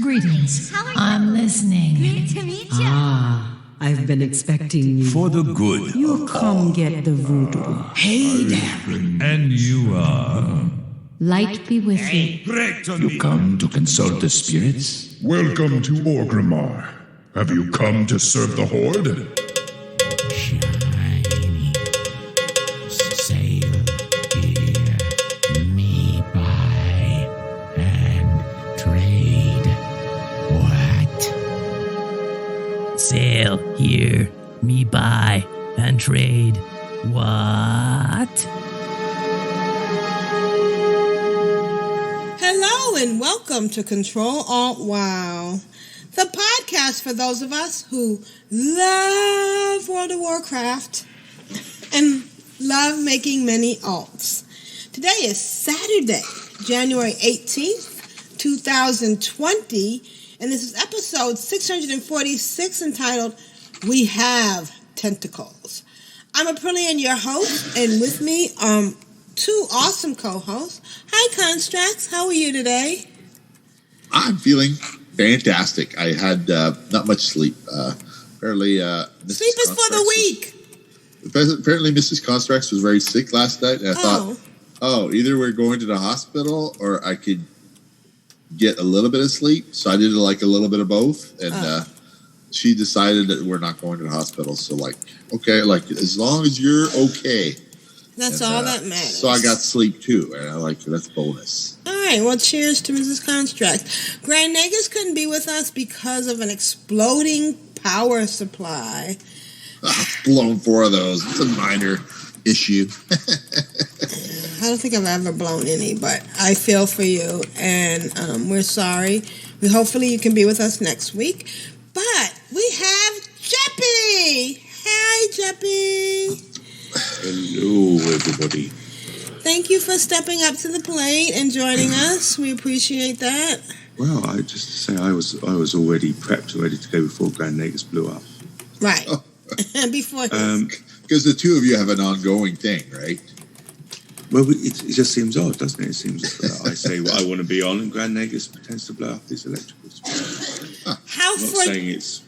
Greetings. I'm listening. Good to meet you. I've been expecting you. For the good. You come get the voodoo. Hey there. And you are? Light be with you. You come to consult the spirits? Welcome to Orgrimmar. Have you come to serve the Horde? Shiny. Sail here. Me buy and trade. What? Sail here. Me buy and trade. What? Hello and welcome to Ctrl Alt WoW, the podcast for those of us who love World of Warcraft and love making many alts. Today is Saturday, January 18th, 2020, and this is episode 646 entitled, We Have Tentacles. I'm Aprillian, your host, and with me two awesome co-hosts. Hi, Constructs. How are you today? I'm feeling fantastic. I had not much sleep. Apparently, Sleep is for the weak. Apparently, Mrs. Constructs was very sick last night, and I thought, either we're going to the hospital or I could get a little bit of sleep. So I did like a little bit of both, and she decided that we're not going to the hospital. So, okay, as long as you're okay. That's all that matters. So I got sleep too, and that's bonus. All right, well, cheers to Mrs. Construct. Grand Nagus couldn't be with us because of an exploding power supply. Blown 4 of those. It's a minor issue. I don't think I've ever blown any, but I feel for you, and we're sorry. Hopefully you can be with us next week. But we have Jeppy. Hi, Jeppy. Hello, everybody. Thank you for stepping up to the plate and joining us. We appreciate that. Well, I just say I was already prepped, ready to go before Grand Nagus blew up. Right. Before because the two of you have an ongoing thing, right? Well, it just seems odd, doesn't it? It seems I say what I want to be on, and Grand Nagus pretends to blow up his electrical supply. How I'm not saying it's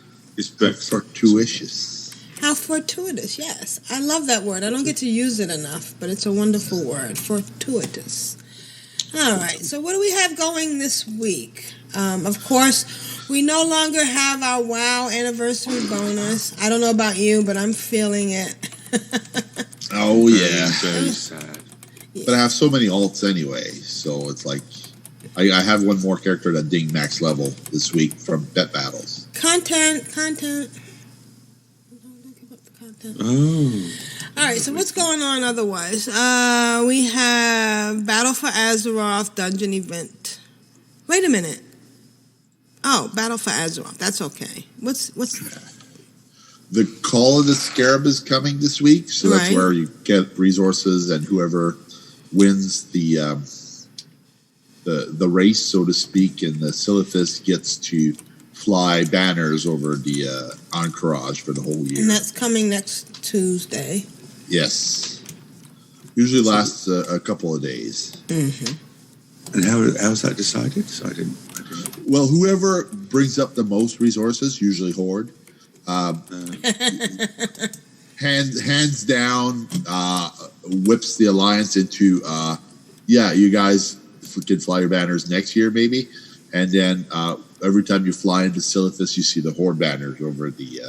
fortuitous. How fortuitous, yes. I love that word. I don't get to use it enough, but it's a wonderful word, fortuitous. All right, so what do we have going this week? Of course, we no longer have our WoW anniversary bonus. I don't know about you, but I'm feeling it. Oh, yeah. Very sad. But I have so many alts anyway, so it's like I have one more character that dinged max level this week from Bet Battles. Content. Oh. All right, so what's going on otherwise? We have Battle for Azeroth dungeon event. Wait a minute. Oh, Battle for Azeroth. That's okay. What's The Call of the Scarab is coming this week, so that's where you get resources, and whoever wins the race, so to speak, and the Silithus gets to fly banners over the Encourage for the whole year. And that's coming next Tuesday. Yes. Usually lasts a couple of days. Mm-hmm. And how's that decided? I didn't. Well, whoever brings up the most resources, usually Horde, hands down, whips the Alliance into, you guys can fly your banners next year, maybe. And then every time you fly into Silithus, you see the Horde banners over the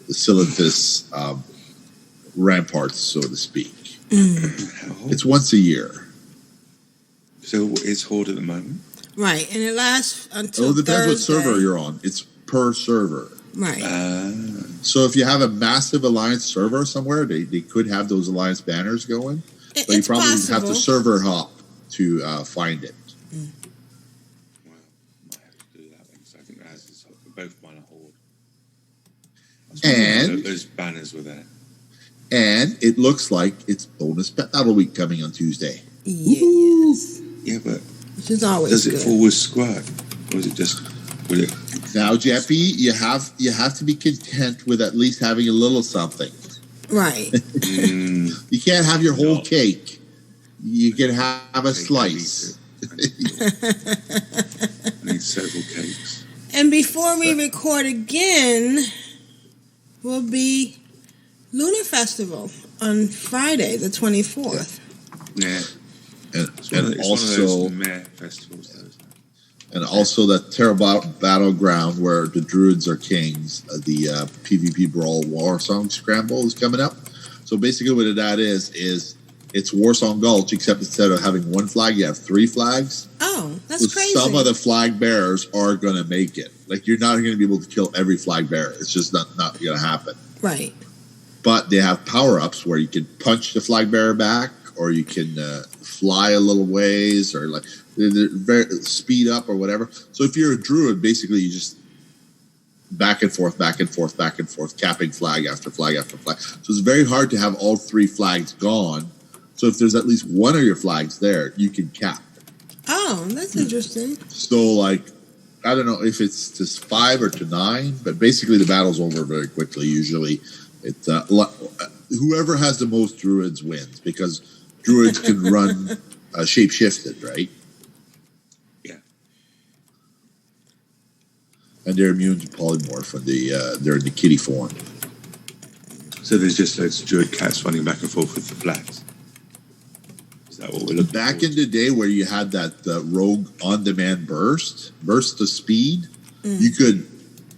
Silithus ramparts, so to speak. It's once a year. So it's Horde at the moment? Right, and it lasts until it depends Thursday. what server you're on. It's per server. Right. So if you have a massive Alliance server somewhere, they could have those Alliance banners going. But you probably have to server hop to find it. Well, I might have to do that then, because I think both mine are Horde. And those banners were there. And it looks like it's bonus battle week coming on Tuesday. Yes. Yeah, but which is always does it good. fall with Squirt? Or is it just will it? Now, Jeppy, you have to be content with at least having a little something. Right. You can't have your whole cake. You can have a slice. need several cakes. And before we record again, will be Lunar Festival on Friday, the 24th. Yeah. And also, festivals, those. And also that terrible battleground where the druids are kings, the PvP Brawl Warsong Scramble is coming up. So basically what that is it's Warsong Gulch, except instead of having one flag, you have 3 flags. Oh, that's crazy. Some of the flag bearers are going to make it. Like, you're not going to be able to kill every flag bearer. It's just not going to happen. Right. But they have power-ups where you can punch the flag bearer back, or you can fly a little ways, or like speed up or whatever. So if you're a druid, basically you just back and forth, capping flag after flag after flag. So it's very hard to have all 3 flags gone. So if there's at least one of your flags there, you can cap. Oh, that's interesting. So, like, I don't know if it's just 5 or to 9, but basically the battle's over very quickly. Usually, it's whoever has the most druids wins, because druids can run shape-shifted, right? Yeah. And they're immune to polymorph when they're in the kitty form. So there's just loads of druid cats running back and forth with the flags. Is that what we're looking Back in the day where you had that rogue on-demand burst of speed, you could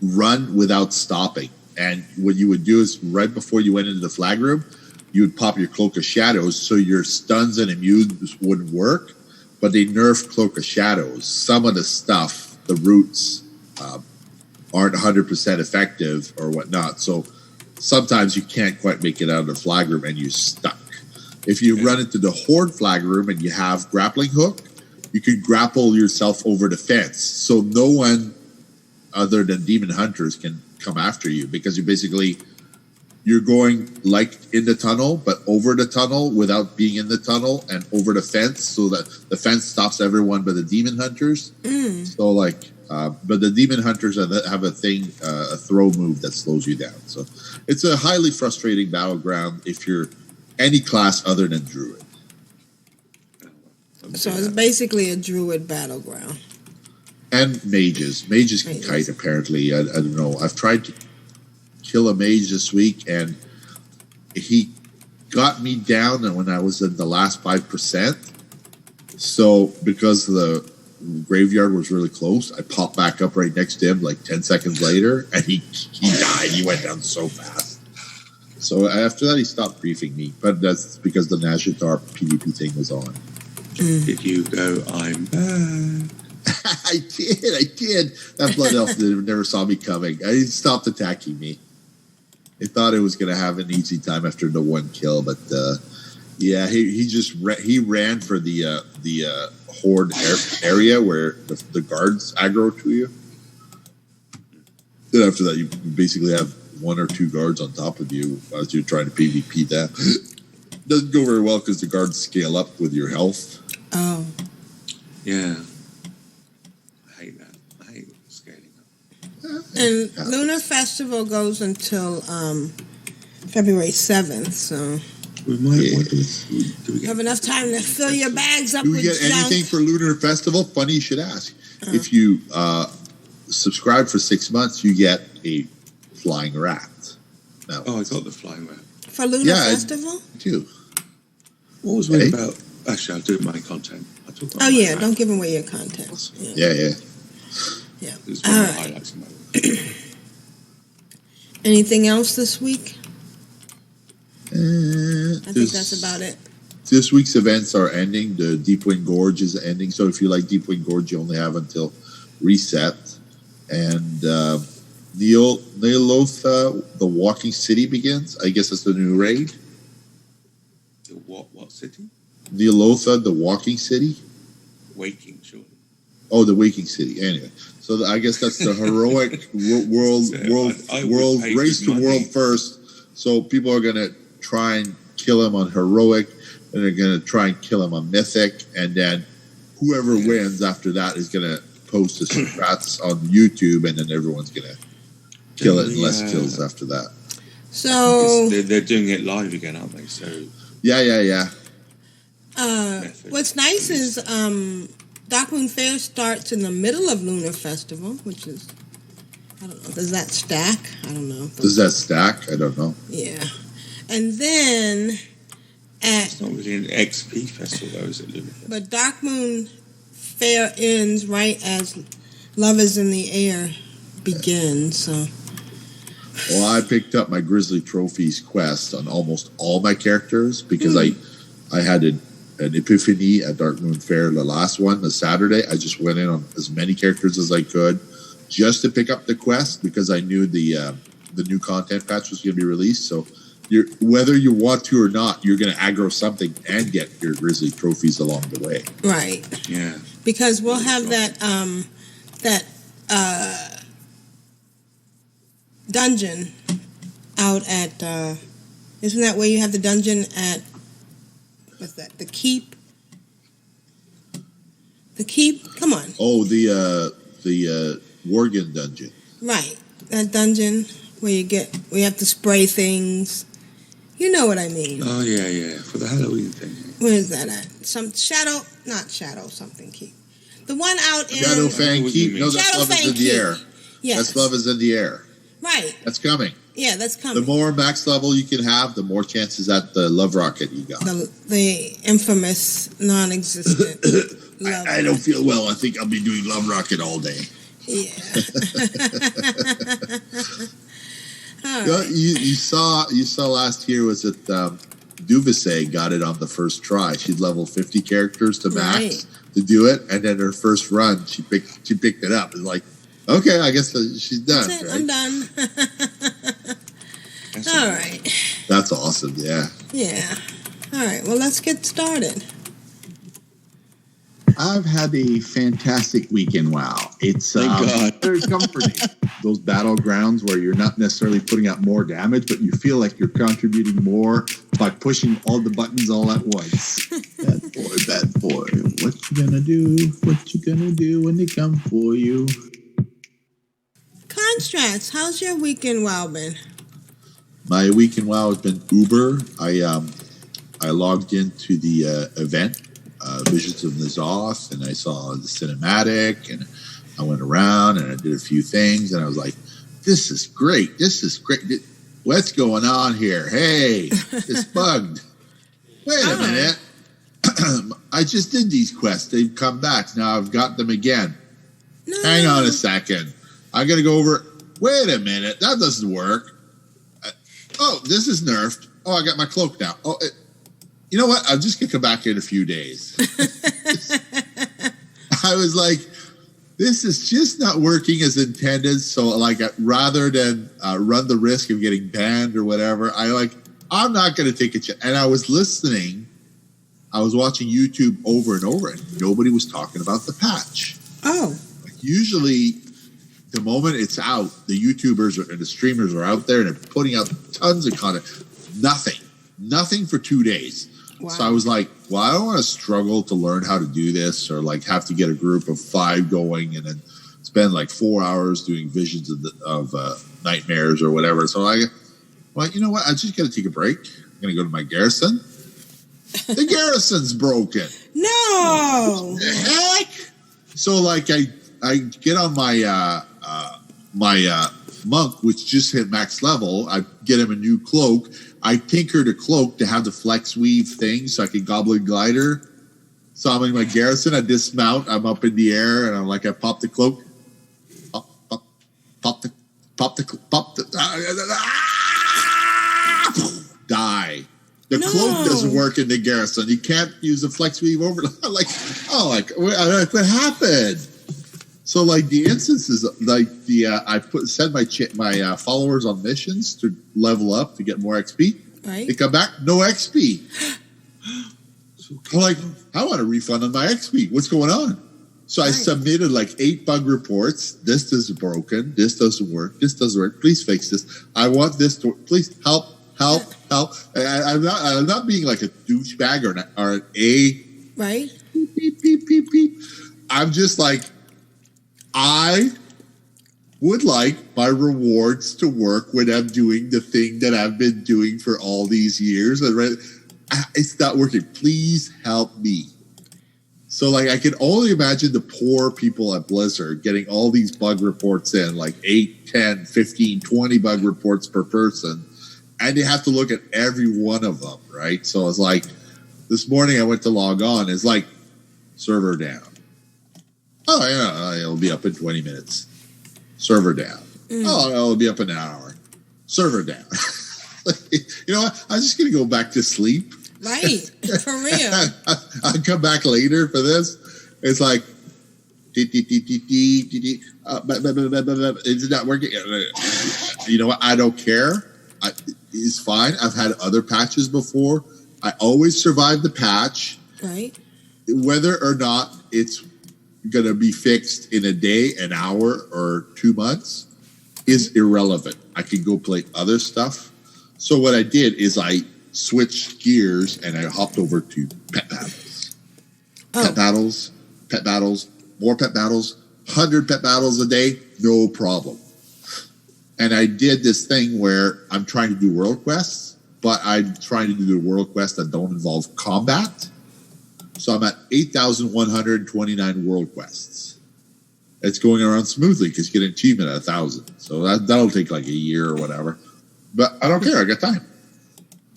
run without stopping. And what you would do is right before you went into the flag room, you would pop your Cloak of Shadows so your stuns and immunes wouldn't work, but they nerfed Cloak of Shadows. Some of the stuff, the roots, aren't 100% effective or whatnot. So sometimes you can't quite make it out of the flag room and you're stuck. If you run into the Horde flag room and you have grappling hook, you can grapple yourself over the fence. So no one other than demon hunters can come after you, because you're going like in the tunnel, but over the tunnel without being in the tunnel, and over the fence, so that the fence stops everyone but the demon hunters. So but the demon hunters have a throw move that slows you down. So it's a highly frustrating battleground if you're any class other than druid. So it's basically a druid battleground. And mages can kite, apparently. I don't know. I've tried to kill a mage this week, and he got me down when I was in the last 5%. So because the graveyard was really close, I popped back up right next to him like 10 seconds later, and he died. He went down so fast. So after that, he stopped briefing me. But that's because the Nashitar PvP thing was on. Did you go, I'm back? I did. That blood elf never saw me coming. He stopped attacking me. They thought it was going to have an easy time after the 1 kill, but he ran for the horde area where the guards aggro to you. Then after that, you basically have 1 or 2 guards on top of you as you're trying to PvP that. Doesn't go very well because the guards scale up with your health. Oh. Yeah. I hate that. I hate scaling up. And Lunar Festival goes until February 7th, so we might you have enough time to fill your bags up Do with we get junk. anything for Lunar Festival? Funny you should ask. If you subscribe for 6 months, you get a flying rat. No. Oh, I got the flying rat. For Lunar Festival? I do. What was weird about... Actually, I'll do my content. I'll talk about Don't give away your content. Yeah. It's one of the highlights of my week. Anything else this week? I think that's about it. This week's events are ending. The Deepwind Gorge is ending. So if you like Deepwind Gorge, you only have until reset. And Neolotha, the Walking City begins. I guess that's the new raid. The what city? Neolotha, the Walking City. Waking, surely. Oh, the Waking City. Anyway, so I guess that's the heroic world race to world first. So people are going to try and kill him on heroic, and they're going to try and kill him on mythic, and then whoever wins after that is going to post the strats on YouTube, and then everyone's going to kill it in less kills after that. So they're doing it live again, aren't they? So yeah. what's nice is Dark Moon Fair starts in the middle of Lunar Festival, which is, I don't know, does that stack? I don't know. Does that stack? I don't know. Yeah. And then It's not really an XP festival, though, is it, Lunar? but Dark Moon Fair ends right as Love is in the Air begins, so. Well, I picked up my Grizzly Trophies quest on almost all my characters because I had an epiphany at Dark Moon Fair, the last one, the Saturday. I just went in on as many characters as I could just to pick up the quest because I knew the new content patch was going to be released. So whether you want to or not, you're going to aggro something and get your Grizzly Trophies along the way. Right. Yeah. Because we'll have that dungeon out at isn't that where you have the dungeon at what's that? The keep? Come on. Oh, the Worgen dungeon. Right. That dungeon where you have to spray things. You know what I mean. Oh, yeah. For the Halloween thing. Where is that at? Some not Shadow something keep. The one out in Shadow Fang Keep. No, that's Shadow Love Fang is in the Keep. Air. Yes. That's Love is in the Air. Right. That's coming. Yeah, that's coming. The more max level you can have, the more chances at the Love Rocket you got. The infamous non-existent love. I don't feel well. I think I'll be doing Love Rocket all day. Yeah. Right. You saw last year was that Duvise got it on the first try. She'd leveled 50 characters to max to do it, and then her first run, she picked it up. It's like, okay, I guess she's done. That's it. Right? I'm done. All right. That's awesome. Yeah. Yeah. All right. Well, let's get started. I've had a fantastic weekend. Wow. It's God. very comforting. Those battlegrounds where you're not necessarily putting out more damage, but you feel like you're contributing more by pushing all the buttons all at once. Bad boy. What you gonna do? What you gonna do when they come for you? Constrats, how's your weekend WoW been? My weekend WoW has been uber. I logged into the event, Visions of N'Zoth, and I saw the cinematic, and I went around and I did a few things, and I was like, this is great. This is great. What's going on here? Hey, it's bugged. Wait a minute. I just did these quests. They've come back. Now I've got them again. No. Hang on a second. I got to go over. Wait a minute. That doesn't work. Oh, this is nerfed. Oh, I got my cloak now. Oh, you know what? I'm just going to come back in a few days. I was like, this is just not working as intended. So, like, rather than run the risk of getting banned or whatever, I'm not going to take a chance. And I was listening. I was watching YouTube over and over, and nobody was talking about the patch. Oh. Like, usually, the moment it's out, the YouTubers and the streamers are out there and they're putting out tons of content. Nothing for 2 days. Wow. So I was like, well, I don't want to struggle to learn how to do this or like have to get a group of 5 going and then spend like 4 hours doing visions of nightmares or whatever. So well, you know what? I just got to take a break. I'm going to go to my garrison. The garrison's broken. No. What the heck? So like I get on my my monk, which just hit max level. I get him a new cloak. I tinker the cloak to have the flex weave thing so I can goblin glider. So I'm in my garrison. I dismount. I'm up in the air, and I'm like, I pop the cloak. Pop the die. The cloak doesn't work in the garrison. You can't use a flex weave over. What happened? So like the instances, like I send my followers on missions to level up to get more XP. Right. They come back, no XP. I'm like, I want a refund on my XP. What's going on? So I submitted like 8 bug reports. This is broken. This doesn't work. This doesn't work. Please fix this. I want this to please help. I'm not being like a douchebag or an A. Right. Beep, beep, beep, beep. I'm just like, I would like my rewards to work when I'm doing the thing that I've been doing for all these years. And it's not working. Please help me. So, like, I can only imagine the poor people at Blizzard getting all these bug reports in, like 8, 10, 15, 20 bug reports per person. And they have to look at every one of them, right? So it's like, this morning I went to log on. It's like, server down. Oh, yeah, it'll be up in 20 minutes. Server down. Oh, it'll be up in an hour. Server down. You know what? I'm just going to go back to sleep. Right. For real. I'll come back later for this. It's like, it's not working. You know what? I don't care. It's fine. I've had other patches before. I always survive the patch. Right. Whether or not it's going to be fixed in a day, an hour, or 2 months is irrelevant. I can go play other stuff. So what I did is I switched gears and I hopped over to pet battles. Pet battles, more pet battles, 100 pet battles a day, no problem. And I did this thing where I'm trying to do world quests, but I'm trying to do the world quests that don't involve combat. So I'm at 8,129 world quests. It's going around smoothly because you get an achievement at 1,000. So that'll take like a year or whatever. But I don't care. I got time.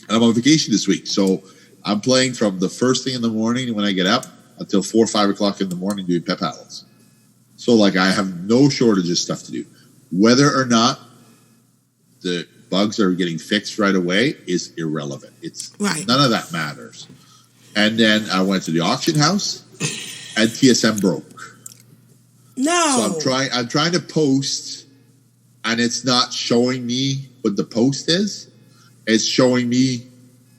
And I'm on vacation this week. So I'm playing from the first thing in the morning when I get up until 4 or 5 o'clock in the morning doing pet battles. So like I have no shortage of stuff to do. Whether or not the bugs are getting fixed right away is irrelevant. It's right. None of that matters. And then I went to the auction house and TSM broke. No. So I'm trying to post and it's not showing me what the post is. It's showing me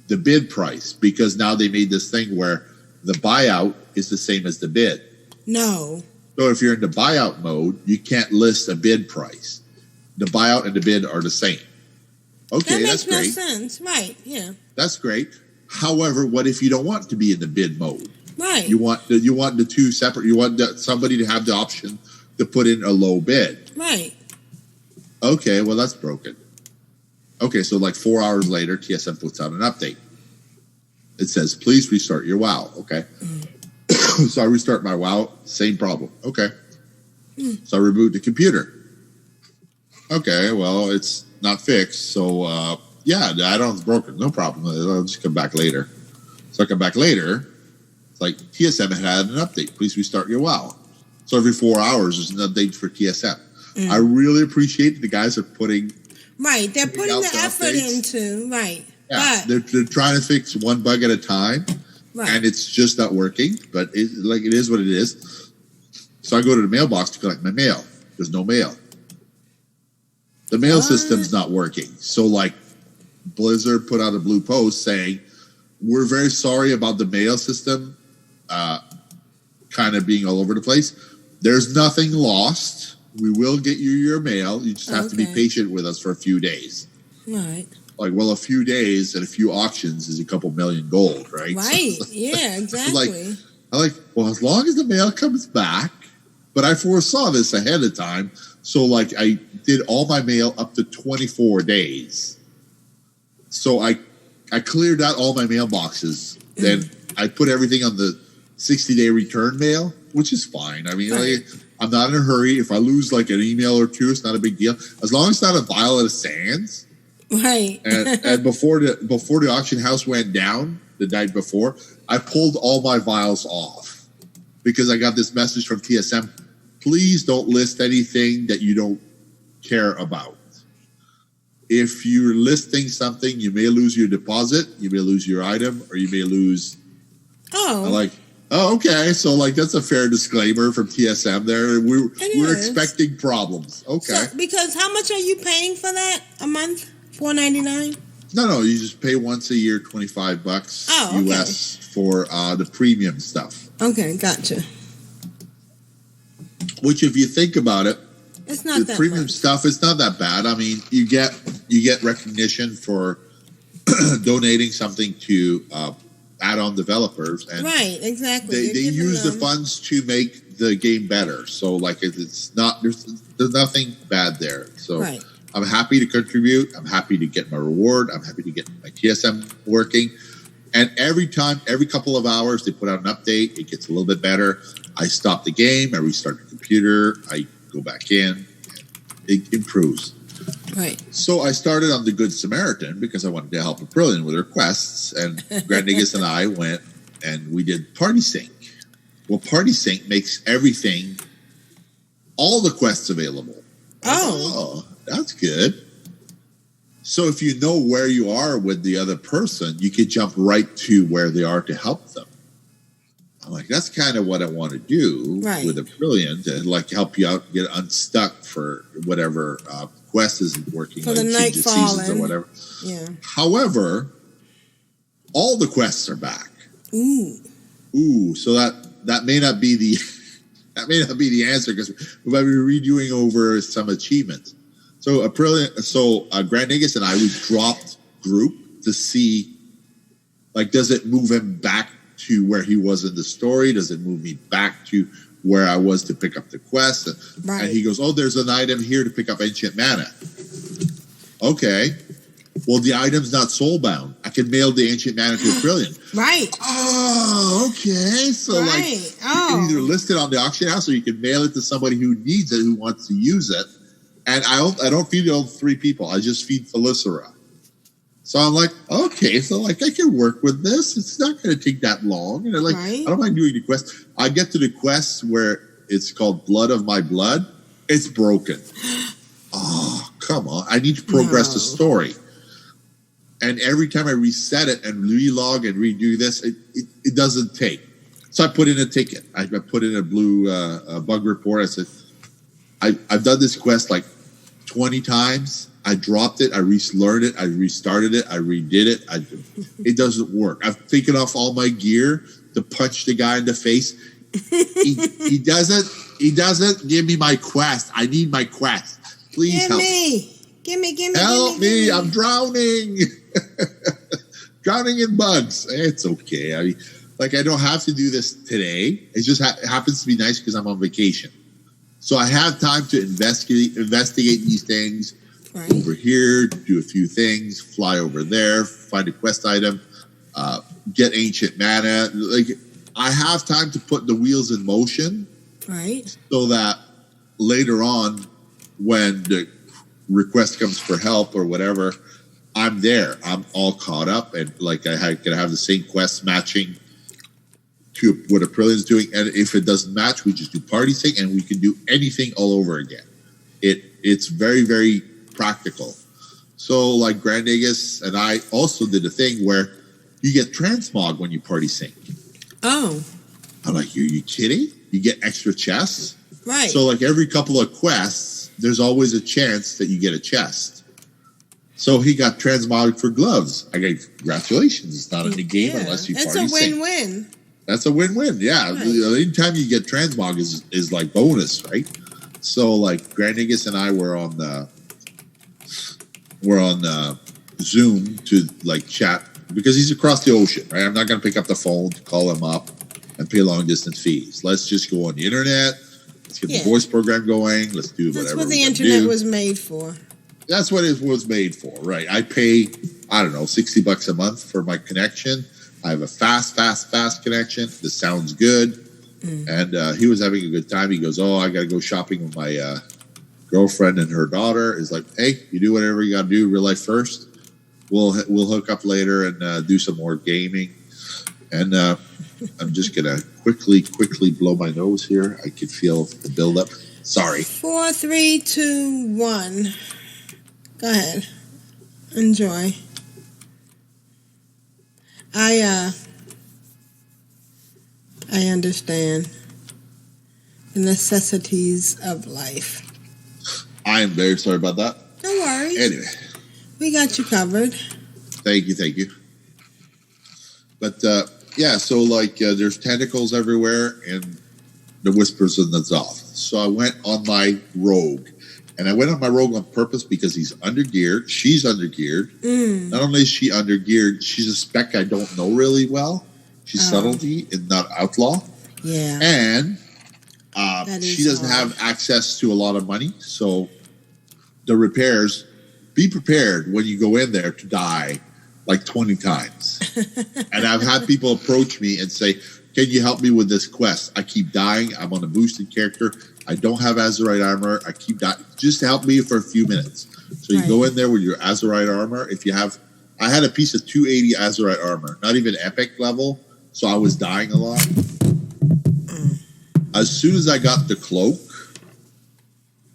the bid price because now they made this thing where the buyout is the same as the bid. No. So if you're in the buyout mode, you can't list a bid price. The buyout and the bid are the same. Okay, that makes that's great. no sense. Right, yeah. That's great. However, what if you don't want to be in the bid mode? Right. You want the two separate. You want somebody to have the option to put in a low bid. Right. Okay, well that's broken. Okay, so like 4 hours later, TSM puts out an update. It says, please restart your WoW. Okay. So I restart my WoW, same problem. Okay. So I reboot the computer. Okay, well, it's not fixed. So, yeah, the add-on's broken. No problem. I'll just come back later. So I come back later. It's like, TSM had an update. Please restart your WoW. So every 4 hours, there's an update for TSM. I really appreciate the guys are putting... Right, they're putting the effort into, right. Yeah, they're trying to fix one bug at a time. Right. And it's just not working, but it is what it is. So I go to the mailbox to collect my mail. There's no mail. The mail system's not working. So like Blizzard put out a blue post saying, we're very sorry about the mail system kind of being all over the place. There's nothing lost. We will get you your mail. You just have to be patient with us for a few days. Right. Like, well, a few days and a few auctions is a couple million gold, right? Right. Yeah, exactly. Well, as long as the mail comes back, but I foresaw this ahead of time. So, like, I did all my mail up to 24 days. So I cleared out all my mailboxes. Then I put everything on the 60-day return mail, which is fine. I mean, I'm not in a hurry. If I lose, like, an email or two, it's not a big deal. As long as it's not a vial of sands. Right. and before the auction house went down the night before, I pulled all my vials off because I got this message from TSM. Please don't list anything that you don't care about. If you're listing something, you may lose your deposit, you may lose your item, or you may lose. Okay. So like that's a fair disclaimer from TSM there. We're expecting problems. Okay. So, because how much are you paying for that a month? $4.99? No, you just pay once a year $25 US for the premium stuff. Okay, gotcha. Which, if you think about it, it's not the premium stuff is not that bad. I mean, you get recognition for donating something to add-on developers, and right, exactly. They use the funds to make the game better. So, like, it's not there's nothing bad there. So. Right. I'm happy to contribute. I'm happy to get my reward. I'm happy to get my TSM working. And every couple of hours, they put out an update. It gets a little bit better. I stop the game. I restart the computer. I go back in. It improves. Right. So I started on the Good Samaritan because I wanted to help Aprillian with her quests. And Grand Negus and I went and we did Party Sync. Well, Party Sync makes everything, all the quests available. Oh, that's good. So if you know where you are with the other person, you can jump right to where they are to help them. I'm like, that's kind of what I want to do with Aprillian, to like help you out, get unstuck for whatever quest isn't working, for like the night falling or whatever. Yeah. However, all the quests are back. Ooh. So that may not be the answer, because we might be redoing over some achievements. So Grand Negus and I, we dropped group to see, like, does it move him back to where he was in the story? Does it move me back to where I was to pick up the quest? And he goes, oh, there's an item here to pick up ancient mana. Okay. Well, the item's not soulbound. I can mail the ancient mana to Aprillian. Right. Oh, okay. So, like, you can either list it on the auction house or you can mail it to somebody who needs it, who wants to use it. And I don't feed all 3 people. I just feed Felicera. So I'm like, okay, so like I can work with this. It's not going to take that long. And I don't mind doing the quest. I get to the quest where it's called Blood of My Blood. It's broken. Oh, come on. I need to progress the story. And every time I reset it and relog and redo this, it doesn't take. So I put in a ticket. I put in a blue bug report. I said, I've done this quest like 20 times. I dropped it. I relearned it. I restarted it. I redid it. It doesn't work. I've taken off all my gear to punch the guy in the face. He doesn't give me my quest. I need my quest. Please help me. Give me. Help me. I'm drowning. Drowning in bugs. It's okay. I mean, like, I don't have to do this today. It just happens to be nice because I'm on vacation. So I have time to investigate these things. Over here, do a few things, fly over there, find a quest item, get ancient mana. Like, I have time to put the wheels in motion. Right. So that later on, when the request comes for help or whatever, I'm there. I'm all caught up, and like I can have the same quest matching to what Aprillian's doing. And if it doesn't match, we just do Party Sync, and we can do anything all over again. It's very, very practical. So like Grand Negus and I also did a thing where you get transmog when you Party Sync. Oh. I'm like, are you kidding? You get extra chests? Right. So like every couple of quests, there's always a chance that you get a chest. So he got transmog for gloves. I go, congratulations. It's not in the game unless you Party Sync. It's a win-win. That's a win-win. Yeah. Right. Anytime you get transmog is like bonus, right? So like Grand Negus and I were on Zoom to like chat because he's across the ocean, right? I'm not going to pick up the phone to call him up and pay long distance fees. Let's just go on the internet. Let's get the voice program going. Let's do whatever. That's what the internet was made for. That's what it was made for, right? I pay, I don't know, $60 a month for my connection. I have a fast connection. The sound's good. And he was having a good time. He goes, oh, I got to go shopping with my girlfriend and her daughter. Is like, hey, you do whatever you got to do, real life first. We'll hook up later and do some more gaming. And I'm just going to quickly blow my nose here. I could feel the buildup. Sorry. 4, 3, 2, 1. Go ahead. Enjoy. I understand the necessities of life. I am very sorry about that. No worries. Anyway. We got you covered. Thank you. But, yeah, so, like, there's tentacles everywhere and the whispers in the Zoth. So I went on my rogue. And I went on my rogue on purpose because he's undergeared. She's undergeared. Not only is she undergeared, she's a spec I don't know really well. She's subtlety and not outlaw. Yeah. And she doesn't have access to a lot of money. So the repairs, be prepared when you go in there to die like 20 times. And I've had people approach me and say, can you help me with this quest? I keep dying. I'm on a boosted character. I don't have Azurite armor. I keep dying. Just help me for a few minutes. So you go in there with your Azurite armor. If you have, I had a piece of 280 Azurite armor, not even epic level. So I was dying a lot. As soon as I got the cloak,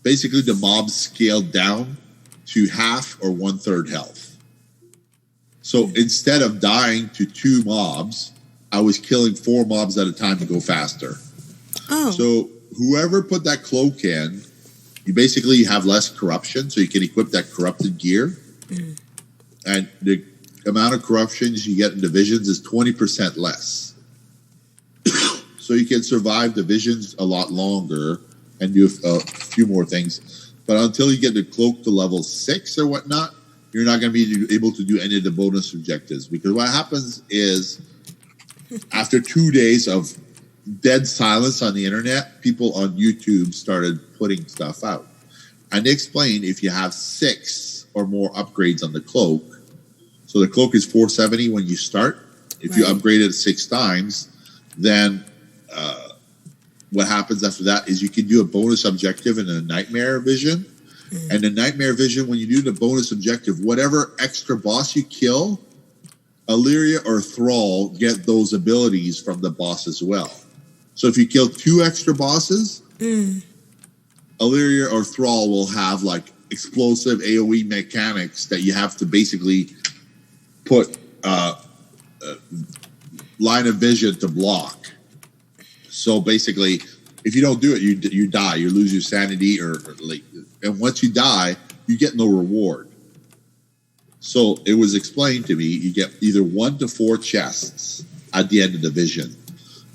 basically the mobs scaled down to half or 1/3 health. So instead of dying to 2 mobs, I was killing 4 mobs at a time to go faster. Oh. So whoever put that cloak in, you basically have less corruption, so you can equip that corrupted gear. And the amount of corruptions you get in divisions is 20% less. So you can survive divisions a lot longer and do a few more things. But until you get the cloak to level 6 or whatnot, you're not going to be able to do any of the bonus objectives. Because what happens is, after 2 days of dead silence on the internet, people on YouTube started putting stuff out. And they explained if you have 6 or more upgrades on the cloak, so the cloak is 470 when you start. If you upgrade it 6 times, then what happens after that is you can do a bonus objective in a nightmare vision. And the nightmare vision, when you do the bonus objective, whatever extra boss you kill, Illyria or Thrall get those abilities from the boss as well. So if you kill 2 extra bosses, Illyria or Thrall will have like explosive AoE mechanics that you have to basically put line of vision to block. So basically, if you don't do it, you die. You lose your sanity, or like, and once you die, you get no reward. So it was explained to me, you get either 1 to 4 chests at the end of the vision.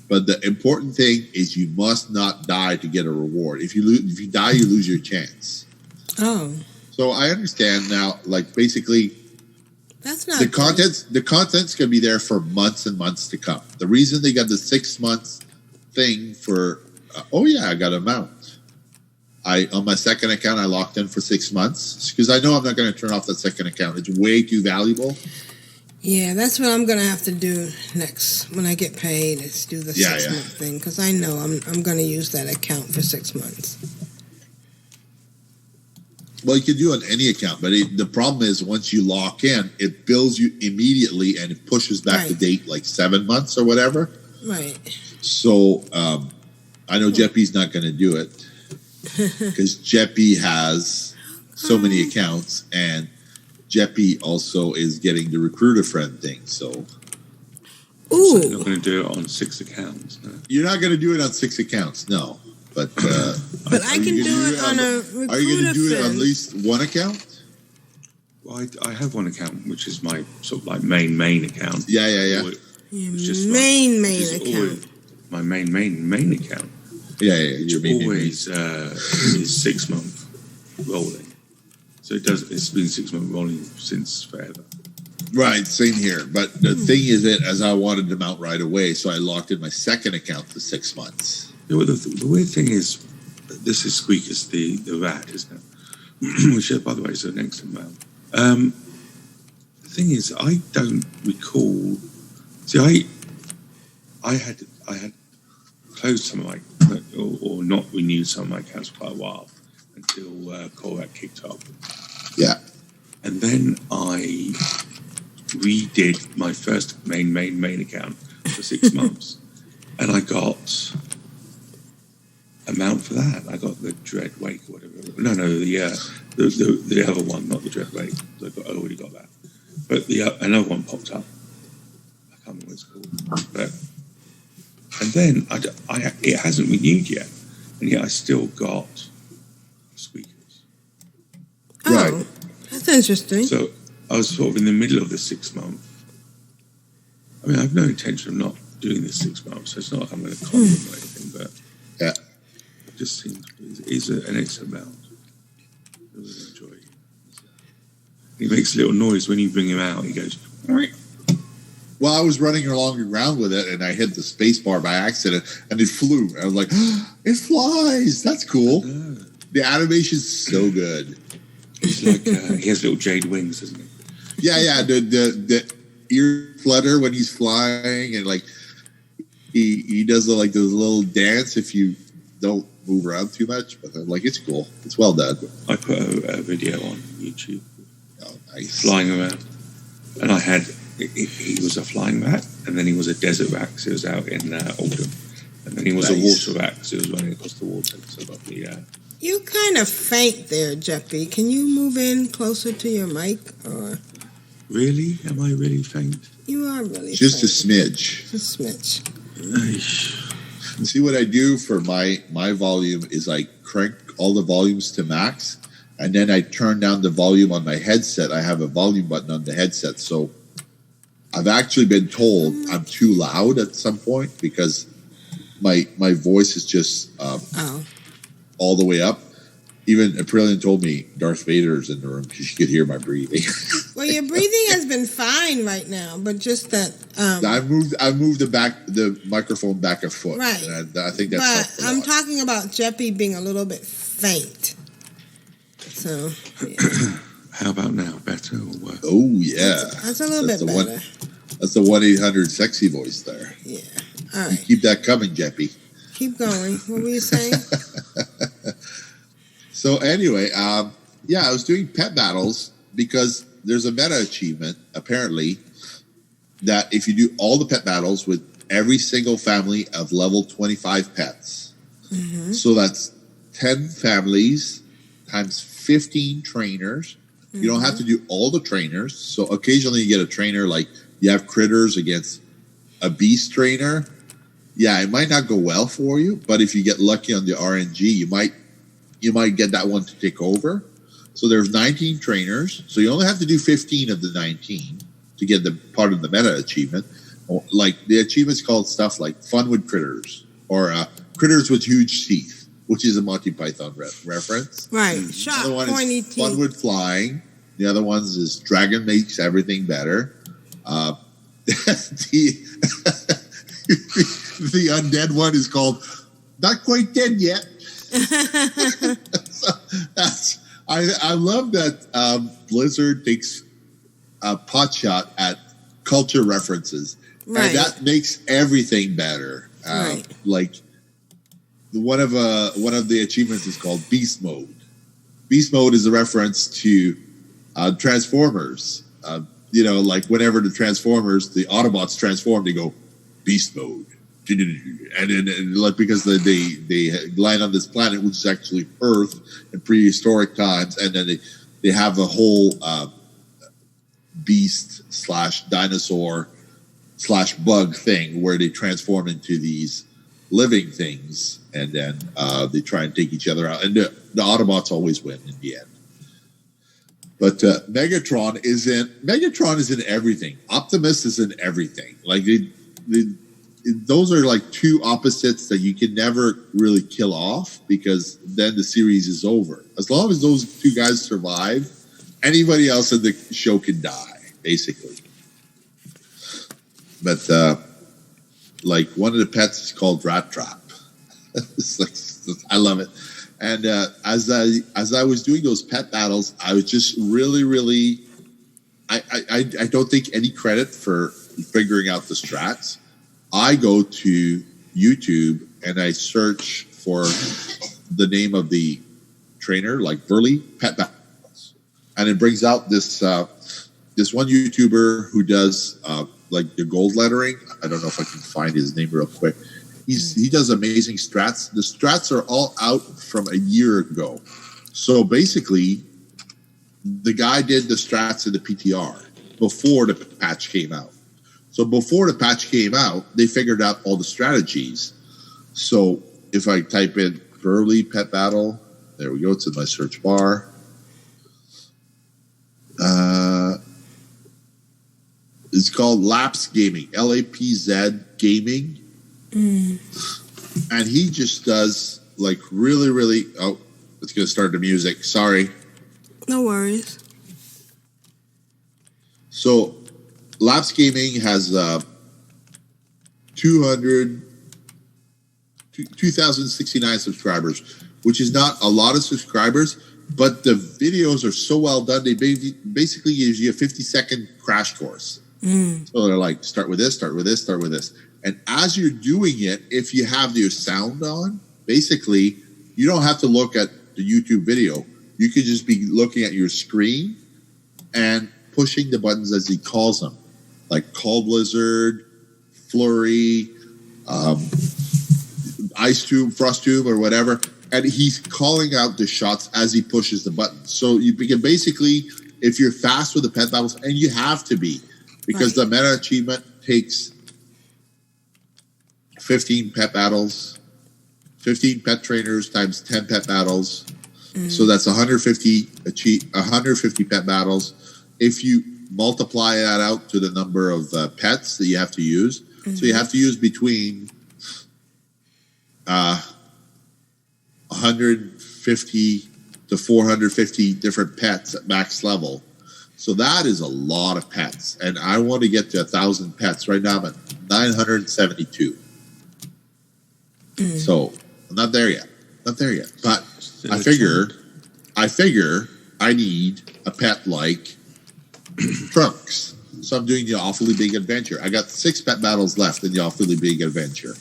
But the important thing is you must not die to get a reward. If you die, you lose your chance. Oh. So I understand now, like basically, that's not the content's going to be there for months and months to come. The reason they got the 6 months thing for, I got a mount. On my second account, I locked in for 6 months because I know I'm not going to turn off that second account. It's way too valuable. Yeah, that's what I'm going to have to do next when I get paid. Is do the 6 month thing because I know I'm going to use that account for 6 months. Well, you can do it on any account, but the problem is once you lock in, it bills you immediately and it pushes back the date like 7 months or whatever. Right. So I know Jeppy's not going to do it because Jeppy has so many accounts, and Jeppy also is getting the recruiter friend thing. So, So you're not going to do it on 6 accounts. No? You're not going to do it on 6 accounts, no. But I can do it on a recruiter. Are you going to do it on at least 1 account? Well, I have 1 account, which is my sort of like main account. Yeah. Main account. My main account. Yeah. Which always is 6 month rolling. So it's been 6 month rolling since forever. Right, same here. But the thing is that as I wanted to mount right away, so I locked in my second account for 6 months. Yeah, well, the weird thing is, this is Squeakers, the rat, isn't it? Which, by the way, is an excellent mount. The thing is, I don't recall. See, I had closed some of my, or not renewed some of my accounts for quite a while until Korak kicked off. Yeah. And then I redid my first main account for 6 months, and I got a mount for that. I got the Dread Wake or whatever. No, the other one, not the Dread Wake. I already got that. But another one popped up. I can't remember what it's called. And then it hasn't renewed yet, and yet I still got Squeakers. Oh, right. That's interesting. So I was sort of in the middle of the 6 month. I mean, I have no intention of not doing this 6 months, so it's not like I'm going to con them or anything, but it just seems it's an excellent mount. I really enjoy it. He makes a little noise when you bring him out. He goes, well, I was running along the ground with it, and I hit the space bar by accident, and it flew. I was like, it flies. That's cool. The animation's so good. He's like, he has little jade wings, doesn't he? Yeah. The ear flutter when he's flying, and like he does like this little dance if you don't move around too much. But like it's cool. It's well done. I put a video on YouTube. Oh, nice. Flying around, and I had he was a flying rat, and then he was a desert rat because it was out in autumn, and then he was a water rat because it was running across the water. So lovely, You kind of faint there, Jeffy. Can you move in closer to your mic? Or Really? Am I really faint? you are really Just faint. a smidge. Just a smidge. See what I do for my volume is I crank all the volumes to max, and then I turn down the volume on my headset. I have a volume button on the headset, so I've actually been told I'm too loud at some point because my voice is just all the way up. Even Aprillian told me Darth Vader's in the room because she could hear my breathing. Well, your breathing has been fine right now, but just that. I moved the microphone back a foot. Right. And I think that's. But I'm talking about Jeffy being a little bit faint. So. Yeah. How about now? Better or worse? Oh yeah, That's a little bit better. That's the 1-800 sexy voice there. Yeah. All right. Keep that coming, Jeppy. Keep going. What were you saying? So anyway, I was doing pet battles because there's a meta achievement apparently that if you do all the pet battles with every single family of level 25 pets, so that's 10 families times 15 trainers. You don't have to do all the trainers. So occasionally you get a trainer like you have critters against a beast trainer. Yeah, it might not go well for you, but if you get lucky on the RNG, you might get that one to take over. So there's 19 trainers. So you only have to do 15 of the 19 to get the part of the meta achievement. Like the achievement's called stuff like Fun with Critters or Critters with Huge Teeth, which is a Monty Python reference. Right. Sharp, The other one pointy is teeth. Fun with Flying. The other one is Dragon Makes Everything Better. The undead one is called Not Quite Dead Yet. So I love that Blizzard takes a pot shot at culture references, and that makes everything better. Like one of the achievements is called Beast Mode. Beast Mode is a reference to Transformers. Like whenever the Autobots transform, they go Beast Mode. And like because they land on this planet, which is actually Earth in prehistoric times, and then they have a whole beast / dinosaur / bug thing where they transform into these living things, and then they try and take each other out, and the Autobots always win in the end. But Megatron is in everything. Optimus is in everything. Like those are like two opposites that you can never really kill off because then the series is over. As long as those two guys survive, anybody else in the show can die, basically. But like one of the pets is called Rat Trap. It's like, I love it. And as I was doing those pet battles, I was just really I don't take any credit for figuring out the strats. I go to YouTube and I search for the name of the trainer, like Burley Pet Battles, and it brings out this one YouTuber who does like the gold lettering. I don't know if I can find his name real quick. He does amazing strats. The strats are all out from a year ago. So basically, the guy did the strats in the PTR before the patch came out. So before the patch came out, they figured out all the strategies. So if I type in Burley Pet Battle, there we go. It's in my search bar. It's called Lapse Gaming, LAPZ Gaming. And he just does like really. Oh, it's going to start the music. Sorry. No worries. So, Lapse Gaming has 2,069 subscribers, which is not a lot of subscribers, but the videos are so well done. They basically gives you a 50-second crash course. So they're like, start with this, start with this, start with this. And as you're doing it, if you have your sound on, basically, you don't have to look at the YouTube video. You could just be looking at your screen and pushing the buttons as he calls them, like Call Blizzard, Flurry, Ice Tube, Frost Tube, or whatever. And he's calling out the shots as he pushes the button. So you can basically, if you're fast with the pet battles, and you have to be, because the meta achievement takes 15 pet battles, 15 pet trainers times 10 pet battles. So that's 150 pet battles. If you multiply that out to the number of pets that you have to use, so you have to use between 150 to 450 different pets at max level. So that is a lot of pets. And I want to get to 1,000 pets. Right now I'm at 972. So I'm not there yet. But I figure I need a pet like Trunks. So I'm doing the Awfully Big Adventure. I got 6 pet battles left in the Awfully Big Adventure.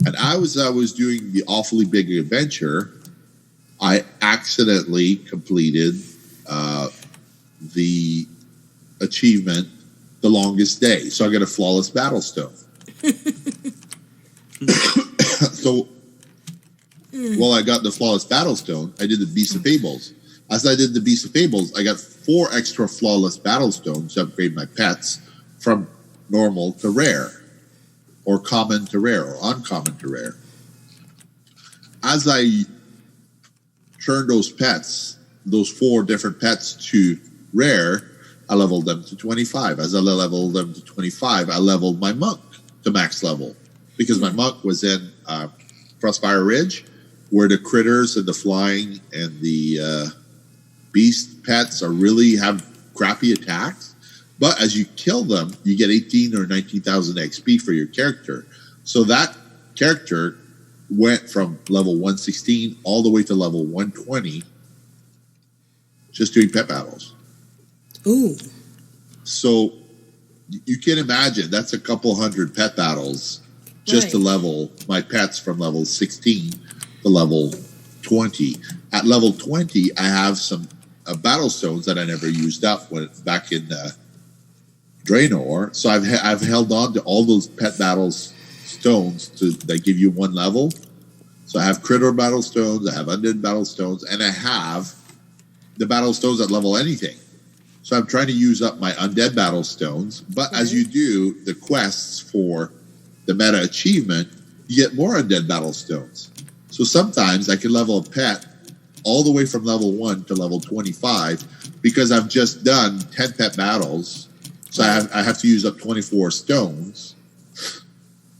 And I was doing the Awfully Big Adventure, I accidentally completed the achievement, The Longest Day. So I got a Flawless Battle Stone. So while I got the Flawless Battle Stone, I did the Beast of Fables. As I did the Beast of Fables, I got 4 extra Flawless Battle Stones to upgrade my pets from normal to rare, or common to rare, or uncommon to rare. As I turned those pets, those 4 different pets to rare, I leveled them to 25. As I leveled them to 25, I leveled my monk to max level, because my monk was in Crossfire Ridge, where the critters and the flying and the beast pets really have crappy attacks. But as you kill them, you get 18 or 19,000 XP for your character. So that character went from level 116 all the way to level 120 just doing pet battles. Ooh. So you can imagine that's a couple hundred pet battles just to level my pets from level 16 to level 20. At level 20, I have some battle stones that I never used up back in Draenor. So I've held on to all those pet battles stones that give you 1 level. So I have critter battle stones, I have undead battle stones, and I have the battle stones that level anything. So I'm trying to use up my undead battle stones. But as you do the quests for the meta achievement, you get more undead battle stones. So sometimes I can level a pet all the way from level 1 to level 25 because I've just done 10 pet battles. So I have to use up 24 stones.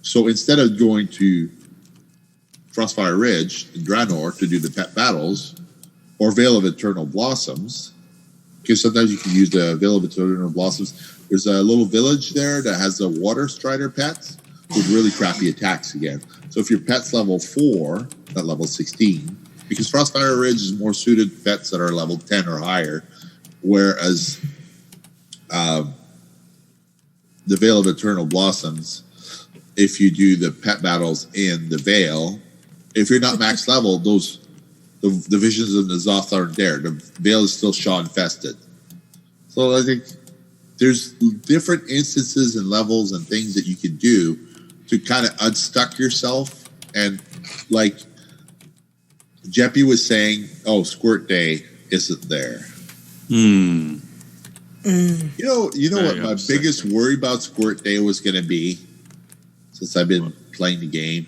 So instead of going to Frostfire Ridge in Draenor to do the pet battles, or Vale of Eternal Blossoms, because sometimes you can use the Vale of Eternal Blossoms. There's a little village there that has the Water Strider pets with really crappy attacks again. So if your pet's level 4, not level 16, because Frostfire Ridge is more suited to pets that are level 10 or higher, whereas the Vale of Eternal Blossoms, if you do the pet battles in the Vale, if you're not max level, the visions of the Zoth aren't there. The Vale is still Shaw infested. So I think there's different instances and levels and things that you can do to kind of unstuck yourself. And like Jeppy was saying, Squirt Day isn't there. You know what my biggest worry about Squirt Day was going to be, since I've been playing the game,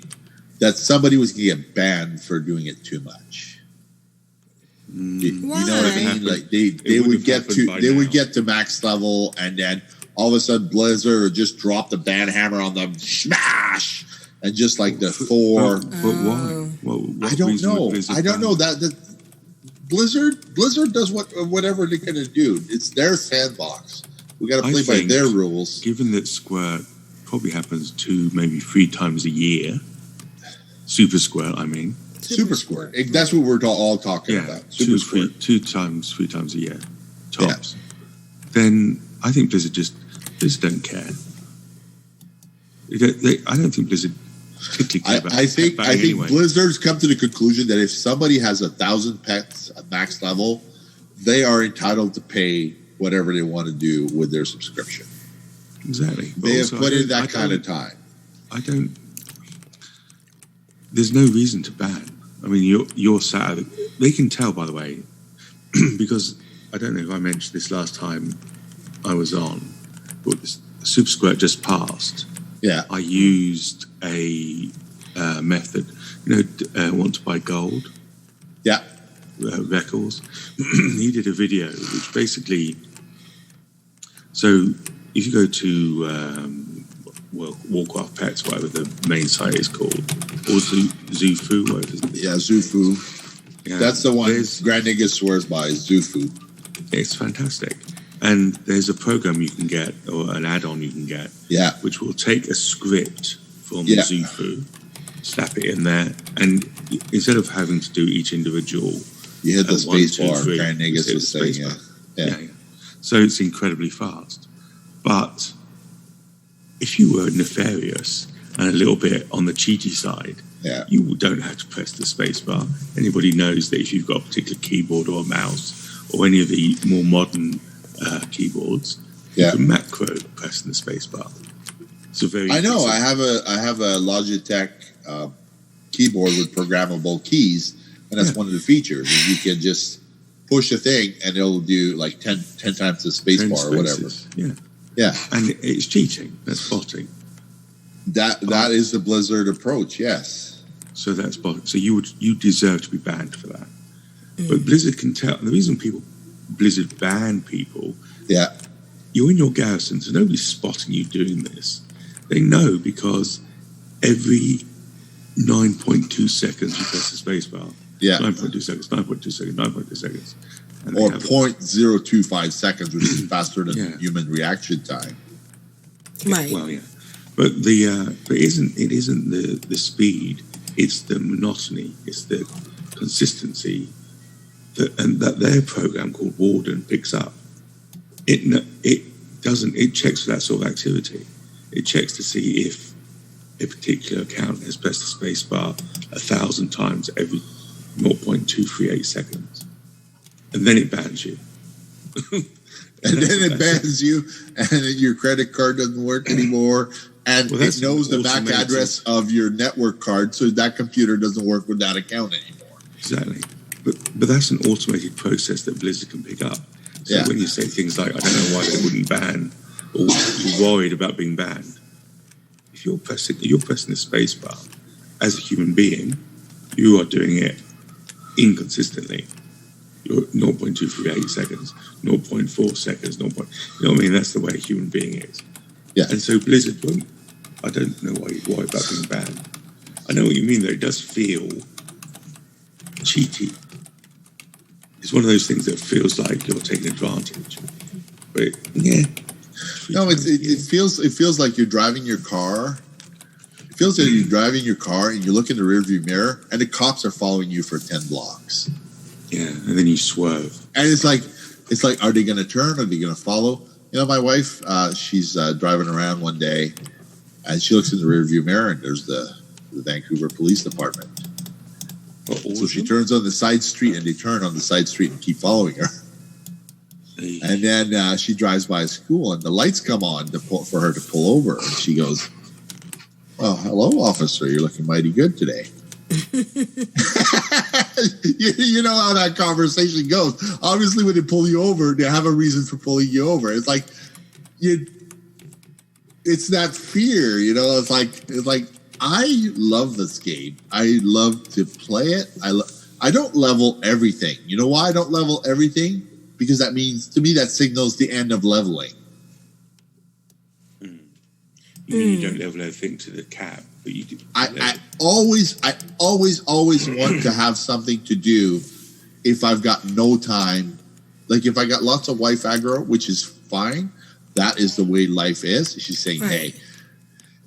that somebody was going to get banned for doing it too much. You know what I mean? Like they would get to max level, and then all of a sudden Blizzard would just drop the ban hammer on them, smash, and just like the Thor. But why? What I don't know. Blizzard I don't know that Blizzard does whatever they're gonna do. It's their sandbox. We got to play by their rules. Given that Squirt probably happens 2, maybe 3 times a year, Super Squirt, I mean. Super Squirt. That's what we're all talking about. Super Squirt. 3 times a year, tops. Yeah. Then I think Blizzard don't care. I don't think Blizzard particularly care about. I think anyway. Blizzard's come to the conclusion that if somebody has 1,000 pets at max level, they are entitled to pay whatever they want to do with their subscription. Exactly. They have put in that kind of time. There's no reason to ban. I mean, you're sat. They can tell, by the way, because I don't know if I mentioned this last time I was on, but Super Squirt just passed. Yeah. I used a method, want to buy gold. Yeah. Records. He did a video which basically, so if you go to Warcraft Pets, whatever the main site is called, or Zufu, whatever it is. Yeah, Zufu. Yeah, that's the one Grand Nigga swears by, Zufu. It's fantastic. And there's a program you can get, or an add-on you can get, which will take a script from Zufu, slap it in there, and instead of having to do each individual, you hit the space bar. Grand Niggas was saying, yeah. So it's incredibly fast. But if you were nefarious and a little bit on the cheaty side, you don't have to press the space bar. Anybody knows that if you've got a particular keyboard or a mouse or any of the more modern keyboards, you can macro pressing the space bar. So I know. I have a Logitech keyboard with programmable keys, and that's one of the features. Is you can just push a thing, and it'll do like 10 times the space bar or whatever. Yeah, and it's cheating. That's botting. That is the Blizzard approach. Yes. So that's botting. So you deserve to be banned for that. But Blizzard can tell. The reason Blizzard ban people. Yeah. You're in your garrison, so nobody's spotting you doing this. They know because every 9.2 seconds you press the space bar. Yeah. 9.2 seconds, 9.2 seconds, 9.2 seconds. Or 0.025 seconds, which is faster than human reaction time. Right. Well, yeah. But it isn't the speed, it's the monotony, it's the consistency that their program called Warden picks up. It checks for that sort of activity. It checks to see if a particular account has pressed the space bar 1,000 times every 0.238 seconds. And then it bans you. And then it bans you, and your credit card doesn't work anymore. And it knows the MAC address of your network card, so that computer doesn't work with that account anymore. Exactly. But that's an automated process that Blizzard can pick up. So when you say things like, I don't know why they wouldn't ban, or you're worried about being banned, if you're pressing the space bar as a human being, you are doing it inconsistently. You're 0.238 seconds, 0.4 seconds, you know what I mean? That's the way a human being is. Yeah. And so Blizzard won't, I don't know why about being banned. I know what you mean, though. It does feel cheaty. It's one of those things that feels like you're taking advantage. But no, it feels like you're driving your car. It feels like you're driving your car and you look in the rearview mirror and the cops are following you for 10 blocks. Yeah, and then you swerve. And it's like, are they going to turn? Are they going to follow? You know, my wife, she's driving around one day, and she looks in the rearview mirror, and there's the Vancouver Police Department. So she turns on the side street, and they turn on the side street and keep following her. And then she drives by a school, and the lights come on for her to pull over. And she goes, "Oh, hello, officer. You're looking mighty good today." You know how that conversation goes. Obviously, when they pull you over, they have a reason for pulling you over. It's like it's that fear, you know. It's like I love this game. I love to play it. I don't level everything. You know why I don't level everything? Because that means, to me, that signals the end of leveling. You mean you don't level everything to the cap, but you do. I always want to have something to do if I've got no time. Like if I got lots of wife aggro, which is fine. That is the way life is. She's saying, hey,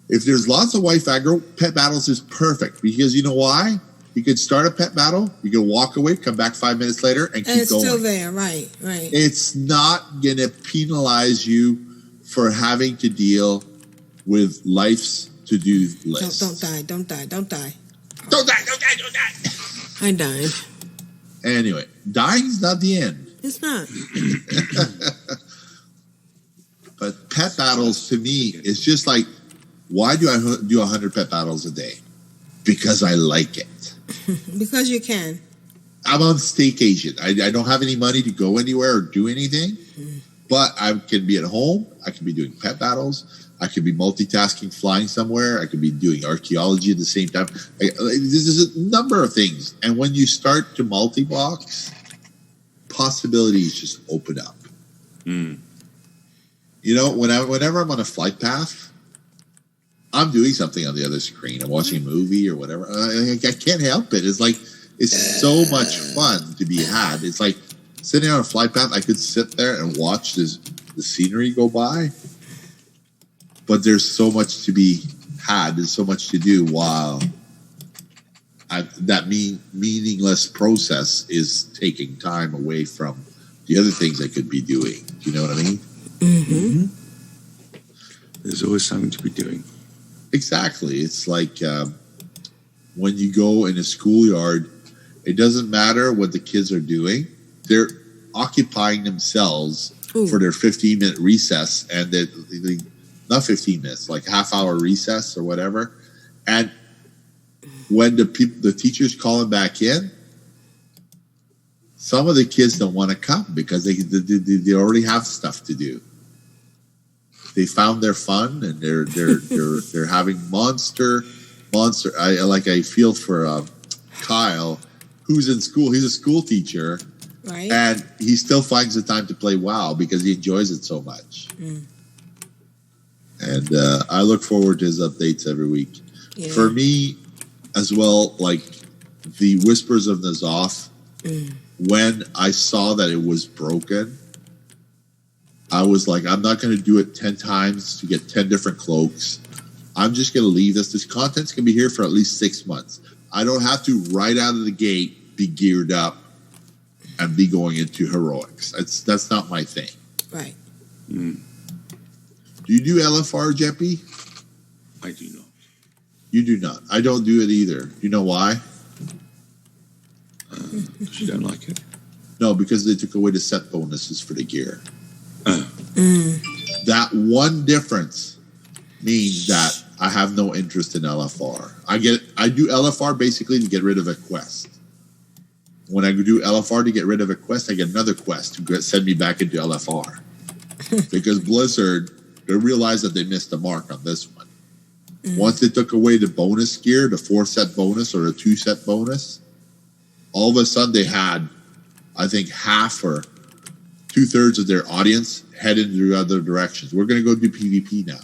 if there's lots of wife aggro, Pet Battles is perfect. Because you know why? you could start a pet battle, you can walk away, come back 5 minutes later, and keep it's going. still there, right. It's not going to penalize you for having to deal with life's to-do list. Don't die. Don't die. I died. Anyway, dying's not the end. It's not. But pet battles, to me, is just like, why do I do 100 pet battles a day? Because I like it. Because you can. I'm on staycation. I don't have any money to go anywhere or do anything, but I can be at home. I can be doing pet battles. I could be multitasking, flying somewhere. I could be doing archaeology at the same time. There's a number of things. And when you start to multi-box, possibilities just open up. You know, whenever I'm on a flight path, I'm doing something on the other screen. I'm watching a movie or whatever. I can't help it. It's like, it's so much fun to be had. It's like sitting on a flight path. I could sit there and watch the scenery go by, but there's so much to be had. There's so much to do while that meaningless process is taking time away from the other things I could be doing. Do you know what I mean? There's always something to be doing. Exactly. It's like when you go in a schoolyard, it doesn't matter what the kids are doing. They're occupying themselves for their 15-minute recess, and they not 15 minutes, like half-hour recess or whatever. And when the teachers call them back in, some of the kids don't want to come because they already have stuff to do. They found their fun, and they're having monster. I feel for Kyle, who's in school. He's a school teacher, right? And he still finds the time to play WoW because he enjoys it so much. And I look forward to his updates every week. Yeah. For me, as well, like the Whispers of N'Zoth, when I saw that it was broken, I was like, I'm not going to do it 10 times to get 10 different cloaks. I'm just going to leave this. This content's going to be here for at least 6 months. I don't have to, right out of the gate, be geared up and be going into heroics. That's not my thing. Right. Do you do LFR, Jeppy? I do not. You do not. I don't do it either. Do you know why? Because you don't like it? No, because they took away the set bonuses for the gear. That one difference means that I have no interest in LFR. I do LFR basically to get rid of a quest. When I do LFR to get rid of a quest, I get another quest to send me back into LFR. Because Blizzard, they realized that they missed the mark on this one. Once they took away the bonus gear, the 4-set bonus or the 2-set bonus, all of a sudden they had, I think, half or 2/3 of their audience headed in other directions. We're going to go do PvP now.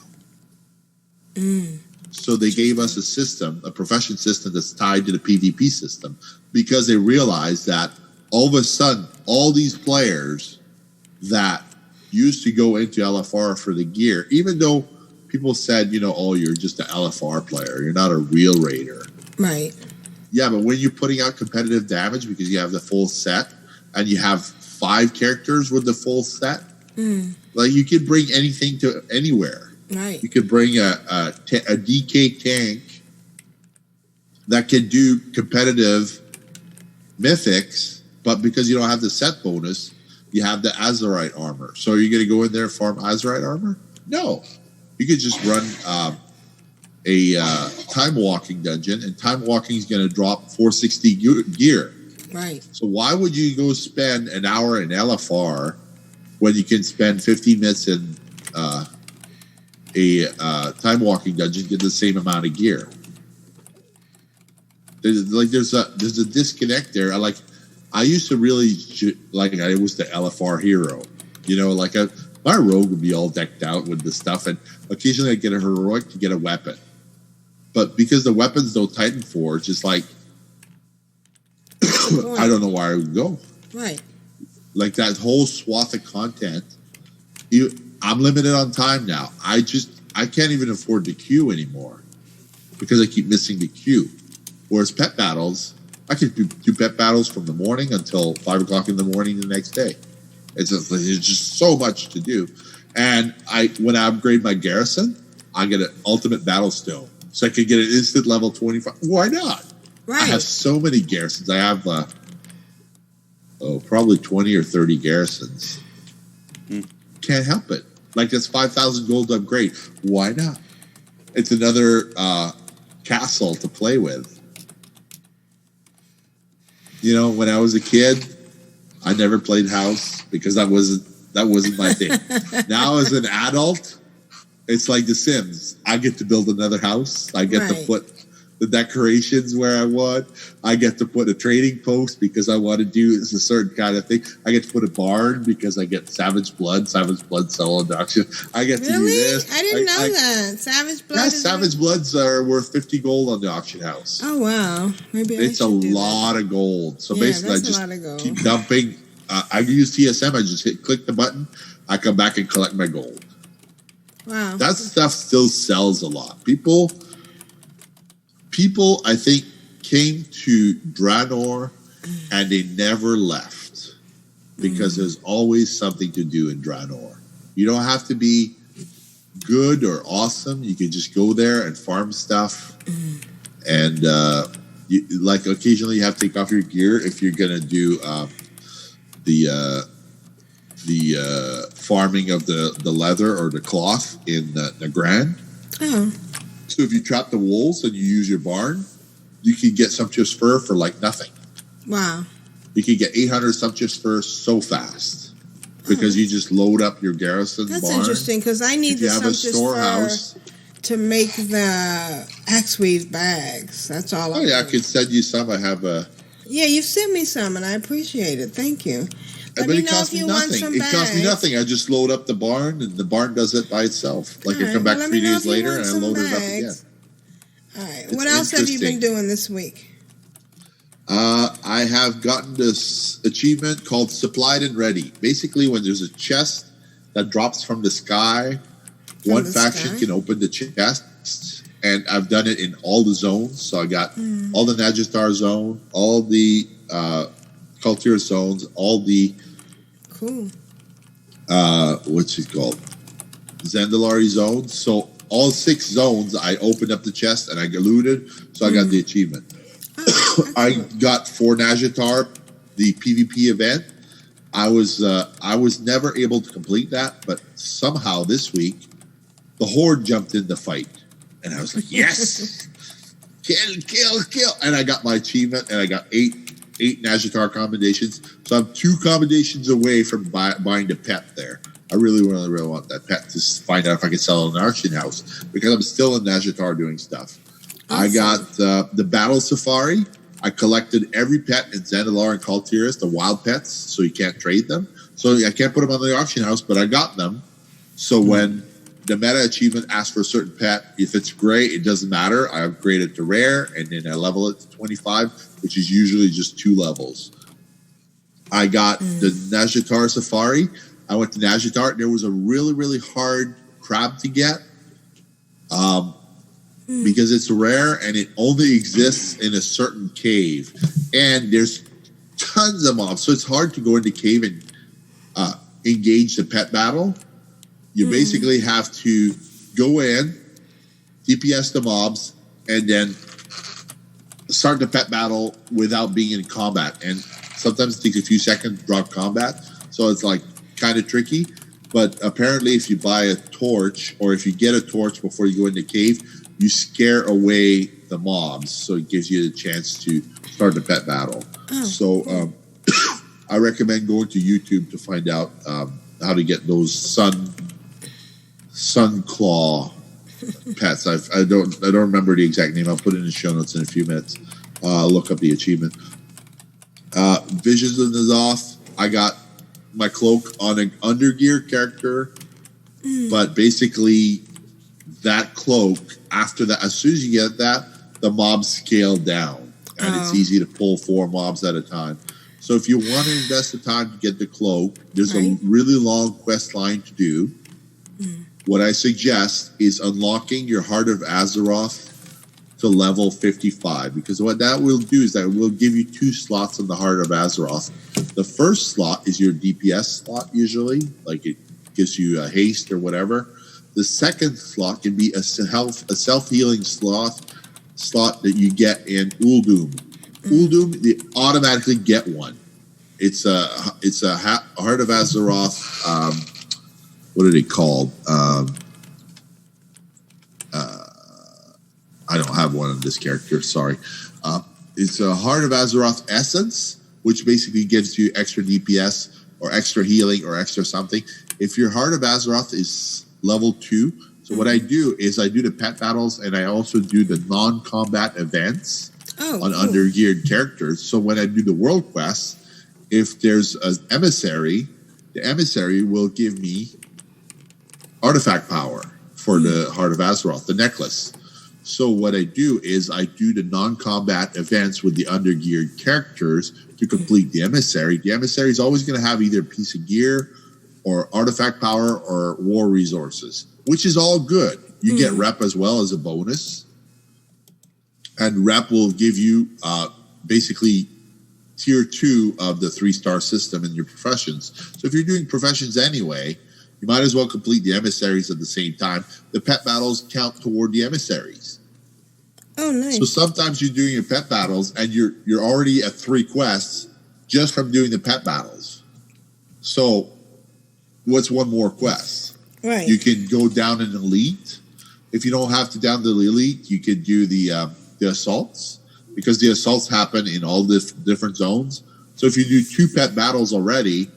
So they gave us a system, a profession system that's tied to the PvP system, because they realized that all of a sudden, all these players that used to go into LFR for the gear, even though people said, oh, you're just an LFR player, you're not a real raider. Right. Yeah, but when you're putting out competitive damage because you have the full set and you have 5 characters with the full set, like you could bring anything to anywhere. Right. You could bring a DK tank that can do competitive mythics, but because you don't have the set bonus, you have the Azerite armor. So are you going to go in there and farm Azerite armor? No. You could just run a time walking dungeon, and time walking is going to drop 460 gear. Right. So why would you go spend an hour in LFR when you can spend 15 minutes in a time walking dungeon, get the same amount of gear? There's a disconnect there. I used to really I was the LFR hero, my rogue would be all decked out with the stuff, and occasionally I get a heroic to get a weapon, but because the weapons don't Titan Forge, it's like I don't know where I would go. Right. Like that whole swath of content, I'm limited on time now. I can't even afford the queue anymore because I keep missing the queue. Whereas pet battles, I could do pet battles from the morning until 5 o'clock in the morning the next day. It's just so much to do. And when I upgrade my garrison, I get an ultimate battle stone. So I could get an instant level 25. Why not? Right. I have so many garrisons. I have probably 20 or 30 garrisons. Can't help it. Like, that's 5,000 gold to upgrade. Why not? It's another castle to play with. You know, when I was a kid, I never played house because that wasn't my thing. Now as an adult, it's like The Sims. I get to build another house. I get to put the decorations where I want. I get to put a trading post because I want to do a certain kind of thing. I get to put a barn because I get Savage Blood sell on the auction. I get to do this. I didn't know that. Savage Blood? Yeah, Savage Bloods are worth 50 gold on the auction house. Oh, wow. Maybe it's a lot of gold. So basically, I just keep dumping. I use TSM. I just click the button. I come back and collect my gold. Wow. That stuff still sells a lot. People, I think, came to Draenor and they never left because there's always something to do in Draenor. You don't have to be good or awesome. You can just go there and farm stuff. And like occasionally you have to take off your gear if you're going to do the farming of the leather or the cloth in Nagran. Oh. So if you trap the wolves and you use your barn, you can get sumptuous fur for like nothing. Wow. You can get 800 sumptuous fur so fast because you just load up your garrison barn. That's interesting because I need the sumptuous fur to make the axeweave bags. That's all I need. I could send you some. I have a... Yeah, you sent me some and I appreciate it. Thank you. Let me know if you want some bags. It costs me nothing. I just load up the barn and the barn does it by itself. Like I come back 3 days later and I load it up again. All right. What else have you been doing this week? I have gotten this achievement called Supplied and Ready. Basically, when there's a chest that drops from the sky, one faction can open the chest. And I've done it in all the zones. So I got all the Najatar zone, all the Culture zones, all the what's it called? Zandalari zones. So all 6 zones, I opened up the chest and I looted. So I got the achievement. I got for Najatar, the PvP event. I was never able to complete that, but somehow this week, the Horde jumped in the fight. And I was like, yes! Kill. And I got my achievement, and I got 8 Najatar commendations. So I'm 2 commendations away from buying the pet there. I really want that pet to find out if I can sell it in an auction house because I'm still in Najatar doing stuff. Awesome. I got the Battle Safari. I collected every pet in Zandalar and Kaltiris, the wild pets, so you can't trade them. So I can't put them on the auction house, but I got them. So when the meta achievement asks for a certain pet, if it's gray, it doesn't matter. I upgrade it to rare, and then I level it to 25, which is usually just 2 levels. I got the Najatar Safari. I went to Najatar. There was a really, really hard crab to get because it's rare and it only exists in a certain cave. And there's tons of mobs, so it's hard to go into cave and engage the pet battle. You basically have to go in, DPS the mobs, and then start the pet battle without being in combat. And sometimes it takes a few seconds to drop combat, so it's like kind of tricky. But apparently if you buy a torch, or if you get a torch before you go into cave, you scare away the mobs, so it gives you the chance to start the pet battle. So I recommend going to YouTube to find out how to get those sun claw pets. I don't remember the exact name. I'll put it in the show notes in a few minutes. Look up the achievement. Visions of Nazoth. I got my cloak on an undergear character, but basically that cloak, after that, as soon as you get that, the mobs scale down, and it's easy to pull 4 mobs at a time. So if you want to invest the time to get the cloak, there's a really long quest line to do. What I suggest is unlocking your Heart of Azeroth to level 55, because what that will do is that it will give you 2 slots in the Heart of Azeroth. The first slot is your DPS slot, usually, like it gives you a haste or whatever. The second slot can be a self-healing slot that you get in Uldum. Uldum, they automatically get one. It's a Heart of Azeroth. What are they called? I don't have one on this character. Sorry. It's a Heart of Azeroth Essence, which basically gives you extra DPS or extra healing or extra something. If your Heart of Azeroth is level 2, so what I do is I do the pet battles and I also do the non-combat events on undergeared characters. So when I do the world quests, if there's an emissary, the emissary will give me artifact power for the Heart of Azeroth, the necklace. So what I do is I do the non-combat events with the undergeared characters to complete the emissary. The emissary is always going to have either a piece of gear or artifact power or war resources, which is all good. You get rep as well as a bonus. And rep will give you basically tier 2 of the 3-star system in your professions. So if you're doing professions anyway, you might as well complete the emissaries at the same time. The pet battles count toward the emissaries. Oh, nice. So sometimes you're doing your pet battles and you're already at 3 quests just from doing the pet battles. So what's one more quest? Right. You can go down an elite. If you don't have to down the elite, you could do the assaults, because the assaults happen in all the different zones. So if you do 2 pet battles already,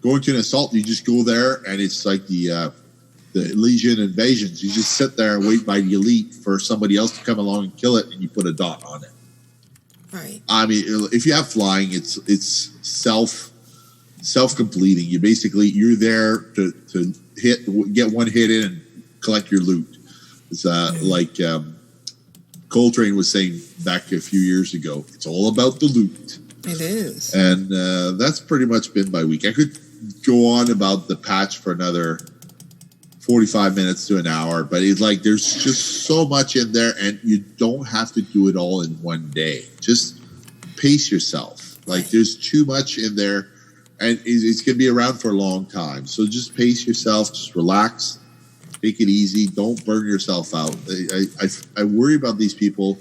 going to an assault, you just go there and it's like the Legion invasions. You just sit there and wait by the elite for somebody else to come along and kill it, and you put a dot on it. Right. I mean, if you have flying, it's self-completing. You're there to get one hit in and collect your loot. It's like Coltrane was saying back a few years ago, it's all about the loot. It is. And that's pretty much been my week. I could go on about the patch for another 45 minutes to an hour, but it's like there's just so much in there, and you don't have to do it all in one day. Just pace yourself. Like there's too much in there, and it's going to be around for a long time. So just pace yourself. Just relax. Take it easy. Don't burn yourself out. I worry about these people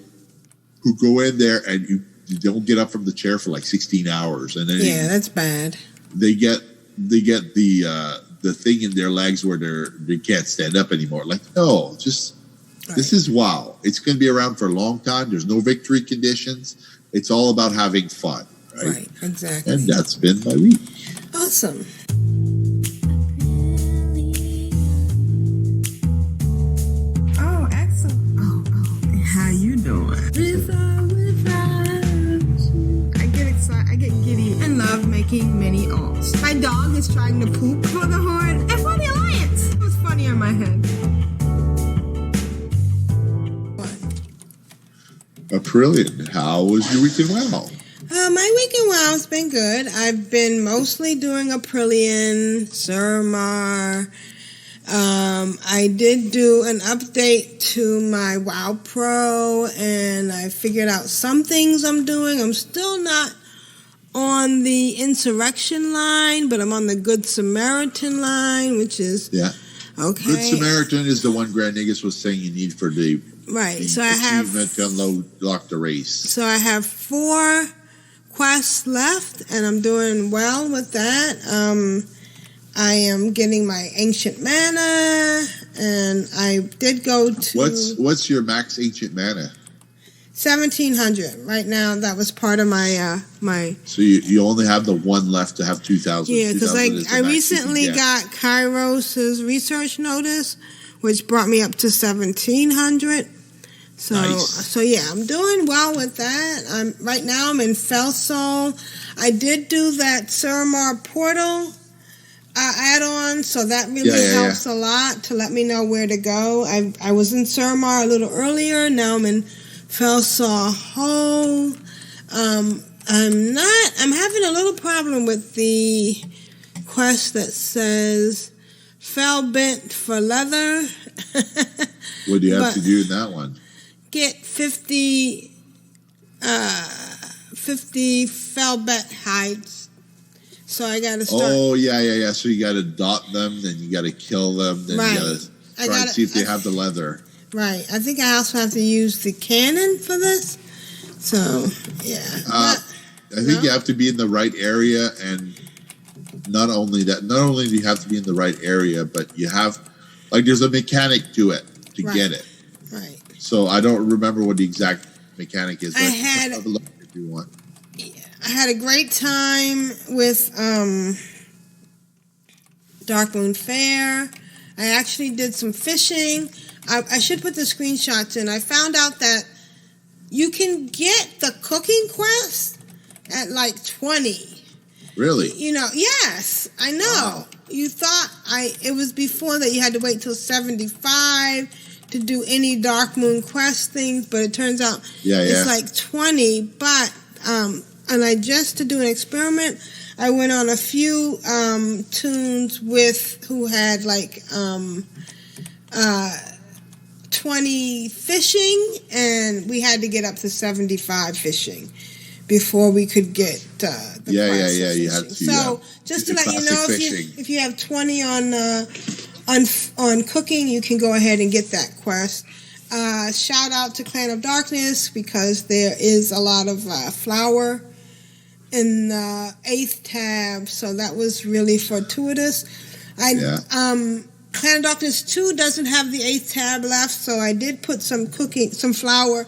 who go in there and you don't get up from the chair for like 16 hours, and then that's bad. They get the thing in their legs where they can't stand up anymore. Like, no, just this is WoW. It's going to be around for a long time. There's no victory conditions. It's all about having fun, right? Right, exactly. And that's been my week. Awesome. Oh, excellent. Oh, how you doing? I get excited. I get giddy and love making mini alts. My dog is trying to poop for the Horde and for the Alliance. It was funny in my head. Aprillian, how was your week in WoW? My week in WoW's been good. I've been mostly doing Aprillian, Suramar. I did do an update to my WoW Pro, and I figured out some things I'm doing. I'm still not on the Insurrection line, but I'm on the Good Samaritan line, which is okay. Good Samaritan is the one Grand Negus was saying you need for the so I have to unlock the race. So I have 4 quests left, and I'm doing well with that. I am getting my ancient mana, and I did go to... What's your max ancient mana? 1,700 right now. That was part of my my. So you only have the one left to have 2,000. Yeah, because I recently got Kairos' research notice, which brought me up to 1,700. So so yeah, I'm doing well with that. Right now I'm in Felsoul. I did do that Suramar portal add-on, so that really helps a lot to let me know where to go. I was in Suramar a little earlier. Now I'm in Felsoul Hole. I'm having a little problem with the quest that says fell bent for leather. What do you have to do in that one? get 50 Felbet hides. So I got to start. Oh, yeah. So you got to dot them, then you got to kill them, then you got to try and see if they have the leather. Right. I think I also have to use the cannon for this. So, yeah. I think you have to be in the right area, and not only do you have to be in the right area, but you have, like, there's a mechanic to it to get it. Right. So I don't remember what the exact mechanic is, but have a look if you want. I had a great time with Darkmoon Fair. I actually did some fishing. I should put the screenshots in. I found out that you can get the cooking quest at like 20. Really? You know, yes, I know. Wow. You thought it was before that you had to wait till 75 to do any Dark Moon quest things, but it turns out it's like 20. But and I just to do an experiment, I went on a few tunes who had like 20 fishing, and we had to get up to 75 fishing before we could get the quest. You had to. So just to let you know, if you have 20 on cooking, you can go ahead and get that quest. Shout out to Clan of Darkness, because there is a lot of flour in the 8th tab, so that was really fortuitous. Clan of Darkness 2 doesn't have the 8th tab left, so I did put some flour.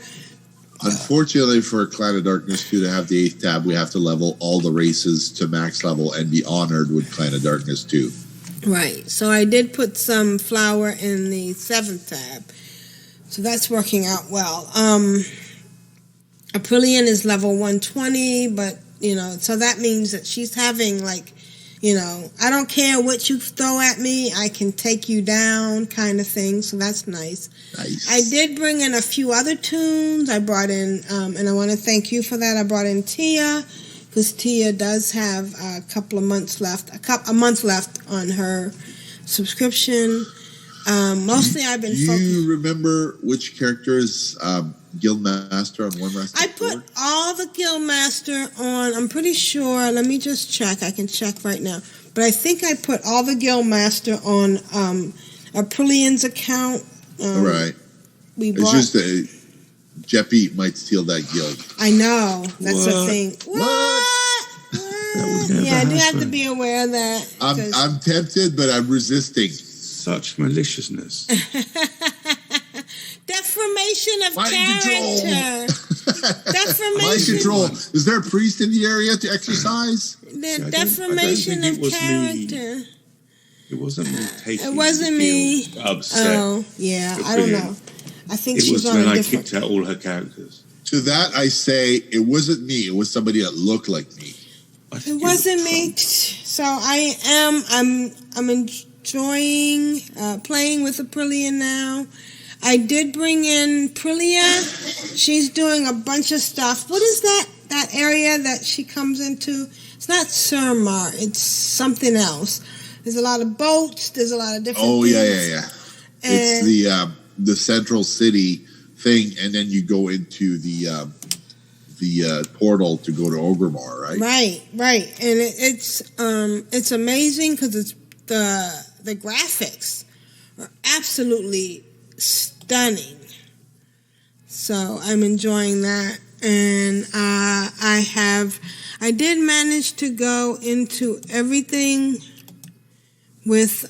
Unfortunately for Clan of Darkness 2 to have the 8th tab, we have to level all the races to max level and be honored with Clan of Darkness 2. Right, so I did put some flour in the 7th tab, so that's working out well. Aprillian is level 120, but so that means that she's having like, I don't care what you throw at me, I can take you down kind of thing, so that's nice. I did bring in a few other tunes. I brought in, and I want to thank you for that, I brought in Tia, because Tia does have a couple of months left, a month left on her subscription. Mostly I've been focused. Do you remember which characters Guildmaster on One Rest? I put all the Guildmaster on, I'm pretty sure, let me just check, I can check right now, but I think I put all the Guildmaster on Aprillian's account. Right. It's just that Jeppy might steal that guild. I know, that's the thing. What? Yeah, I do have to be aware of that. I'm tempted, but I'm resisting. Such maliciousness. Deformation of character. Deformation. Mind control. Is there a priest in the area to exercise? Deformation of character. It wasn't me taking. It wasn't me. Upset. Oh, yeah. I don't know. I think she's on a different. It was when I kicked out all her characters. To that, I say it wasn't me. It was somebody that looked like me. It wasn't me. So I'm enjoying playing with Aprillian now. I did bring in Prilia. She's doing a bunch of stuff. What is that area that she comes into? It's not Surmar. It's something else. There's a lot of boats. There's a lot of different things. Yeah. It's the central city thing, and then you go into the portal to go to Ogremar, right? Right. And it's amazing because it's the graphics are absolutely stunning. So I'm enjoying that, and I did manage to go into everything with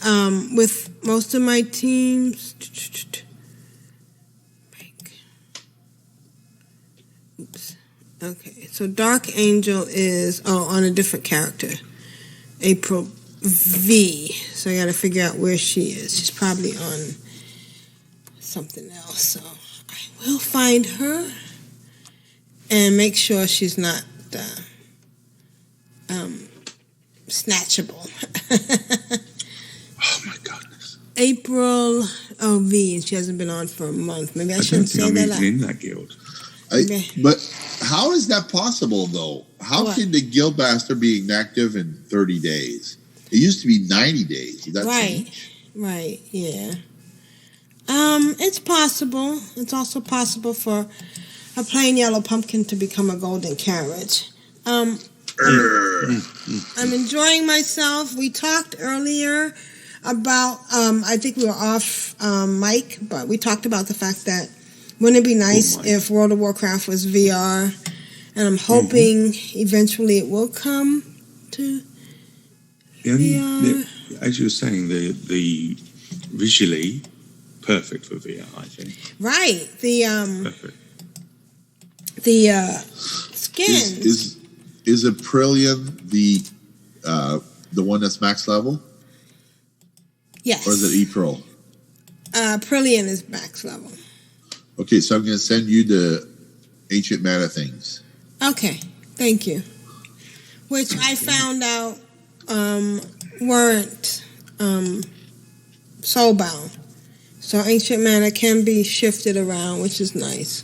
most of my teams. Oops. Okay, so Dark Angel is on a different character, April V. So I got to figure out where she is. She's probably on something else. So I will find her and make sure she's not snatchable. Oh my goodness. April V, and she hasn't been on for a month. Maybe I shouldn't say that. I'm in that guild. But how is that possible, though? How can the Guildmaster be inactive in 30 days? It used to be 90 days. Did that change? Right, yeah. It's possible. It's also possible for a plain yellow pumpkin to become a golden carriage. I'm enjoying myself. We talked earlier about, I think we were off mic, but we talked about the fact that wouldn't it be nice if World of Warcraft was VR? And I'm hoping eventually it will come to VR. As you were saying, the visually perfect for VR, I think. Right. Perfect. The skin. Is Aprillian the one that's max level? Yes. Or is it April? Aprillian is max level. Okay, so I'm going to send you the ancient mana things. Okay, thank you. Which I found out weren't soulbound. So ancient mana can be shifted around, which is nice.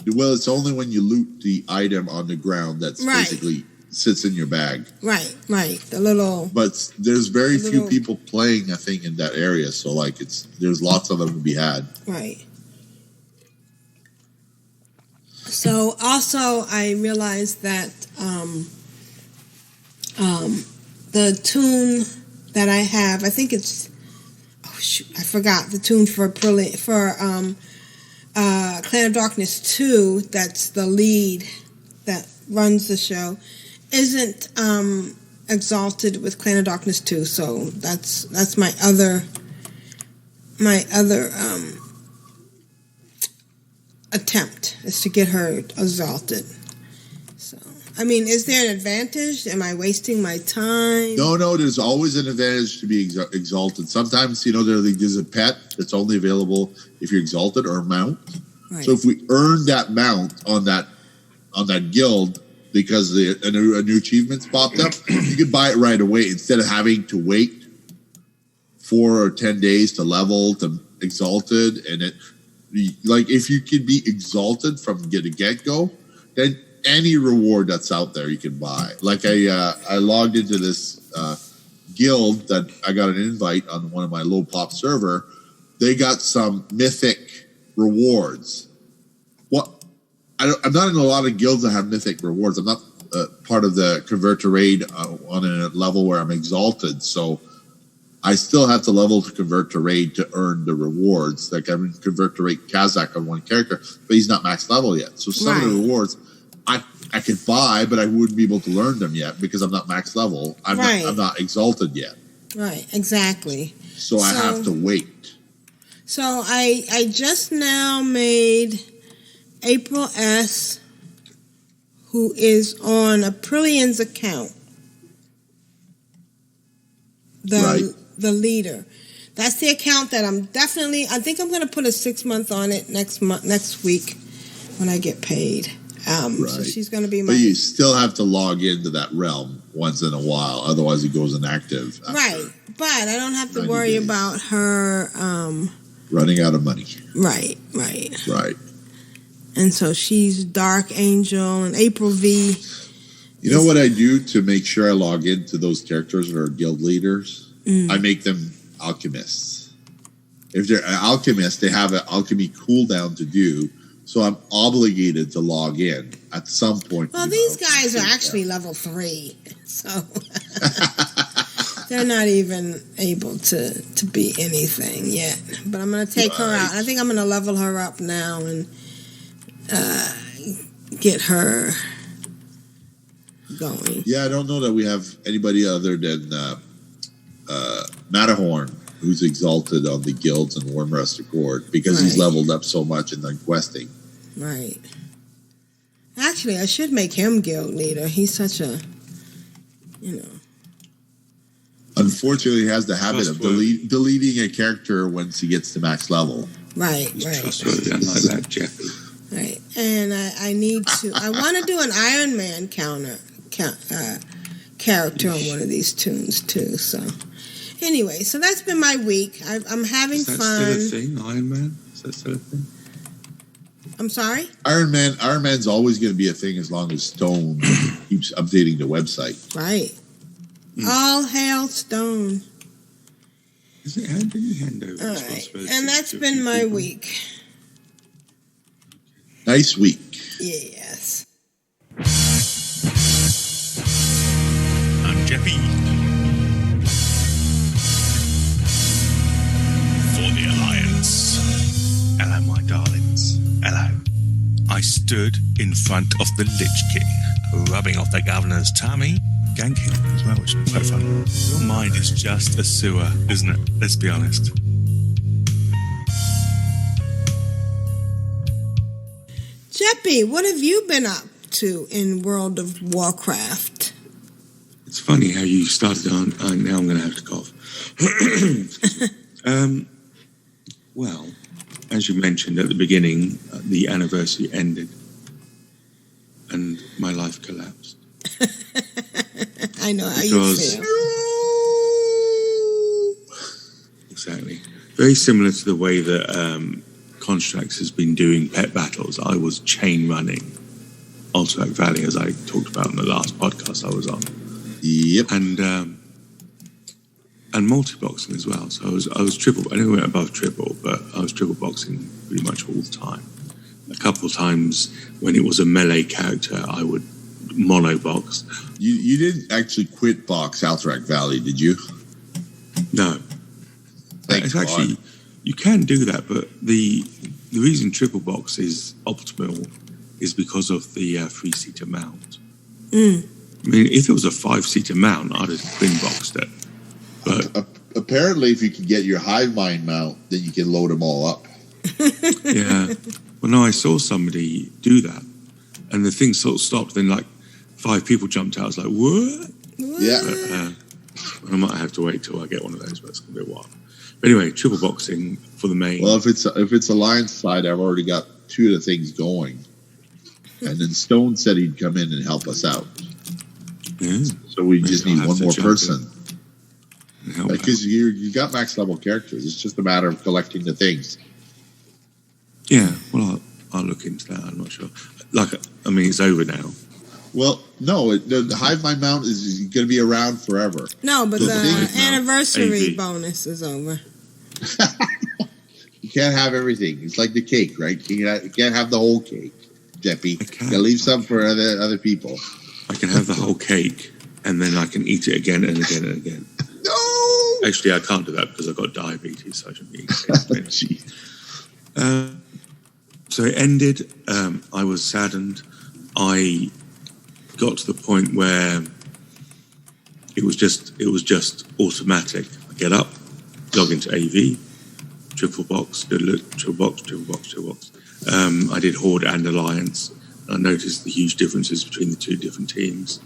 Well, it's only when you loot the item on the ground that's basically sits in your bag. Right. The little. But there's very few people playing, I think, in that area. So like, there's lots of them to be had. Right. So also, I realized that the tune that I have, I think it's, I forgot the tune for Clan of Darkness 2. That's the lead that runs the show. Isn't exalted with Clan of Darkness 2, so that's my other attempt is to get her exalted. So, I mean, is there an advantage? Am I wasting my time? No, there's always an advantage to be exalted. Sometimes, there's a pet that's only available if you're exalted, or a mount. Right. So if we earn that mount on that guild because a new achievement's popped up, you can buy it right away instead of having to wait 4 or 10 days to level to exalted. And like, if you can be exalted from the get-go, then any reward that's out there you can buy. Like I logged into this guild that I got an invite on one of my low pop server. They got some mythic rewards. I'm not in a lot of guilds that have mythic rewards. I'm not part of the convert to raid on a level where I'm exalted, so I still have to level to convert to raid to earn the rewards. Like, I'm in convert to raid Kazakh on one character, but he's not max level yet. So some of the rewards I could buy, but I wouldn't be able to learn them yet because I'm not max level. I'm not exalted yet. Right, exactly. So I have to wait. So I just now made April S., who is on Aprillian's account. The leader. That's the account that I think I'm going to put a 6-month on it next week when I get paid. So she's going to be my... But you still have to log into that realm once in a while, otherwise it goes inactive. Right, but I don't have to worry about her... running out of money. Right. And so she's Dark Angel and April V. You know what I do to make sure I log into those characters that are guild leaders? I make them alchemists. If they're an alchemist, they have an alchemy cooldown to do, so I'm obligated to log in at some point. Well, these guys are actually level 3, so they're not even able to be anything yet. But I'm going to take her out. I think I'm going to level her up now and get her going. Yeah, I don't know that we have anybody other than Matterhorn who's exalted on the guilds and Wormrest Accord because he's leveled up so much in the questing. Right. Actually, I should make him guild leader. He's such a, Unfortunately, he has the habit of deleting a character once he gets to max level. Right. Trustworthy, unlike that Jeffy. Right, and I want to do an Iron Man character on one of these tunes too. So, anyway, so that's been my week. I'm having fun. Is that still a thing, Iron Man? Is that still a thing? I'm sorry? Iron Man's always going to be a thing as long as Stone keeps updating the website. Right. All hail Stone. Is it? How did you hand over All right. responsibility? And that's to a been few my people? week. Nice week. Yes. I'm Jeppy. For the Alliance. Hello, my darlings. Hello. I stood in front of the Lich King, rubbing off the governor's tummy, ganking as well, which is quite fun. Your mind is just a sewer, isn't it? Let's be honest. Jeppy, what have you been up to in World of Warcraft? It's funny how you started on. Now I'm going to have to cough. Well, as you mentioned at the beginning, the anniversary ended and my life collapsed. I know how you feel. Exactly. Very similar to the way that Constructs has been doing pet battles. I was chain running Alterac Valley, as I talked about in the last podcast I was on. Yep. And multi-boxing as well. So I was triple. I never went above triple, but I was triple boxing pretty much all the time. A couple of times when it was a melee character, I would mono box. You didn't actually quit box Alterac Valley, did you? No. Thank It's God. actually, you can do that, but the reason triple box is optimal is because of the 3-seater mount. I mean, if it was a 5-seater mount, I'd have twin boxed it. But apparently, if you can get your hive mind mount, then you can load them all up. yeah. Well, no, I saw somebody do that, and the thing sort of stopped. Then, like 5 people jumped out. I was like, "What?" Yeah. I might have to wait till I get one of those, but it's gonna be a while. But anyway, triple boxing for the main. Well, if it's Alliance side, I've already got 2 of the things going, and then Stone said he'd come in and help us out. Yeah. So we just Maybe I'll need have one to more jump person. and help out. Because you got max level characters. It's just a matter of collecting the things. Yeah, well, I'll look into that. I'm not sure. I mean, it's over now. Well, no, the hive mind mount is going to be around forever. No, but the thing- anniversary AV. bonus is over. You can't have everything. It's like the cake, right? You can't have the whole cake, Jeppy. I can. You gotta leave some for other people. I can have the whole cake, and then I can eat it again and again and again. No! Actually, I can't do that because I've got diabetes, so I shouldn't be eating cake. Jeez. So it ended. I was saddened. I got to the point where it was just automatic. I get up, log into AV, triple box, triple box. I did Horde and Alliance. I noticed the huge differences between the 2 different teams.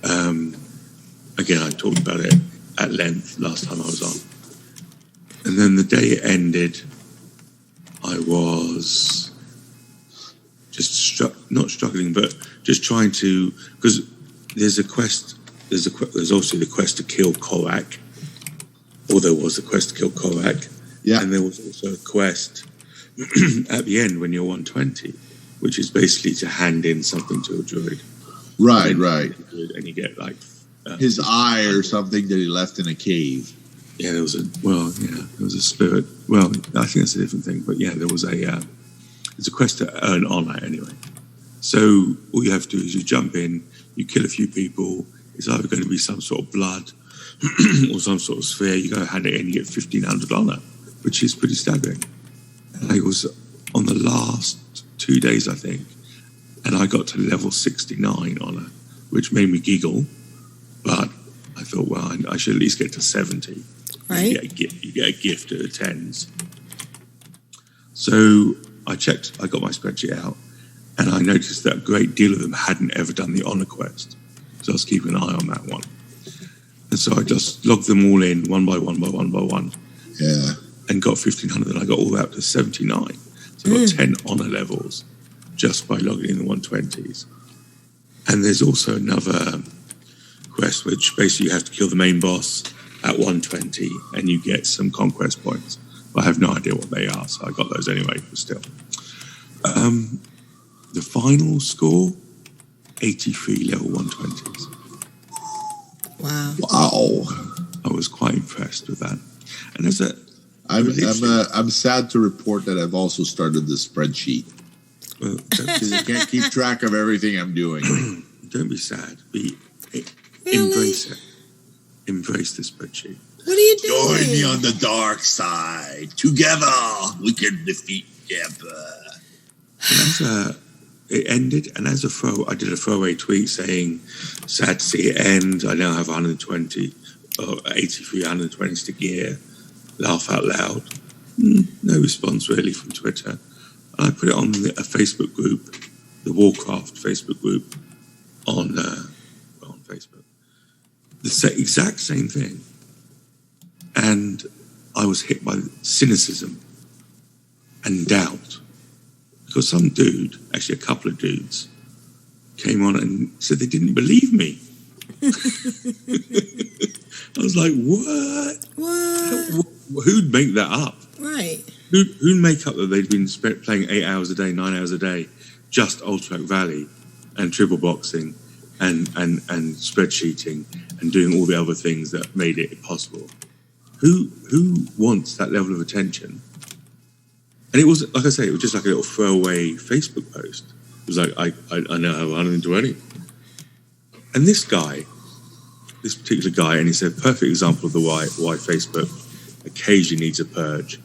Again, I talked about it at length last time I was on. And then the day it ended, I was just not struggling, but just trying to, because there's a quest. There's also the quest to kill Korak, or there was a quest to kill Korak. Yeah. And there was also a quest at the end when you're 120, which is basically to hand in something to a druid. Right. And you get like His eye or something that he left in a cave. Yeah, there was a spirit. Well, I think that's a different thing. But yeah, there was it's a quest to earn honor anyway. So all you have to do is you jump in, you kill a few people. It's either going to be some sort of blood or some sort of sphere. You go hand it in, you get 1,500 honor, which is pretty staggering. And I was on the last 2 days, I think, and I got to level 69 honor, which made me giggle. But I thought, well, I should at least get to 70. Right. You get a gift at the 10s. So I checked, I got my spreadsheet out, and I noticed that a great deal of them hadn't ever done the honor quest. So I was keeping an eye on that one. And so I just logged them all in one by one. Yeah. And got 1,500, and I got all the way up to 79. So I got 10 honor levels just by logging in the 120s. And there's also another quest, which basically you have to kill the main boss at 120, and you get some conquest points. But I have no idea what they are, so I got those anyway, but still. The final score, 83 level 120s. Wow. Wow. I was quite impressed with that. And there's a. I'm sad to report that I've also started the spreadsheet. Well, Because I can't keep track of everything I'm doing. don't be sad. Embrace it. Embrace the spreadsheet. What are you doing? Join me on the dark side. Together, we can defeat Gabba. It ended, and as a I did a throwaway tweet saying, sad to see it end. I now have 120, or 83 120 to gear. Laugh out loud. No response really from Twitter. And I put it on a Facebook group, the Warcraft Facebook group on Facebook. The exact same thing. And I was hit by cynicism and doubt. Because some dude, actually a couple of dudes, came on and said they didn't believe me. I was like, what? Who'd make that up? Right. Who'd make up that they'd been playing 8 hours a day, 9 hours a day, just Ultrac Valley and triple boxing and spreadsheeting and doing all the other things that made it possible? Who wants that level of attention? And it was, like I say, it was just like a little throwaway Facebook post. It was like, I now have 120. And this particular guy, and it's a perfect example of why Facebook occasionally needs a purge.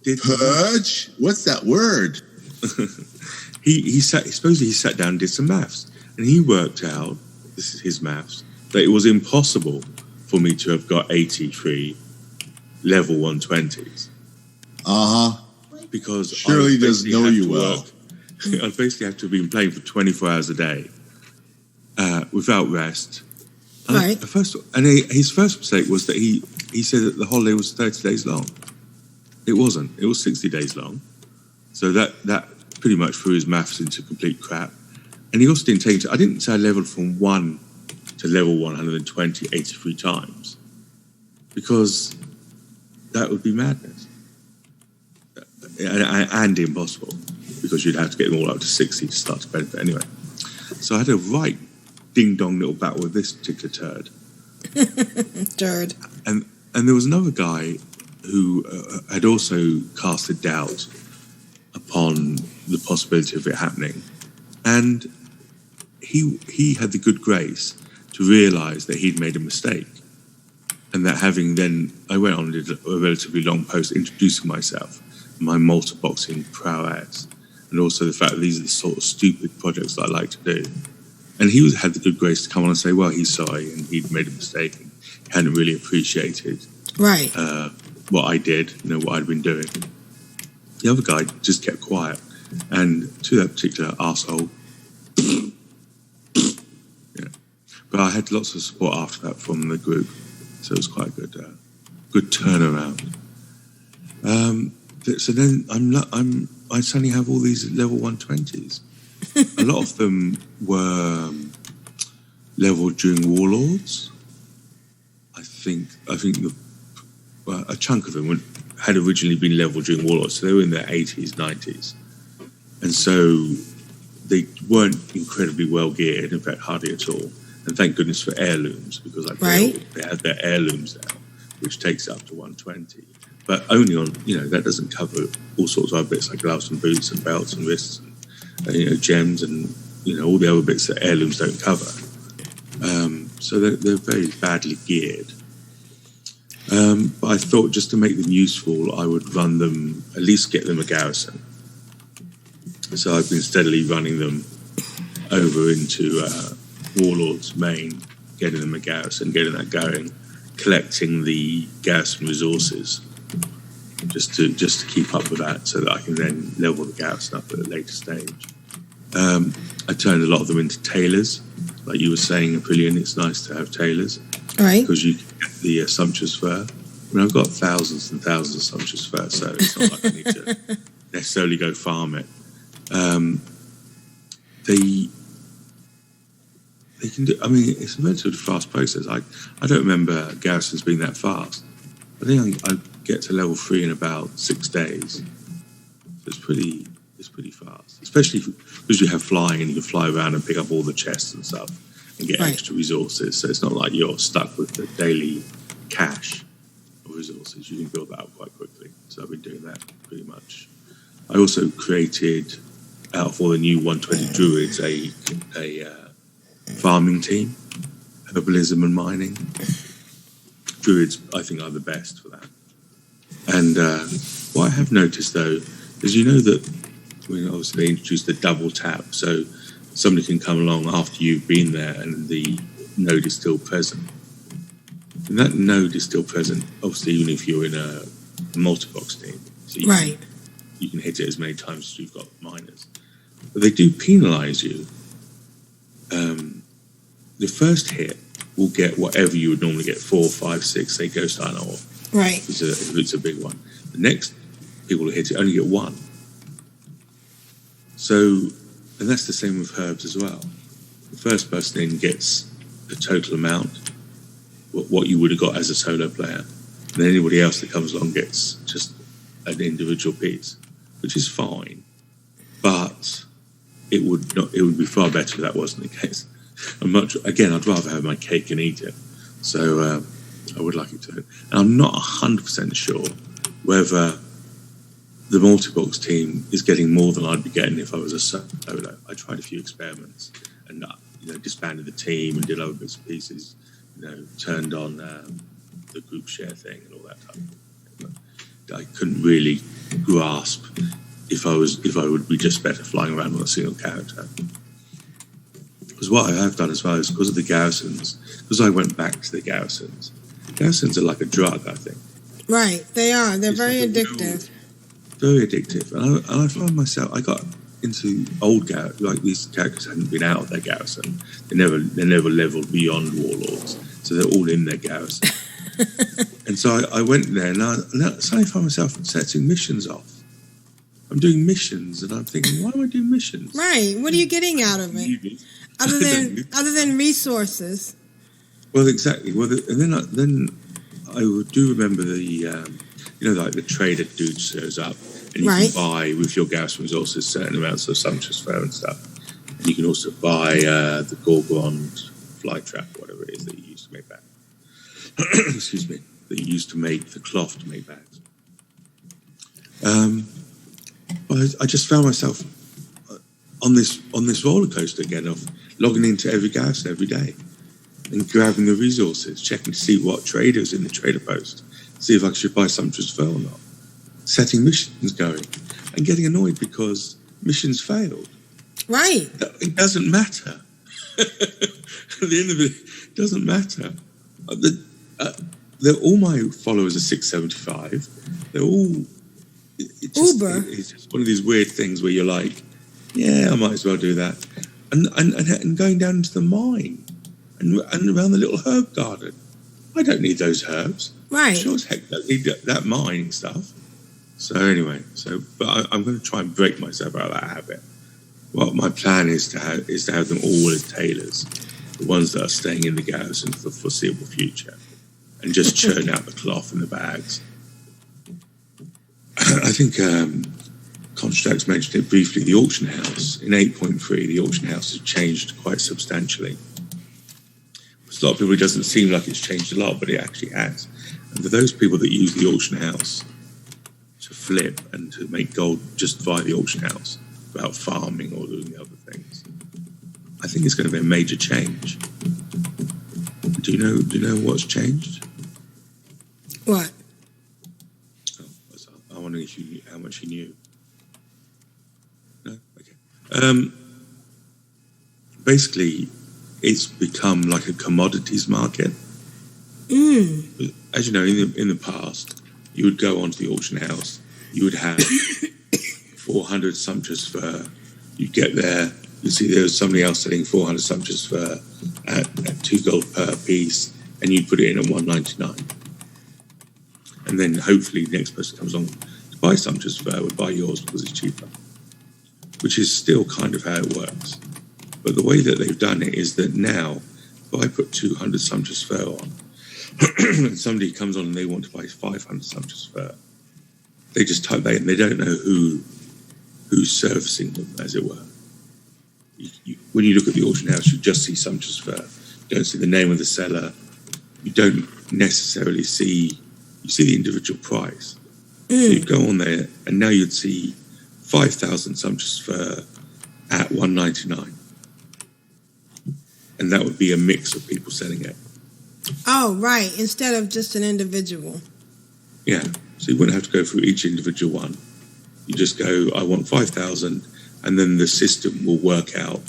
Did Purge? What's that word? he sat down and did some maths. And he worked out, this is his maths, that it was impossible for me to have got 83 level 120s. Because surely doesn't know you well. I basically have to have been playing for 24 hours a day without rest. Right. His first mistake was that he said that the holiday was 30 days long. It wasn't. It was 60 days long. So that pretty much threw his maths into complete crap. And he also didn't take I didn't say I leveled from 1 to level 120 83 times. Because that would be madness. And impossible. Because you'd have to get them all up to 60 to start to benefit anyway. So I had a right ding-dong little battle with this particular turd. Turd. And there was another guy who had also cast a doubt upon the possibility of it happening. And he had the good grace to realise that he'd made a mistake. And that having then, I went on and did a relatively long post introducing myself, my multi-boxing prowess, and also the fact that these are the sort of stupid projects that I like to do. And he had the good grace to come on and say, well, he's sorry and he'd made a mistake and he hadn't really appreciated what I did, what I'd been doing. The other guy just kept quiet. And to that particular arsehole, but I had lots of support after that from the group. So it was quite a good turnaround. So then I suddenly have all these level 120s. A lot of them were leveled during Warlords. I think a chunk of them had originally been leveled during Warlords, so they were in their 80s, 90s. And so they weren't incredibly well geared, in fact, hardly at all. And thank goodness for heirlooms, because they had their heirlooms now, which takes it up to 120. But only on, that doesn't cover all sorts of other bits like gloves and boots and belts and wrists and, gems and, all the other bits that heirlooms don't cover. So they're very badly geared. But I thought just to make them useful, I would run them, at least get them a garrison. So I've been steadily running them over into Warlord's main, getting them a garrison, getting that going, collecting the garrison resources, just to keep up with that, so that I can then level the garrison up at a later stage. I turned a lot of them into tailors, like you were saying, Aprillian. It's nice to have tailors, right? Because you can get the sumptuous fur. I mean, I've got thousands and thousands of sumptuous fur, so it's not like I need to necessarily go farm it. They can do. I mean, it's a relatively fast process. I don't remember garrisons being that fast. I think I get to level 3 in about 6 days. So it's pretty fast, especially because you have flying and you can fly around and pick up all the chests and stuff and get extra resources. So it's not like you're stuck with the daily cache of resources. You can build that up quite quickly. So I've been doing that pretty much. I also created, out of all the new 120 druids, a farming team, herbalism and mining. Druids, I think, are the best for that. And what I have noticed, though, is that obviously they introduced the double tap, so somebody can come along after you've been there and the node is still present. And that node is still present, obviously, even if you're in a multi-box team. So you can hit it as many times as you've got miners. But they do penalise you. The first hit will get whatever you would normally get, 4, 5, 6, say Ghost Iron ore. Right. If it's a big one. The next people who hit it only get 1. So, and that's the same with herbs as well. The first person in gets the total amount, what you would have got as a solo player. And then anybody else that comes along gets just an individual piece, which is fine. But it would be far better if that wasn't the case. I'd rather have my cake and eat it. So I would like it to. And I'm not 100% sure whether the multi-box team is getting more than I'd be getting if I was a solo. I tried a few experiments and disbanded the team and did other bits and pieces. Turned on the group share thing and all that type of thing. But I couldn't really grasp if I would be just better flying around on a single character. Because what I have done as well is because of the garrisons, because I went back to the garrisons. Garrisons are like a drug, I think. Right, they are. They're very addictive. Very addictive. And I find myself, I got into old garrisons, like these characters hadn't been out of their garrison. They never leveled beyond warlords, so they're all in their garrison. And so I went there, and I suddenly found myself setting missions off. I'm doing missions, and I'm thinking, why am I doing missions? Right. What are you getting out of it? Other than resources. Well, exactly. Well, and then I do remember the like the trader dude shows up, and you can buy with your garrison resources certain amounts of sumptuous fur and stuff. And you can also buy the Gorgond fly trap, whatever it is that you used to make bags. Excuse me, that you used to make the cloth to make bags. I just found myself on this roller coaster again of logging into every garrison every day and grabbing the resources, checking to see what traders in the trader post, see if I should buy sumptuous fur or not, setting missions going, and getting annoyed because missions failed. Right. It doesn't matter. At the end of it doesn't matter. All my followers are 675. They're all Uber. It's just one of these weird things where you're like, yeah, I might as well do that. And going down into the mine and around the little herb garden. I don't need those herbs. Right. Sure as heck don't need that mining stuff. So anyway, but I'm going to try and break myself out of that habit. Well, my plan is to have them all as tailors, the ones that are staying in the garrison for the foreseeable future, and just churn out the cloth and the bags. I think Constructs mentioned it briefly, the auction house. In 8.3, the auction house has changed quite substantially. For a lot of people, it doesn't seem like it's changed a lot, but it actually has. And for those people that use the auction house to flip and to make gold just via the auction house, without farming or doing the other things, I think it's going to be a major change. Do you know what's changed? What? I wonder if you knew how much you knew. No? Okay. Basically, it's become like a commodities market. As you know, in the past, you would go onto the auction house, you would have 400 sumptuous fur. You'd get there, you'd see there was somebody else selling 400 sumptuous fur at 2 gold per piece, and you'd put it in at 199. And then hopefully the next person comes along to buy sumptuous fur would buy yours because it's cheaper, which is still kind of how it works. But the way that they've done it is that now, if I put 200 sumptuous fur on, and somebody comes on and they want to buy 500 sumptuous fur, they just type that in. They don't know who's servicing them, as it were. When you look at the auction house, you just see sumptuous fur. You don't see the name of the seller. You don't necessarily see the individual price. So you'd go on there, and now you'd see 5,000 sumptuous fur at $199, and that would be a mix of people selling it. Oh, right. Instead of just an individual. Yeah. So you wouldn't have to go through each individual one. You just go, I want 5,000, and then the system will work out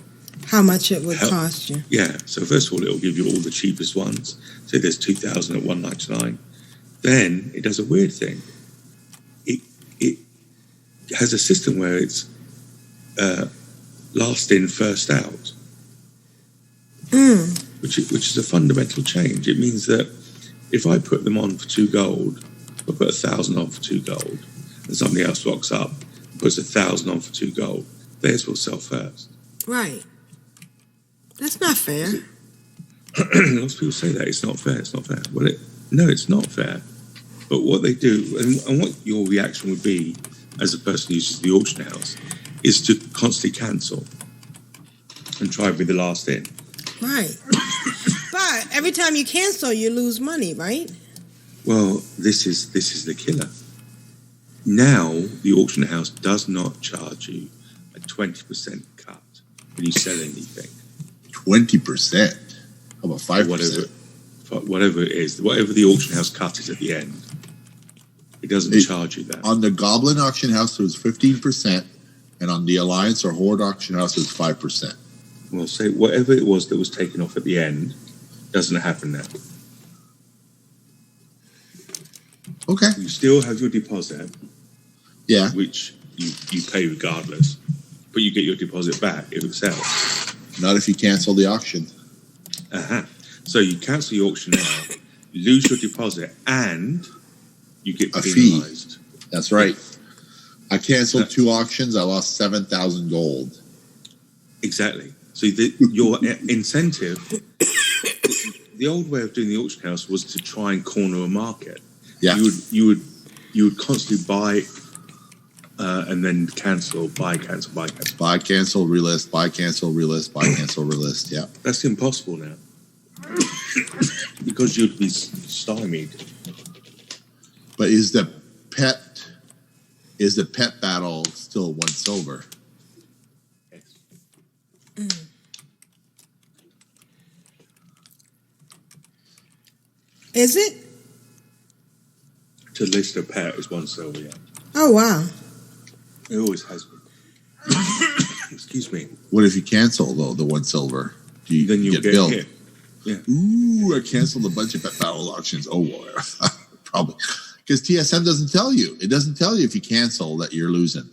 how much it would cost you. Yeah. So first of all, it will give you all the cheapest ones. So there's 2,000 at $199. Then it does a weird thing. It has a system where it's last in, first out, which is a fundamental change. It means that if I put them on for 2 gold, I put 1,000 on for 2 gold, and somebody else rocks up and puts 1,000 on for 2 gold, theirs will sell first. Right. That's not fair. Lots of people say that it's not fair. It's not fair. Well, no, it's not fair. But what they do, and what your reaction would be as a person who uses the auction house, is to constantly cancel and try to be the last in. Right. But every time you cancel, you lose money, right? Well, this is the killer. Now, the auction house does not charge you a 20% cut when you sell anything. 20%? How about 5%? Whatever it is, whatever the auction house cut is at the end, it doesn't charge you that. On the Goblin auction house, it was 15%, and on the Alliance or Horde auction house, it was 5%. Well, say whatever it was that was taken off at the end doesn't happen now. Okay. You still have your deposit, which you pay regardless, but you get your deposit back if it sells. Not if you cancel the auction. So you cancel the auction now, you lose your deposit, and you get a penalized. Fee. That's right. I canceled 2 auctions. I lost 7,000 gold. Exactly. So your incentive, the old way of doing the auction house was to try and corner a market. Yeah. You would constantly buy and then cancel, buy, cancel, buy, cancel. Buy, cancel, relist, buy, cancel, relist, buy, cancel, relist. Yeah. That's impossible now. Because you'd be stymied. But is the pet battle still 1 silver? Yes. Is it? To list a pet is 1 silver, yeah. Oh, wow. It always has been. Excuse me. What if you cancel, though, the 1 silver? Then you get billed. hit. Yeah. Ooh, I canceled a bunch of pet battle auctions. Oh, boy. Probably. Because TSM doesn't tell you. It doesn't tell you if you cancel that you're losing.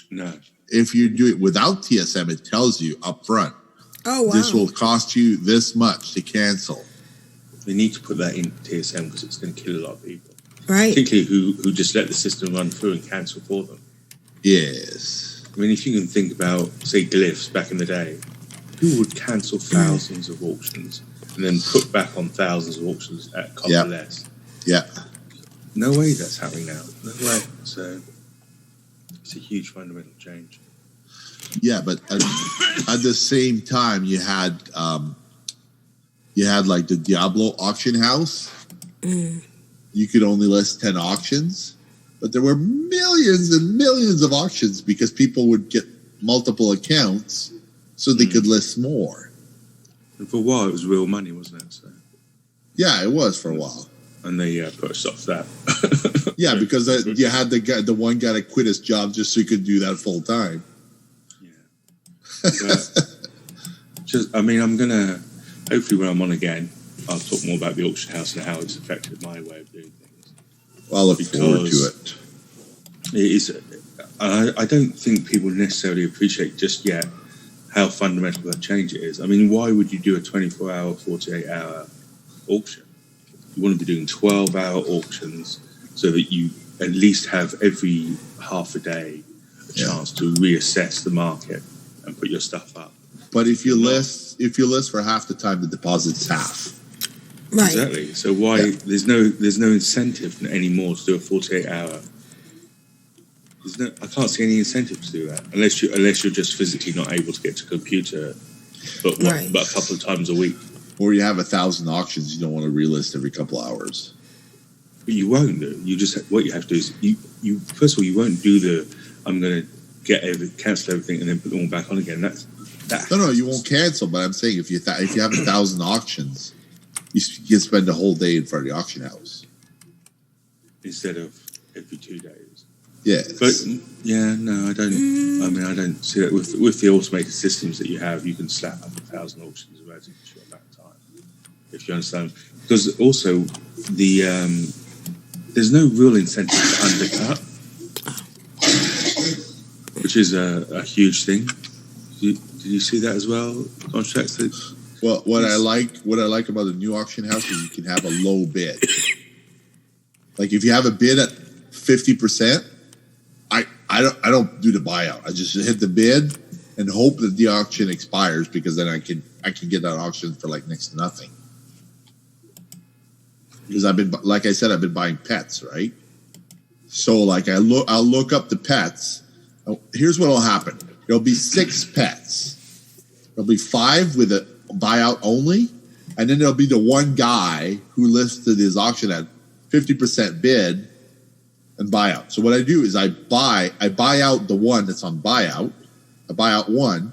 No. If you do it without TSM, it tells you up front. Oh, wow. This will cost you this much to cancel. They need to put that in TSM because it's going to kill a lot of people. Right. Particularly who just let the system run through and cancel for them. Yes. I mean, if you can think about, say, glyphs back in the day, people would cancel thousands of auctions and then put back on thousands of auctions at cost less. Yeah. No way that's happening now. No way. So it's a huge fundamental change. Yeah, but at the same time, you had like the Diablo auction house. You could only list 10 auctions, but there were millions and millions of auctions because people would get multiple accounts so they could list more. And for a while, it was real money, wasn't it? So. Yeah, it was for a while. And they put a stop to that. Yeah, because you had the one guy that quit his job just so he could do that full time. Yeah. But I'm going to, hopefully when I'm on again, I'll talk more about the auction house and how it's affected my way of doing things. Well, I look forward to it. It is. I don't think people necessarily appreciate just yet how fundamental that change it is. I mean, why would you do a 24-hour, 48-hour auction? You want to be doing 12-hour auctions so that you at least have every half a day a chance to reassess the market and put your stuff up. But if you list for half the time, the deposit's half. Right. Exactly. So why there's no incentive anymore to do a 48-hour. I can't see any incentive to do that unless you're just physically not able to get to a computer, but a couple of times a week. Or you have 1,000 auctions you don't want to relist every couple hours. But you won't do. You just what you have to do is you first of all you won't do the I'm going to cancel everything and then put them all back on again. No, you won't cancel. But I'm saying if you have 1,000 auctions, you can spend a whole day in front of the auction house instead of every 2 days. Yeah, but no, I don't. I mean, I don't see that with the automated systems that you have. You can slap up 1,000 auctions in a relatively short amount of time, if you understand. Because also there's no real incentive to undercut, which is a huge thing. Did you see that as well? Contracts that. Well, what I like about the new auction house is you can have a low bid. Like if you have a bid at 50%, I don't do the buyout. I just hit the bid and hope that the auction expires because then I can get that auction for like next to nothing. Because I've been buying pets, right? So like I'll look up the pets. Here's what will happen. There'll be 6 pets. There'll be 5 with a buyout only, and then there'll be the one guy who listed his auction at 50% bid and buyout. So what I do is I buy out the one that's on buyout. I buy out one,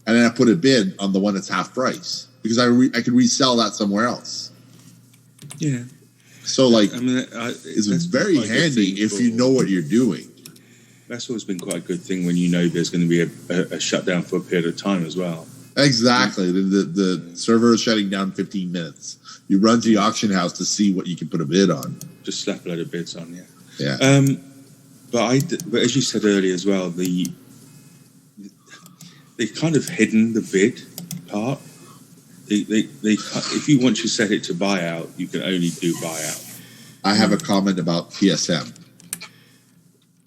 and then I put a bid on the one that's half price because I can resell that somewhere else. Yeah. So like, I mean, it's very handy if you know what you're doing. That's always been quite a good thing when you know there's going to be a shutdown for a period of time as well. Exactly. The server is shutting down 15 minutes. You run to the auction house to see what you can put a bid on. Just slap a load of bids on, yeah. Yeah. But as you said earlier as well, they've kind of hidden the bid part. They if you want to set it to buyout, you can only do buyout. I have a comment about TSM.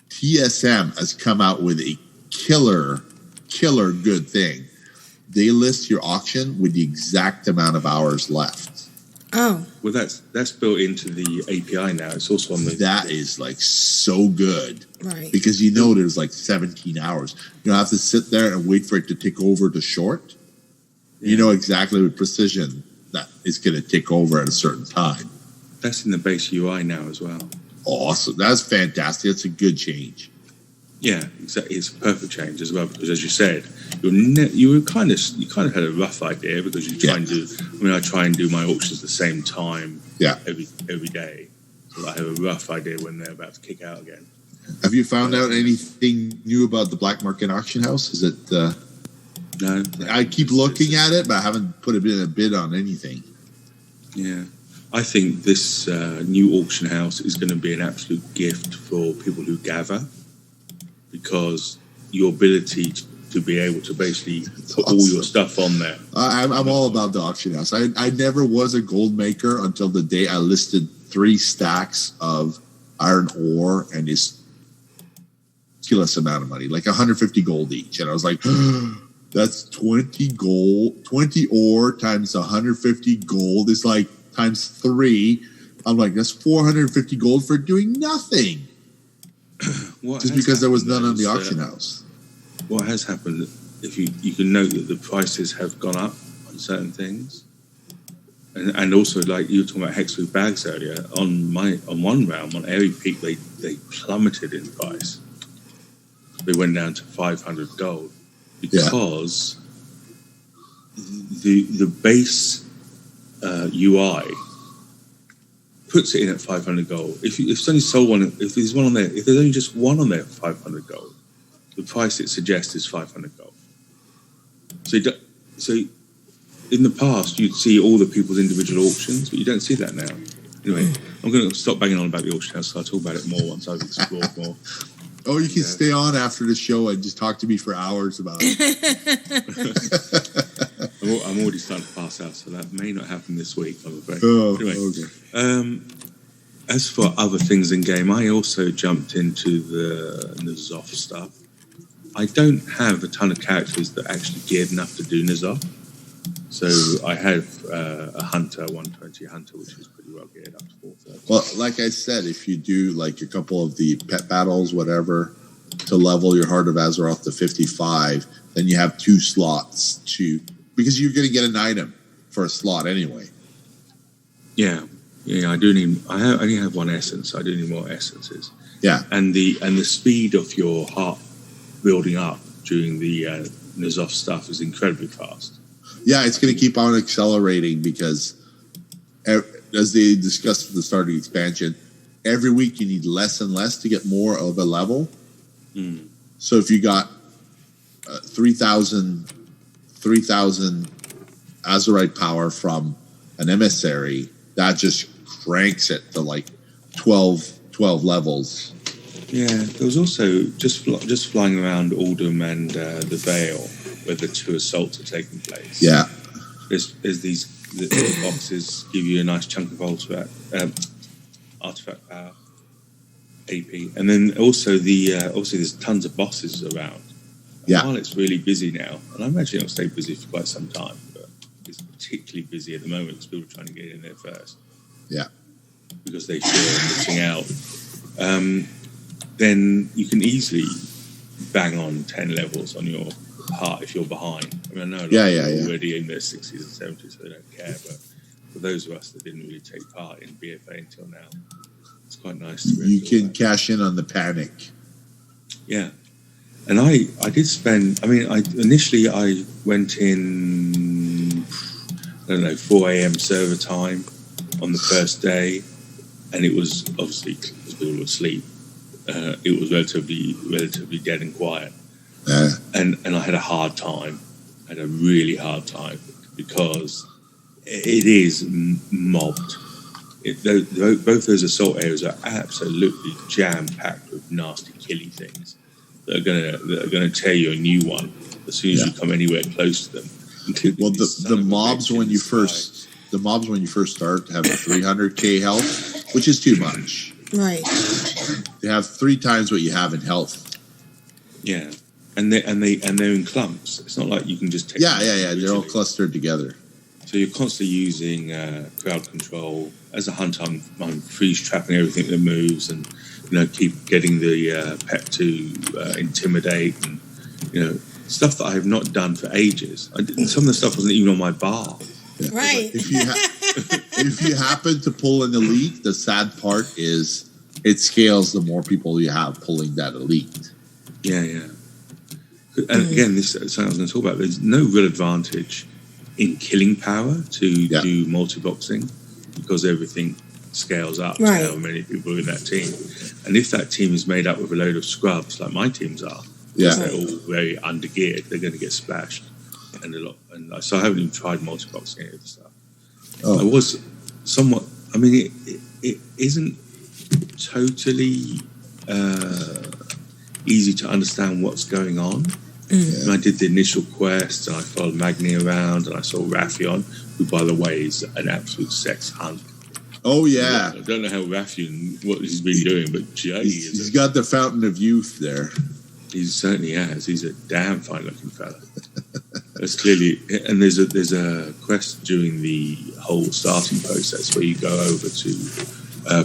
TSM has come out with a killer good thing. They list your auction with the exact amount of hours left. Oh. Well, that's built into the API now. It's also on the... That is like so good. Right. Because there's like 17 hours. You don't have to sit there and wait for it to tick over to short. Yeah. You know exactly with precision that it's going to tick over at a certain time. That's in the base UI now as well. Awesome. That's fantastic. That's a good change. Yeah, exactly. It's a perfect change as well because, as you said, you kind of had a rough idea because you try and do. I mean, I try and do my auctions at the same time. Yeah. Every day, so I have a rough idea when they're about to kick out again. Have you found out anything new about the black market auction house? Is it? No. I keep looking at it, but I haven't put a bid on anything. Yeah. I think this new auction house is going to be an absolute gift for people who gather, because your ability to be able to basically put all your stuff on there. I'm all about the auction house. I never was a gold maker until the day I listed 3 stacks of iron ore and this ridiculous amount of money, like 150 gold each. And I was like, that's 20 gold, 20 ore times 150 gold is like times 3. I'm like, that's 450 gold for doing nothing. Just because there was none on the auction house. What has happened, if you can note that the prices have gone up on certain things. And also, like you were talking about hexwood bags earlier, on one round, on Airy Peak, they plummeted in price. They went down to 500 gold because the base UI puts it in at 500 gold. If it's only sold one, if there's one on there, if there's only just one on there for 500 gold, the price it suggests is 500 gold. So in the past, you'd see all the people's individual auctions, but you don't see that now. Anyway, I'm going to stop banging on about the auction house, so I'll talk about it more once I've explored more. Oh, you can stay on after the show and just talk to me for hours about it. I'm already starting to pass out, so that may not happen this week, I'm afraid. Oh, anyway, okay. As for other things in game, I also jumped into the N'Zoth stuff. I don't have a ton of characters that actually geared enough to do N'Zoth. So I have a hunter, 120 hunter, which is pretty well geared up to 430. Well, like I said, if you do like a couple of the pet battles, whatever, to level your Heart of Azeroth to 55, then you have 2 slots because you're going to get an item. for a slot anyway. Yeah, I do need. I only have one essence. I do need more essences. Yeah, and the speed of your heart building up during the N'Zoth stuff is incredibly fast. Yeah, it's going to keep on accelerating because, as they discussed at the start of the expansion, every week you need less and less to get more of a level. Mm. So if you got 3,000 Azurite power from an emissary, that just cranks it to like 12 levels. Yeah, there was also just flying around Aldum and the Vale where the two assaults are taking place. Yeah, there's these little boxes give you a nice chunk of artifact power, AP, and then also obviously there's tons of bosses around. Yeah, while it's really busy now, and I imagine it'll stay busy for quite some time, but it's particularly busy at the moment because people are trying to get in there first. Yeah, because they fear missing out. Then you can easily bang on 10 levels on your heart if you're behind. I mean, I know a lot of people are already in their 60s and 70s, so they don't care, but for those of us that didn't really take part in BFA until now, it's quite nice to you can cash in on the panic. Yeah. And I did spend, I mean, initially I went in, 4 a.m. server time on the first day, and it was obviously, because people were asleep, it was relatively dead and quiet. And I had a hard time. I had a really hard time because it is mobbed. Both those assault areas are absolutely jam-packed with nasty killy things that are gonna tear you a new one as soon as you come anywhere close to them. Well, the mobs when you first start have 300k health, which is too much. Right. They have 3 times what you have in health. Yeah, and they're in clumps. It's not like you can just take. Yeah. They're all clustered together. So you're constantly using crowd control as a hunter. I'm freeze trapping everything that moves, and keep getting the pet to intimidate, and stuff that I have not done for ages. Some of the stuff wasn't even on my bar. Yeah. Right. If you happen to pull an elite, the sad part is it scales the more people you have pulling that elite. Yeah. And again, this is something I was going to talk about. There's no real advantage in killing power to do multi-boxing because everything scales up to how many people are in that team. And if that team is made up with a load of scrubs, like my teams are, because they're all very undergeared, they're going to get splashed. And so I haven't even tried multi-boxing any of the stuff. I was somewhat, I mean, it isn't totally easy to understand what's going on. And I did the initial quest, and I followed Magni around, and I saw Raffion, who, by the way, is an absolute sex hunt. Oh, yeah. I don't know how Raffion, what he's been doing, but he's got the fountain of youth there. He certainly has. He's a damn fine-looking fella. It's clearly, and there's a quest during the whole starting process where you go over to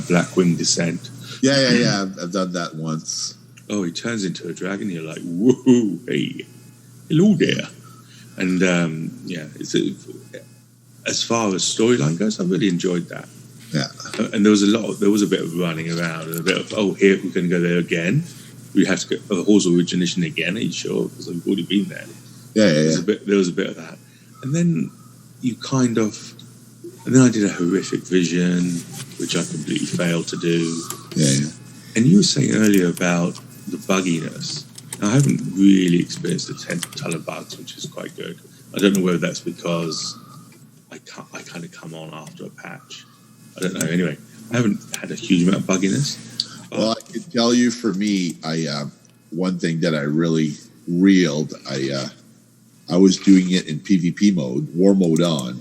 Blackwing Descent. Yeah. I've done that once. Oh, he turns into a dragon. You're like, woohoo, hey, hello there. And as far as storyline goes, I really enjoyed that. Yeah. And there was a bit of running around and a bit of, here, we're going to go there again. We have to go the Halls of Origination again. Are you sure? Because we've already been there. Yeah. There was a bit of that. And then and then I did a horrific vision, which I completely failed to do. Yeah. And you were saying earlier about the bugginess. Now, I haven't really experienced a ton of bugs, which is quite good. I don't know whether that's because I kind of come on after a patch. I don't know. Anyway, I haven't had a huge amount of bugginess. Well, I can tell you for me, one thing that I really reeled, I was doing it in PvP mode, war mode on,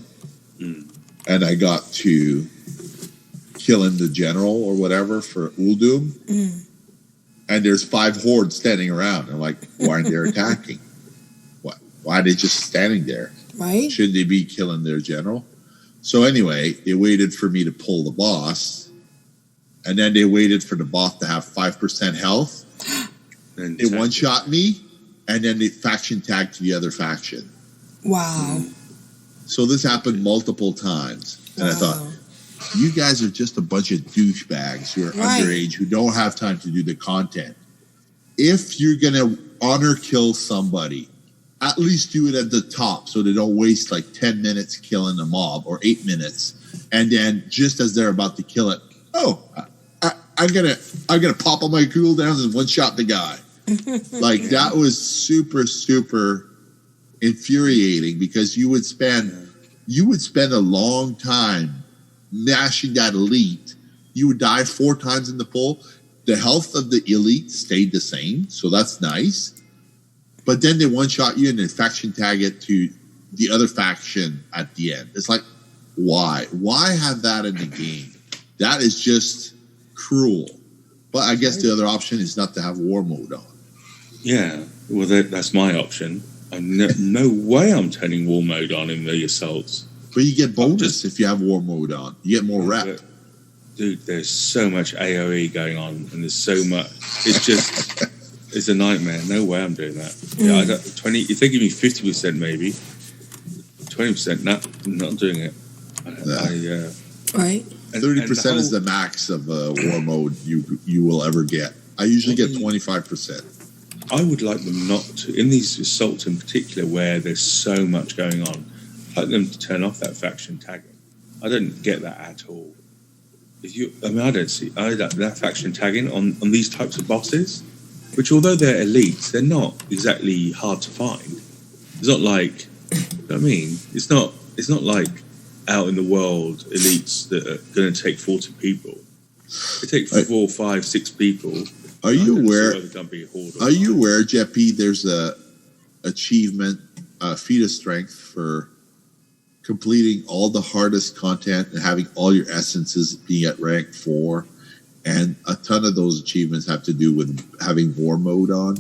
and I got to killing the general or whatever for Uldum, and there's 5 hordes standing around. I'm like, why aren't they attacking? Why are they just standing there? Right? Shouldn't they be killing their general? So anyway, they waited for me to pull the boss, and then they waited for the boss to have 5% health. And they one-shot me, and then they faction tagged to the other faction. Wow. So this happened multiple times. And I thought, you guys are just a bunch of douchebags who are underage, who don't have time to do the content. If you're going to honor kill somebody, at least do it at the top so they don't waste like 10 minutes killing a mob or 8 minutes. And then just as they're about to kill it, I'm gonna pop on my cooldowns and one shot the guy. Like that was super, super infuriating because you would spend a long time mashing that elite. You would die 4 times in the pull. The health of the elite stayed the same, so that's nice. But then they one-shot you and then faction tag it to the other faction at the end. It's like, why? Why have that in the game? That is just cruel. But I guess the other option is not to have war mode on. Yeah, well, that's my option. No way I'm turning war mode on in the assaults. But you get bonus if you have war mode on. You get more rep. Dude, there's so much AoE going on, and there's so much. It's just, it's a nightmare. No way I'm doing that. Yeah, if they give me 50%, maybe 20%, not doing it. Right. 30% is the max of war mode you will ever get. I usually get 25%. I would like them not to, in these assaults in particular, where there's so much going on. I'd like them to turn off that faction tagging. I don't get that at all. I don't see that faction tagging on these types of bosses, which although they're elites, they're not exactly hard to find. It's not like, you know what I mean? It's not like out in the world elites that are going to take 40 people. They take 4, 5, 6 people. Are you aware, Jeppy, there's a achievement, feat of strength for completing all the hardest content and having all your essences being at rank 4, and a ton of those achievements have to do with having war mode on?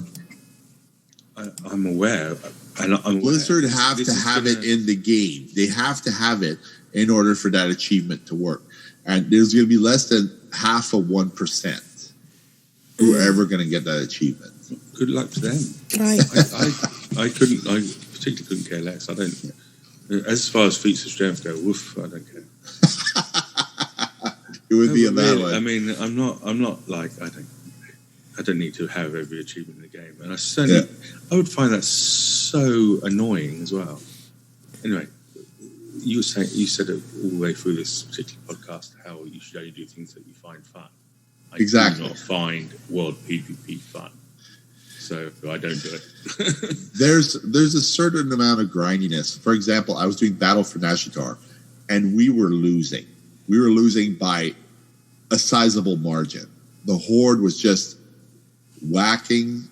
I'm aware. Blizzard have to have it in the game. They have to have it in order for that achievement to work. And there's going to be less than half of 1% who are ever going to get that achievement. Good luck to them. Right. I particularly couldn't care less. I don't. As far as feats of strength go, woof, I don't care. It would be a bad one. I mean, I'm not like I don't need to have every achievement in the game, and I would find that so annoying as well. Anyway, you said it all the way through this particular podcast how you should only do things that you find fun. I do not find world PvP fun, so I don't do it. There's a certain amount of grindiness. For example, I was doing Battle for Nashitar, and we were losing. We were losing by a sizable margin. The Horde was just whacking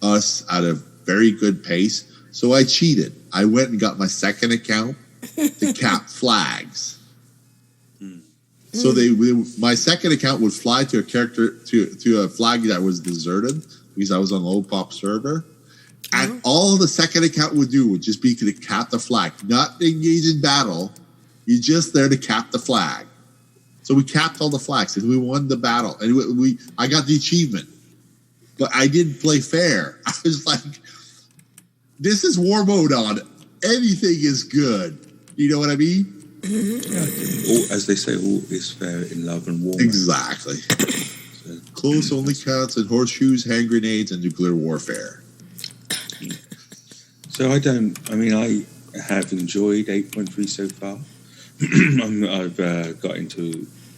us at a very good pace. So I cheated. I went and got my second account to cap flags. So my second account would fly to a character to a flag that was deserted because I was on a low pop server. And all the second account would do would just be to cap the flag, not engage in battle. You're just there to cap the flag. So we capped all the flags and we won the battle. And I got the achievement. But I didn't play fair. I was like, this is war mode on. Anything is good. You know what I mean? As they say, all is fair in love and war. Exactly. So, close only counts in horseshoes, hand grenades, and nuclear warfare. So I have enjoyed 8.3 so far.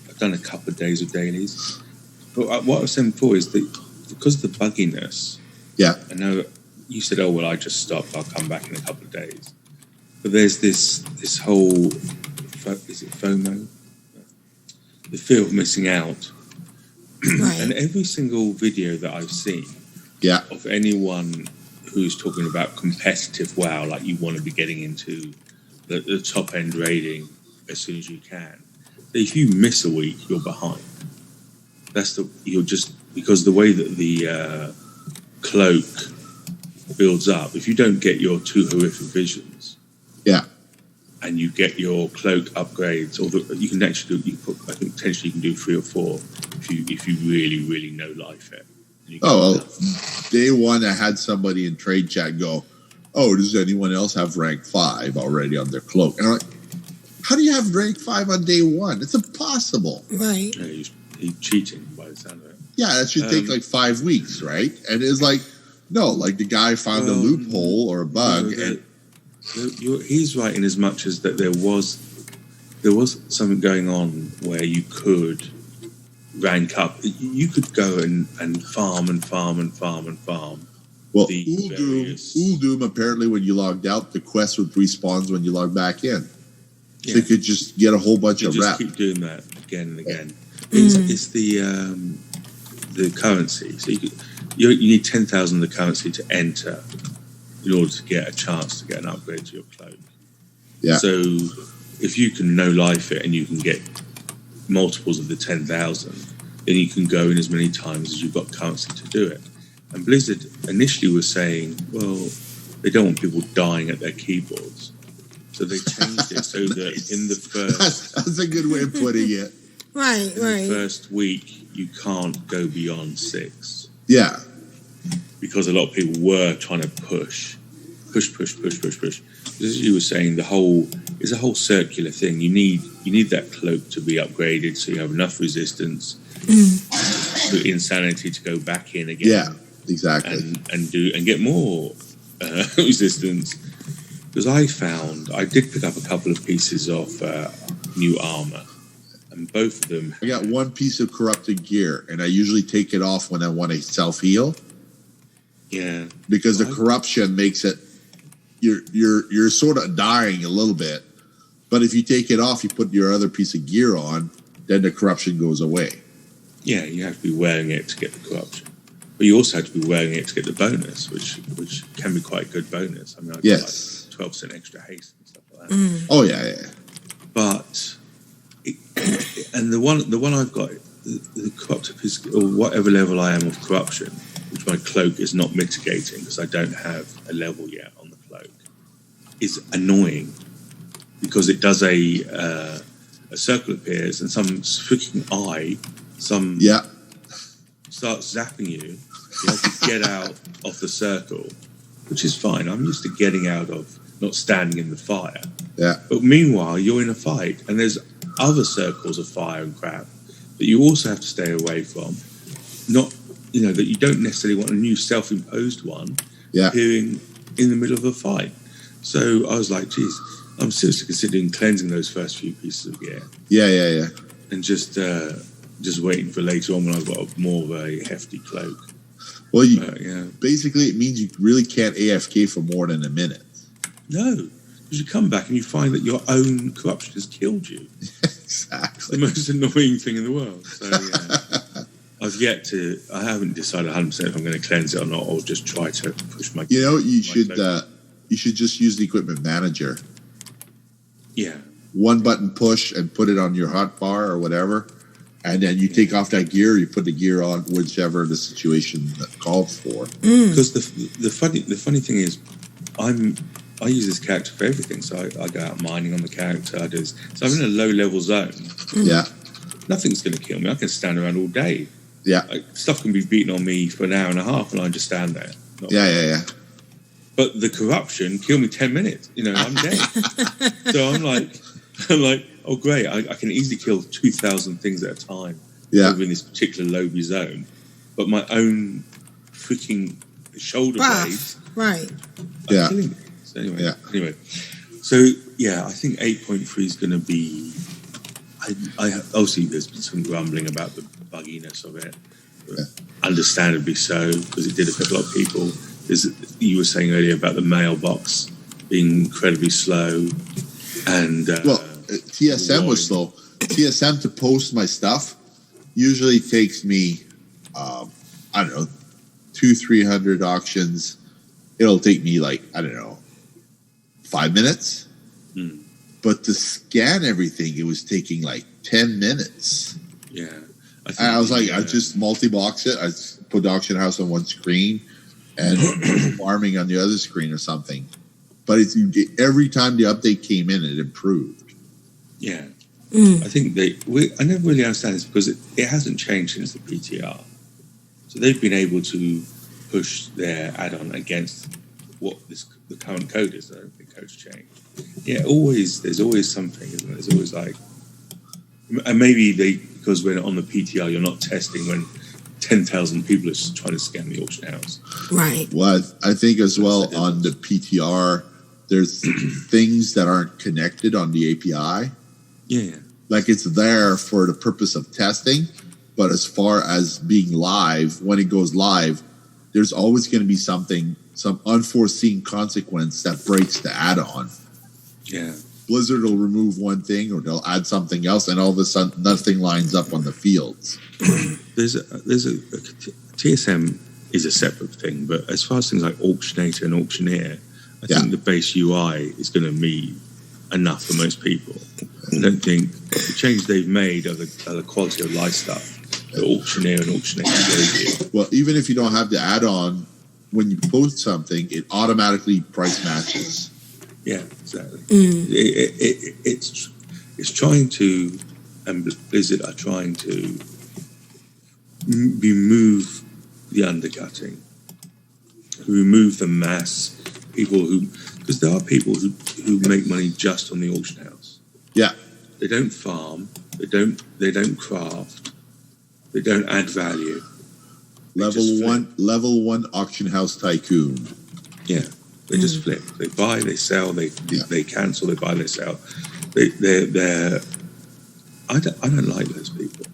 I've done a couple of days of dailies. But what I was saying before is that because of the bugginess, I know you said, oh, well, I just stopped. I'll come back in a couple of days. But there's this whole, is it FOMO? The fear of missing out. Right. And every single video that I've seen of anyone who's talking about competitive WoW, like you want to be getting into the top end raiding as soon as you can. If you miss a week, you're behind. You're just because the way that the cloak builds up. If you don't get your 2 horrific visions, and you get your cloak upgrades, or you can actually do. I think potentially you can do 3 or 4 if you really really know life it. Day one, I had somebody in trade chat go, oh, does anyone else have rank 5 already on their cloak? And I'm like, how do you have rank 5 on day 1? It's impossible. Right. Yeah, he's cheating by the sound of it. Yeah, that should take like 5 weeks, right? And it's like, no, like the guy found a loophole or a bug. He's right in as much as that there was something going on where you could rank up. You could go and farm. Well, Uldum, apparently when you logged out, the quest would respawn when you log back in. So you could just get a whole bunch of rep. Just keep doing that again and again. It's the currency. So you need 10,000 of the currency to enter in order to get a chance to get an upgrade to your cloak. Yeah. So if you can no life it and you can get multiples of the 10,000, then you can go in as many times as you've got currency to do it. And Blizzard initially was saying, well, they don't want people dying at their keyboards. So they changed it so that in the first... That's a good way of putting it. Right. The first week, you can't go beyond 6. Yeah. Because a lot of people were trying to push. As you were saying, it's a whole circular thing. You need that cloak to be upgraded so you have enough resistance for insanity to go back in again. Yeah, exactly. And get more resistance. Because I did pick up a couple of pieces of new armor, and both of them. I got one piece of corrupted gear, and I usually take it off when I want to self-heal. Yeah. Because the corruption makes it you're sort of dying a little bit, but if you take it off, you put your other piece of gear on, then the corruption goes away. Yeah, you have to be wearing it to get the corruption, but you also have to be wearing it to get the bonus, which can be quite a good bonus. I mean, I got like 12% extra haste and stuff like that. Oh yeah. But and the one I've got, the corruptive is, or whatever level I am of corruption, which my cloak is not mitigating because I don't have a level yet on the cloak, is annoying because it does a circle appears and some freaking eye, starts zapping you. You have to get out of the circle, which is fine. I'm used to getting out of, not standing in the fire. Yeah. But meanwhile, you're in a fight and there's other circles of fire and crap that you also have to stay away from. Not, that you don't necessarily want a new self-imposed one appearing in the middle of a fight. So I was like, geez, I'm seriously considering cleansing those first few pieces of gear. Yeah. And just waiting for later on when I've got more of a hefty cloak. Well, basically it means you really can't AFK for more than a minute. No, because you come back and you find that your own corruption has killed you. Exactly. The most annoying thing in the world. So, I haven't decided 100% if I'm going to cleanse it or not, or just try to push my... you should just use the equipment manager. Yeah. One button push and put it on your hot bar or whatever, and then you take off that gear, you put the gear on whichever the situation that calls for. Because the funny thing is, I use this character for everything. So I go out mining on the character. So I'm in a low level zone. Yeah. Nothing's going to kill me. I can stand around all day. Yeah. Stuff can be beaten on me for an hour and a half, and I just stand there. Yeah. But the corruption killed me 10 minutes. I'm dead. So I'm like, oh great, I can easily kill 2,000 things at a time over in this particular lobby zone. But my own freaking shoulder blades are killing me. So anyway. So I think 8.3 is going to be... I obviously there's been some grumbling about the bugginess of it. Understandably so, because it did affect a lot of people. You were saying earlier about the mailbox being incredibly slow, and TSM was slow. TSM to post my stuff usually takes me, 200-300 auctions. It'll take me 5 minutes. But to scan everything, it was taking 10 minutes. Yeah. I was I just multi-box it. I put the auction house on one screen and farming on the other screen or something. But every time the update came in, it improved. Yeah. I think I never really understand this because it hasn't changed since the PTR. So they've been able to push their add-on against what the current code is. I don't think code's changed. Yeah, there's always something, isn't there? There's always like, and maybe because we're on the PTR, you're not testing when 10,000 people are just trying to scan the auction house. Right. Well, I think as well on the PTR, there's things that aren't connected on the API. Yeah. Like it's there for the purpose of testing, but as far as being live, when it goes live, there's always going to be some unforeseen consequence that breaks the add-on. Yeah. Blizzard will remove one thing or they'll add something else, and all of a sudden nothing lines up on the fields. There's a TSM is a separate thing, but as far as things like auctionator and auctioneer, I think the base UI is going to be enough for most people. I don't think the change they've made are the quality of life stuff. The auctioneer and auctionator. Well, even if you don't have the add-on, when you post something, it automatically price matches. Yeah, exactly. It's trying to, and Blizzard are trying to remove the undercutting, remove the mass people because there are people who make money just on the auction house. Yeah, they don't farm, they don't craft, they don't add value. Level one auction house tycoon. Yeah, they just flip. They buy, they sell, they cancel, they buy, they sell. They're I don't like those people.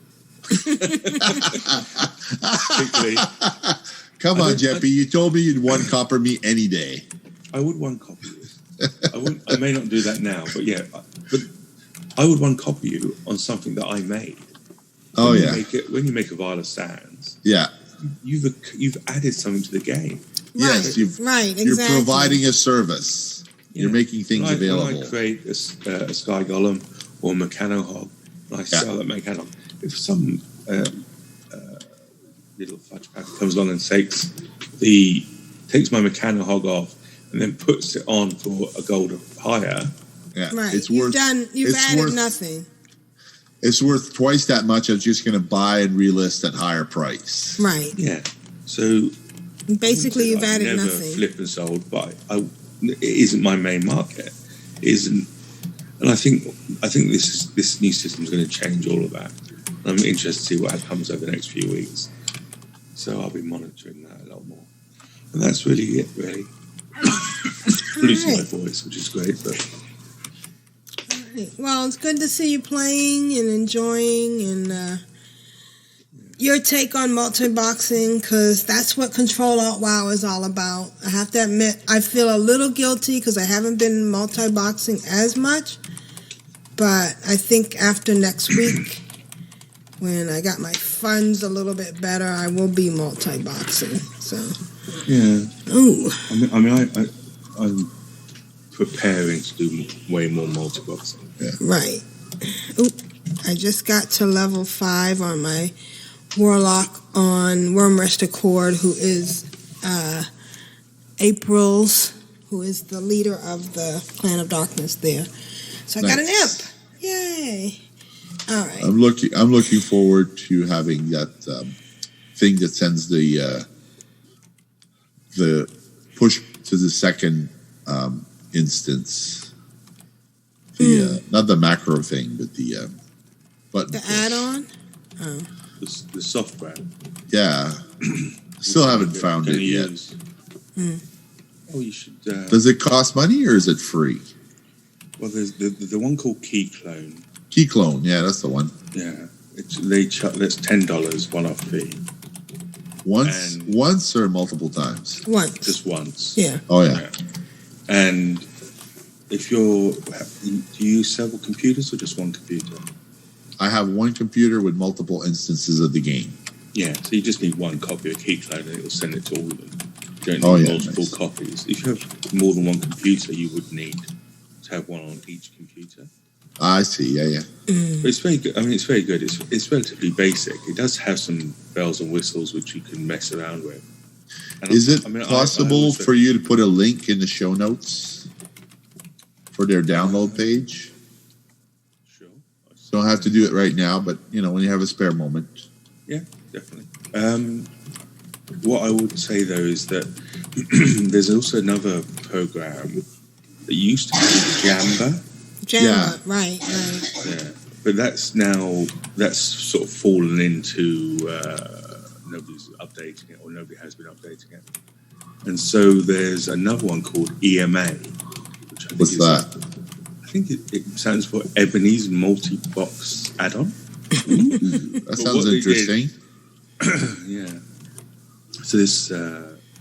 Come on, Jeppy. You told me you'd one copper me any day. I would one copy you. I may not do that now, but yeah. But I would one copy you on something that I made. When you make a Vial of Sands, you've added something to the game. Yes, exactly. You're providing a service. Yeah. You're making things available. When I create a Sky Golem or a Mechano Hog, and I sell that Mechano Hog, if some little fudge packer comes along and takes my Mechano Hog off and then puts it on for a gold higher, right? You've added nothing. It's worth twice that much as just going to buy and relist at higher price. Right. Yeah. So basically, you've added never nothing. Flipped and sold, but it isn't my main market. It isn't, and I think this new system is going to change all of that. I'm interested to see what happens over the next few weeks. So I'll be monitoring that a lot more. And that's really it, really. Losing my voice, which is great, but. Well, it's good to see you playing and enjoying, and your take on multi-boxing, because that's what Control Alt WoW is all about. I have to admit, I feel a little guilty because I haven't been multi-boxing as much, but I think after next week, when I got my funds a little bit better, I will be multi-boxing. So yeah. Ooh. I mean, I'm preparing to do way more multi-boxing. Yeah. Right. Oop. I just got to level 5 on my Warlock on Wormrest Accord, who is April's, who is the leader of the Clan of Darkness there. So I got an imp. Yay. All right. I'm looking forward to having that thing that sends the push to the second instance. Not the macro thing, but the button. The add-on? Oh. The soft grab. Yeah. Still haven't found it yet. Oh, you should. Does it cost money or is it free? Well, there's the one called Key Clone. Key Clone, yeah, that's the one. Yeah, that's $10 one-off fee. Once or multiple times? Once. Just once. Yeah. Oh yeah. And if do you use several computers or just one computer? I have one computer with multiple instances of the game. Yeah, so you just need one copy of Key Clone and it will send it to all of them. You don't need multiple copies. If you have more than one computer, you would need to have one on each computer. I see, yeah. But it's very good. I mean, it's very good. It's relatively basic. It does have some bells and whistles which you can mess around with. And Is it possible for you to put a link in the show notes for their download page? Sure. Don't have to do it right now, but when you have a spare moment. Yeah, definitely. What I would say though is that there's also another program that used to be Jamba. Jamba, right. Yeah, but that's sort of fallen into nobody's updating it, or nobody has been updating it. And so there's another one called EMA. Which I think What's that? I think it stands for Ebony's Multi-Box Add-on. That sounds interesting. Yeah. So this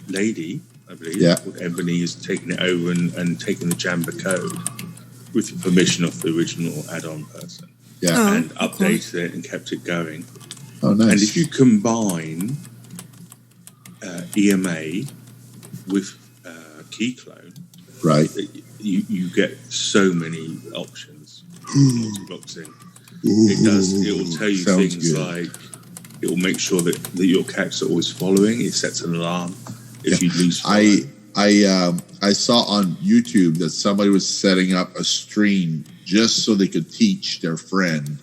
lady, I believe, called Ebony, is taking it over and taking the Jamba code with the permission of the original add-on person. Yeah. And updated it and kept it going. Oh, nice. And if you combine EMA with key clone, right, you get so many options. Multi-boxing. It will tell you Sounds things good. like it will make sure that your characters are always following. It sets an alarm if you lose follow. I saw on YouTube that somebody was setting up a stream just so they could teach their friend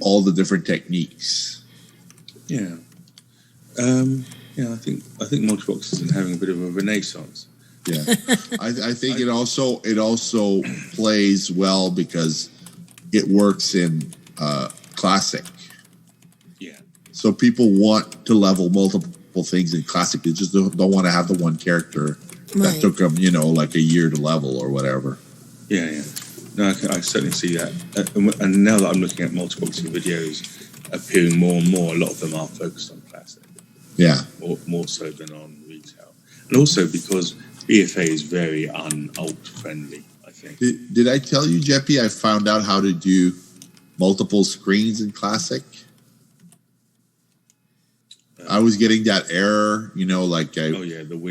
all the different techniques. Yeah. I think multi-boxes is having a bit of a renaissance. Yeah, I think it also plays well because it works in classic. Yeah. So people want to level multiple things in classic. They just don't want to have the one character that took them, like a year to level or whatever. Yeah. No, I certainly see that. And now that I'm looking at multi-boxing videos appearing more and more, a lot of them are focused on classic. Yeah. More so than on retail. And also because BFA is very un-alt friendly, I think. Did I tell you, Jeppy, I found out how to do multiple screens in classic? I was getting that error,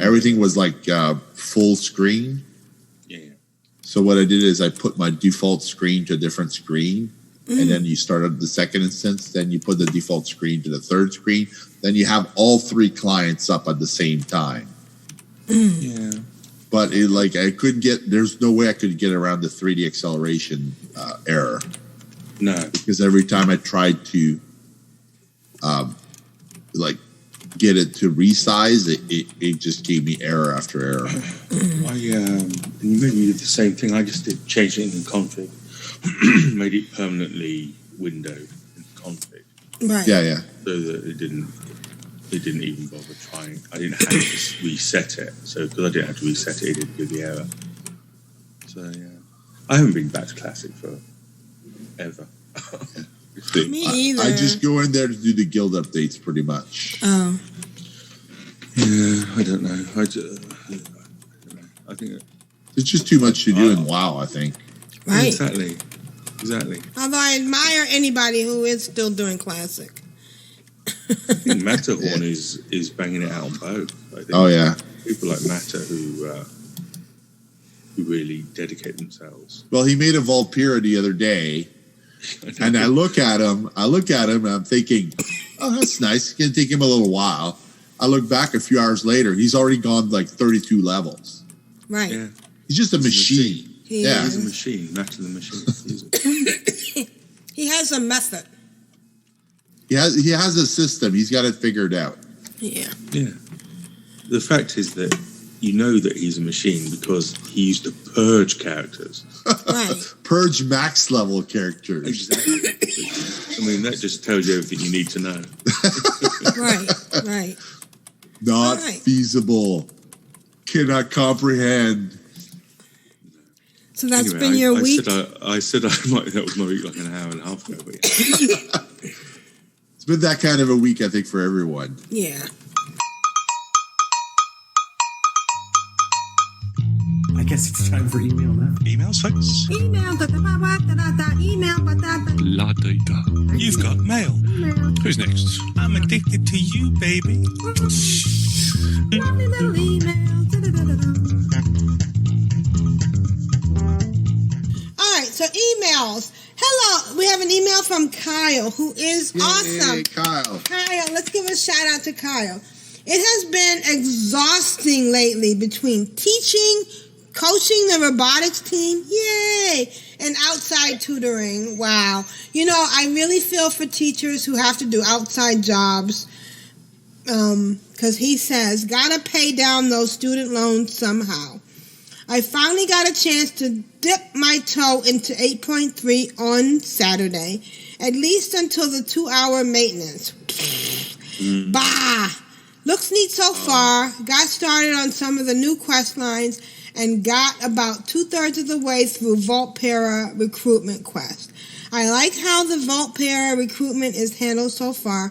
everything was like full screen. Yeah. So what I did is I put my default screen to a different screen, and then you started the second instance, then you put the default screen to the third screen, then you have all three clients up at the same time. Yeah. But there's no way I could get around the 3D acceleration error. No. Because every time I tried to get it to resize, it just gave me error after error. You maybe did the same thing. I just did change it in config, made it permanently windowed in config. Right. Yeah. So that it didn't even bother trying. I didn't have to reset it. So because I didn't have to reset it, it didn't give the error. So yeah, I haven't been back to classic for ever. Me either. I just go in there to do the guild updates pretty much. Oh. Yeah, I don't know. I think it's just too much to do in WoW, I think. Right. Exactly. Although I admire anybody who is still doing classic. I think Matterhorn is banging it out on both. I think people like Matter who really dedicate themselves. Well, he made a Volpira the other day, and I look at him, and I'm thinking, oh, that's nice. It's going to take him a little while. I look back a few hours later, he's already gone like 32 levels. Right. Yeah. He's just a machine. He's a machine. Matter the machine. He has a method. He has a system. He's got it figured out. Yeah. Yeah. The fact is that you know that he's a machine because he used to purge characters. Right. Purge max level characters. Exactly. I mean, that just tells you everything you need to know. Right. Not feasible. Cannot comprehend. So that's been your week? I said that was my week like an hour and a half ago. But yeah. It's been that kind of a week, I think, for everyone. Yeah. I guess it's time for email now. Emails, folks? Email. La data. You've got mail. Who's next? I'm addicted to you, baby. Lovely little email. All right, so emails. Hello, we have an email from Kyle, who is awesome. Kyle, let's give a shout out to Kyle. It has been exhausting lately between teaching, coaching the robotics team, yay, and outside tutoring. Wow. I really feel for teachers who have to do outside jobs. because he says, gotta pay down those student loans somehow. I finally got a chance to dip my toe into 8.3 on Saturday, at least until the 2-hour maintenance. Bah! Looks neat so far. Got started on some of the new quest lines and got about 2/3 of the way through Vault-Para recruitment quest. I like how the Vault-Para recruitment is handled so far.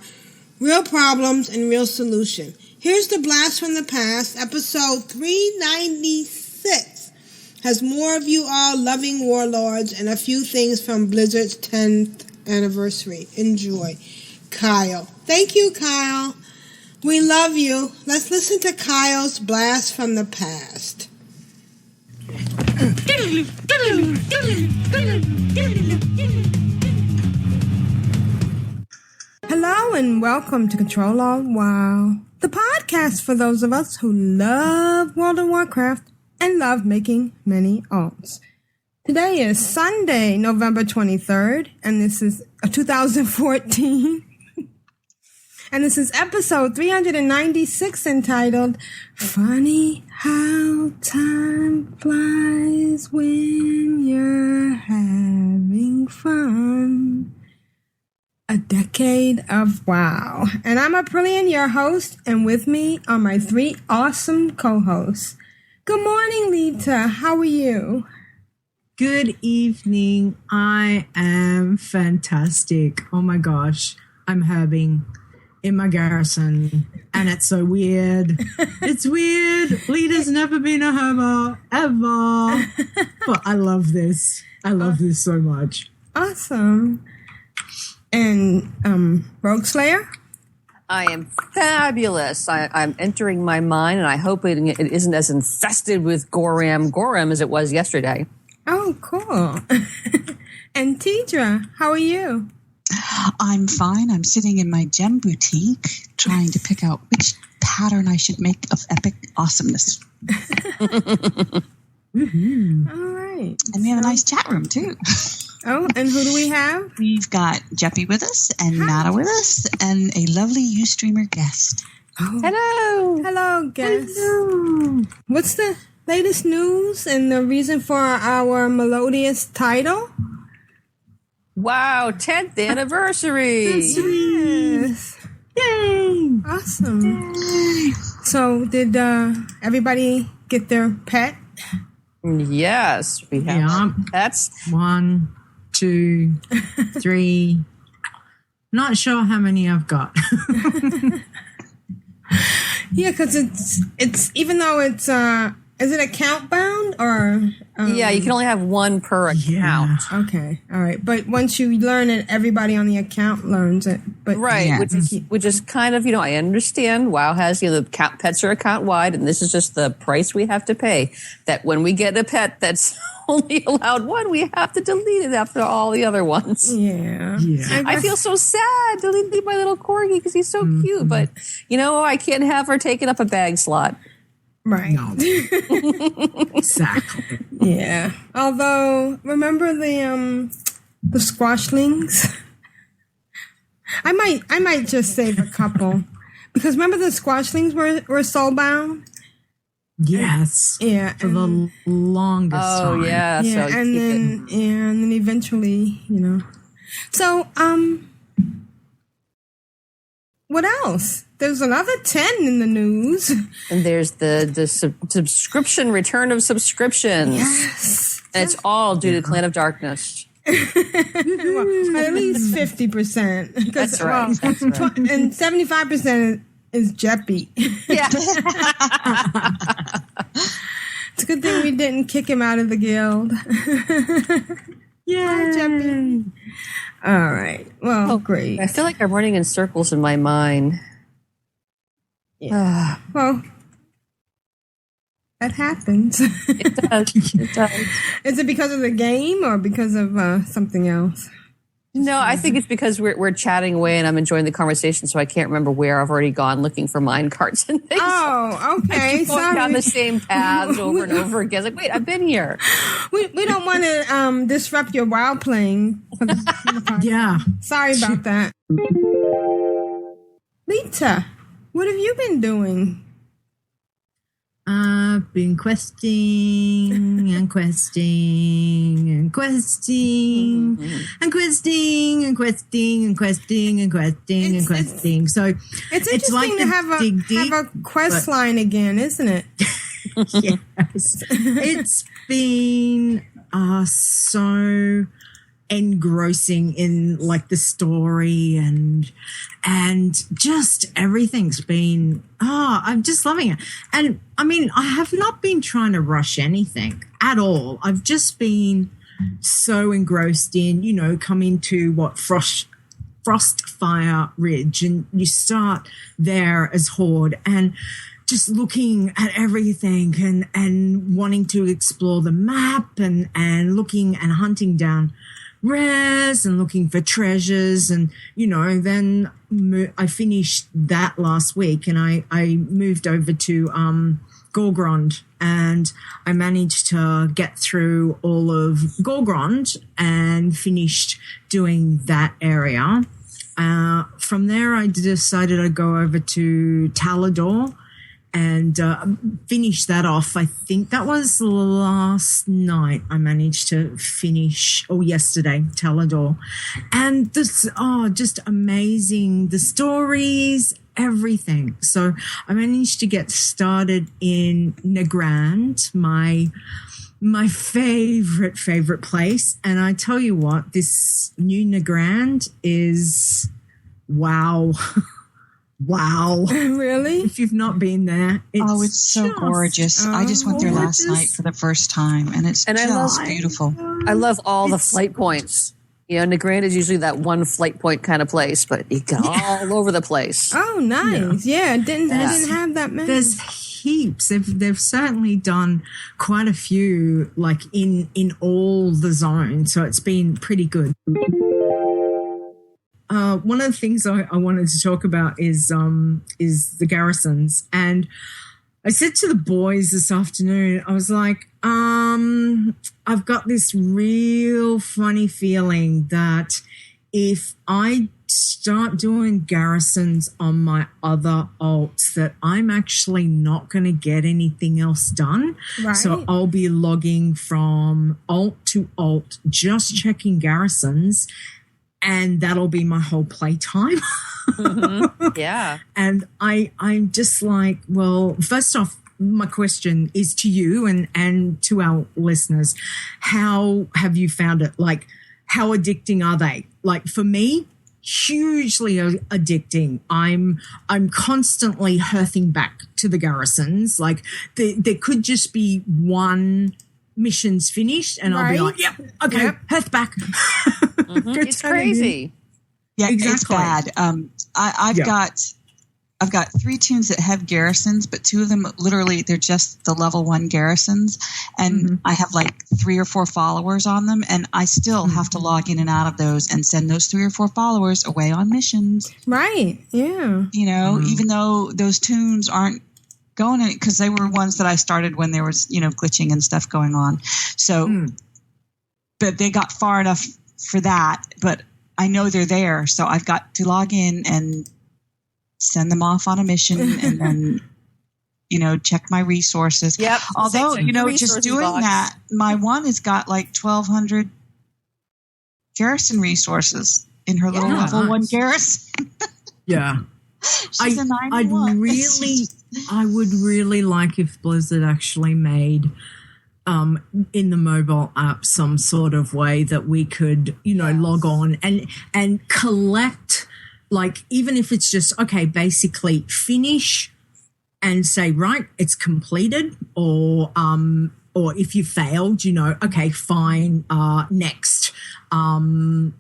Real problems and real solution. Here's the blast from the past, episode 396. Has more of you all loving warlords and a few things from Blizzard's 10th anniversary. Enjoy. Kyle. Thank you, Kyle. We love you. Let's listen to Kyle's blast from the past. Hello and welcome to Control Alt WoW, the podcast for those of us who love World of Warcraft and love making many alts. Today is Sunday, November 23rd, and this is 2014. And this is episode 396 entitled, Funny How Time Flies When You're Having Fun. A decade of WoW. And I'm Aprillian, your host, and with me are my 3 awesome co-hosts. Good morning, Lita. How are you? Good evening. I am fantastic. Oh my gosh. I'm herbing in my garrison, and it's so weird. It's weird. Lita's never been a herber, ever. But I love this. I love this so much. Awesome. And Rogue Slayer? I am fabulous. I'm entering my mind, and I hope it isn't as infested with Goram as it was yesterday. Oh, cool. And Tidra, how are you? I'm fine. I'm sitting in my gem boutique trying to pick out which pattern I should make of epic awesomeness. Mm-hmm. All right. And we have a nice chat room, too. Oh, and who do we have? We've got Jeppy with us and Nada with us and a lovely Ustreamer guest. Oh. Hello. Hello, guest. Hello. What's the latest news and the reason for our melodious title? Wow, 10th anniversary. Yes. Yay. Awesome. Yay. So did everybody get their pet? Yes, we have pets. 1, 2, 3. Not sure how many I've got. Yeah, because it's even though it's is it account bound or? Yeah, you can only have one per account. Yeah. Okay, all right. But once you learn it, everybody on the account learns it. But right, yeah. which is kind of, I understand WoW has, the pets are account wide, and this is just the price we have to pay. That when we get a pet that's only allowed one, we have to delete it after all the other ones. Yeah. I feel so sad to leave my little corgi because he's so cute, but I can't have her taking up a bag slot. Right. No. Exactly. Yeah. Although, remember the squashlings? I might just save a couple. Because remember the squashlings were soulbound? Yes. Yeah. For the longest time. Oh, yeah. Yeah, So and then eventually, So, what else? There's another 10 in the news. And there's the subscription, return of subscriptions. Yes. And it's all due to Clan of Darkness. Well, at least 50%. That's right. That's right. And 75% is Jeppy. Yeah. It's a good thing we didn't kick him out of the guild. Yeah, Jeppy. All right. Well, great. I feel like I'm running in circles in my mind. Yeah. Well, that happens. It does. It does. Is it because of the game or because of something else? No, I think it's because we're chatting away and I'm enjoying the conversation, so I can't remember where I've already gone looking for mine carts and things. Oh, okay. I keep going down the same paths over and over again. It's like, wait, I've been here. We don't want to disrupt your WoW playing. Yeah. Sorry about that. Lita, What have you been doing? I've been questing and questing and questing and questing and questing and questing and questing and questing. So it's interesting like to have a quest line again, isn't it? Yes. It's been so engrossing in like the story and just everything's been I'm just loving it. And I mean, I have not been trying to rush anything at all. I've just been so engrossed in, you know, coming to Frostfire Ridge, and you start there as Horde and just looking at everything and wanting to explore the map and looking and hunting down rares and looking for treasures. And, you know, then I finished that last week and I moved over to Gorgrond, and I managed to get through all of Gorgrond and finished doing that area. From there, I decided I'd go over to Talador and finish that off. I think that was last night I managed to finish, yesterday, Talador. And this, just amazing. The stories, everything. So I managed to get started in Nagrand, my favorite place. And I tell you what, this new Nagrand is wow. Wow. Really? If you've not been there, it's so gorgeous. I just went there last night for the first time, and it's just beautiful. I love all the flight points. You know, Nagrand is usually that one flight point kind of place, but you go all over the place. Oh, nice. Yeah, didn't have that many. There's heaps. They've certainly done quite a few, like in all the zones, so it's been pretty good. One of the things I wanted to talk about is the garrisons. And I said to the boys this afternoon, I was like, I've got this real funny feeling that if I start doing garrisons on my other alts, that I'm actually not going to get anything else done. Right. So I'll be logging from alt to alt, just checking garrisons, and that'll be my whole playtime. Mm-hmm. Yeah. And I'm just like, well, first off, my question is to you and to our listeners. How have you found it? Like, how addicting are they? Like, for me, hugely addicting. I'm constantly hearthing back to the garrisons. Like, there could just be one mission's finished and I'll be like, yep, okay, hearth back. Mm-hmm. It's crazy. Yeah, exactly. It's bad. I've got 3 tunes that have garrisons, but 2 of them literally they're just the level 1 garrisons, and I have like 3 or 4 followers on them, and I still have to log in and out of those and send those 3 or 4 followers away on missions. Right. Yeah. You know, even though those tunes aren't going in, because they were ones that I started when there was, you know, glitching and stuff going on. So, but they got far enough for that, but I know they're there, so I've got to log in and send them off on a mission and then, you know, check my resources. Yep. Although, you know, just doing that, my one has got like 1,200 garrison resources in her little level 1 garrison. Yeah. She's a 91. I would really like if Blizzard actually made in the mobile app some sort of way that we could, you know, log on and collect, like, even if it's just, okay, basically finish and say, right, it's completed, or if you failed, you know, okay, fine, next. And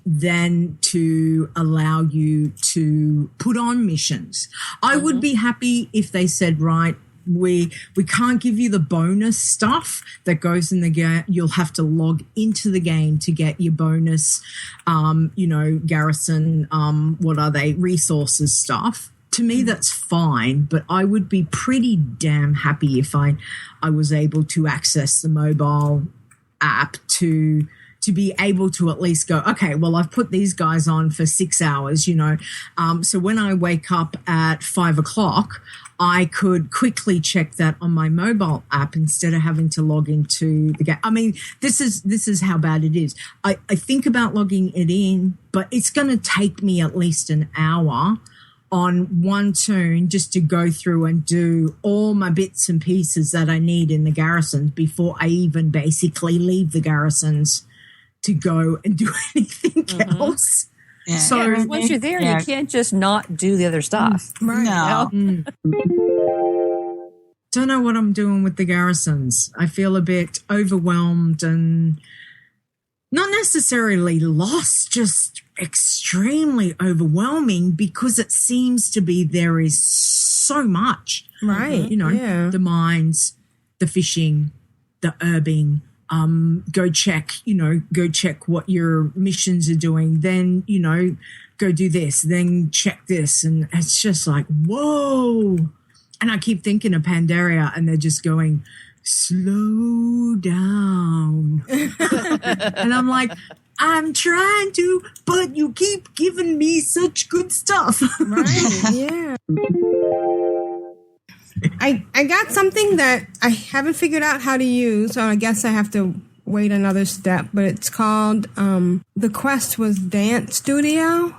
then to allow you to put on missions. I would be happy if they said, right, we can't give you the bonus stuff that goes in the game. You'll have to log into the game to get your bonus, you know, garrison, resources stuff. To me, that's fine, but I would be pretty damn happy if I was able to access the mobile app to to be able to at least go, okay, well, I've put these guys on for 6 hours, so when I wake up at 5 o'clock, I could quickly check that on my mobile app instead of having to log into the game. I mean, this is how bad it is. I think about logging it in, but it's going to take me at least an hour on one toon just to go through and do all my bits and pieces that I need in the garrisons before I even basically leave the garrisons to go and do anything else. Yeah. So once you're there, you can't just not do the other stuff. Right. No. Don't know what I'm doing with the garrisons. I feel a bit overwhelmed and not necessarily lost, just extremely overwhelming because it seems to be there is so much. Right. The mines, the fishing, the herbing. Go check what your missions are doing. Then, go do this, then check this. And it's just like, whoa. And I keep thinking of Pandaria and they're just going, slow down. And I'm like, I'm trying to, but you keep giving me such good stuff. Right, yeah. I got something that I haven't figured out how to use, so I guess I have to wait another step, but it's called, the quest was Dance Studio.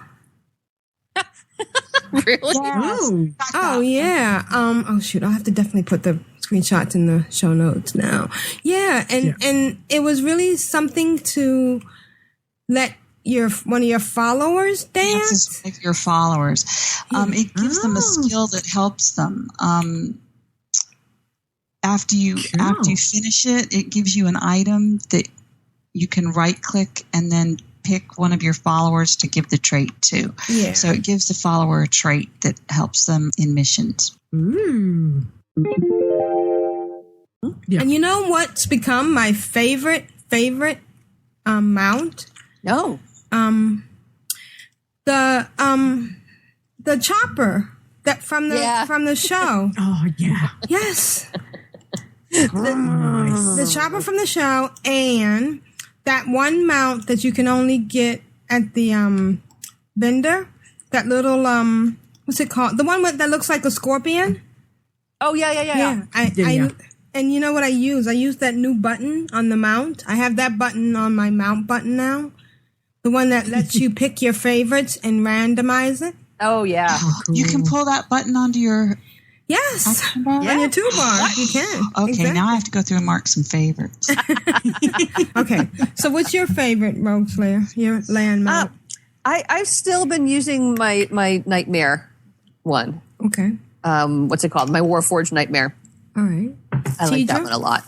Really? Yes. Oh, yeah. Oh, shoot, I'll have to definitely put the screenshots in the show notes now. Yeah, and it was really something to let one of your followers dance? With your followers. It gives them a skill that helps them. After you finish it, it gives you an item that you can right click and then pick one of your followers to give the trait to. Yeah. So it gives the follower a trait that helps them in missions. Ooh. Yeah. And you know what's become my favorite mount? No. The chopper that from the show. Oh yeah. Yes. The chopper from the show and that one mount that you can only get at the vendor. That little what's it called? The one that looks like a scorpion. Oh yeah. And you know what I use? I use that new button on the mount. I have that button on my mount button now. The one that lets you pick your favorites and randomize it. Oh, yeah. Oh, cool. You can pull that button onto your... Yes. On your toolbar. You can. Okay, exactly. Now I have to go through and mark some favorites. Okay. So what's your favorite Rogue Slayer? Your land mount? I've still been using my Nightmare one. Okay. What's it called? My Warforged Nightmare. All right. I like that one a lot.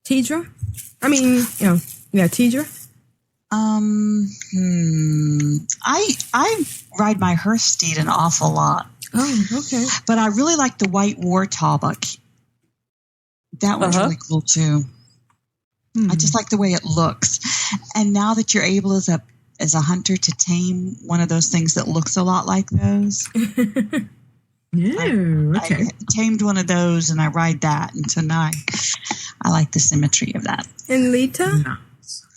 Tidra? I mean, Tidra. I ride my Hearth steed an awful lot. Oh, okay. But I really like the White War Taubuck. That one's really cool too. I just like the way it looks. And now that you're able as a hunter to tame one of those things that looks a lot like those. I tamed one of those and I ride that, and so now I like the symmetry of that. And Lita?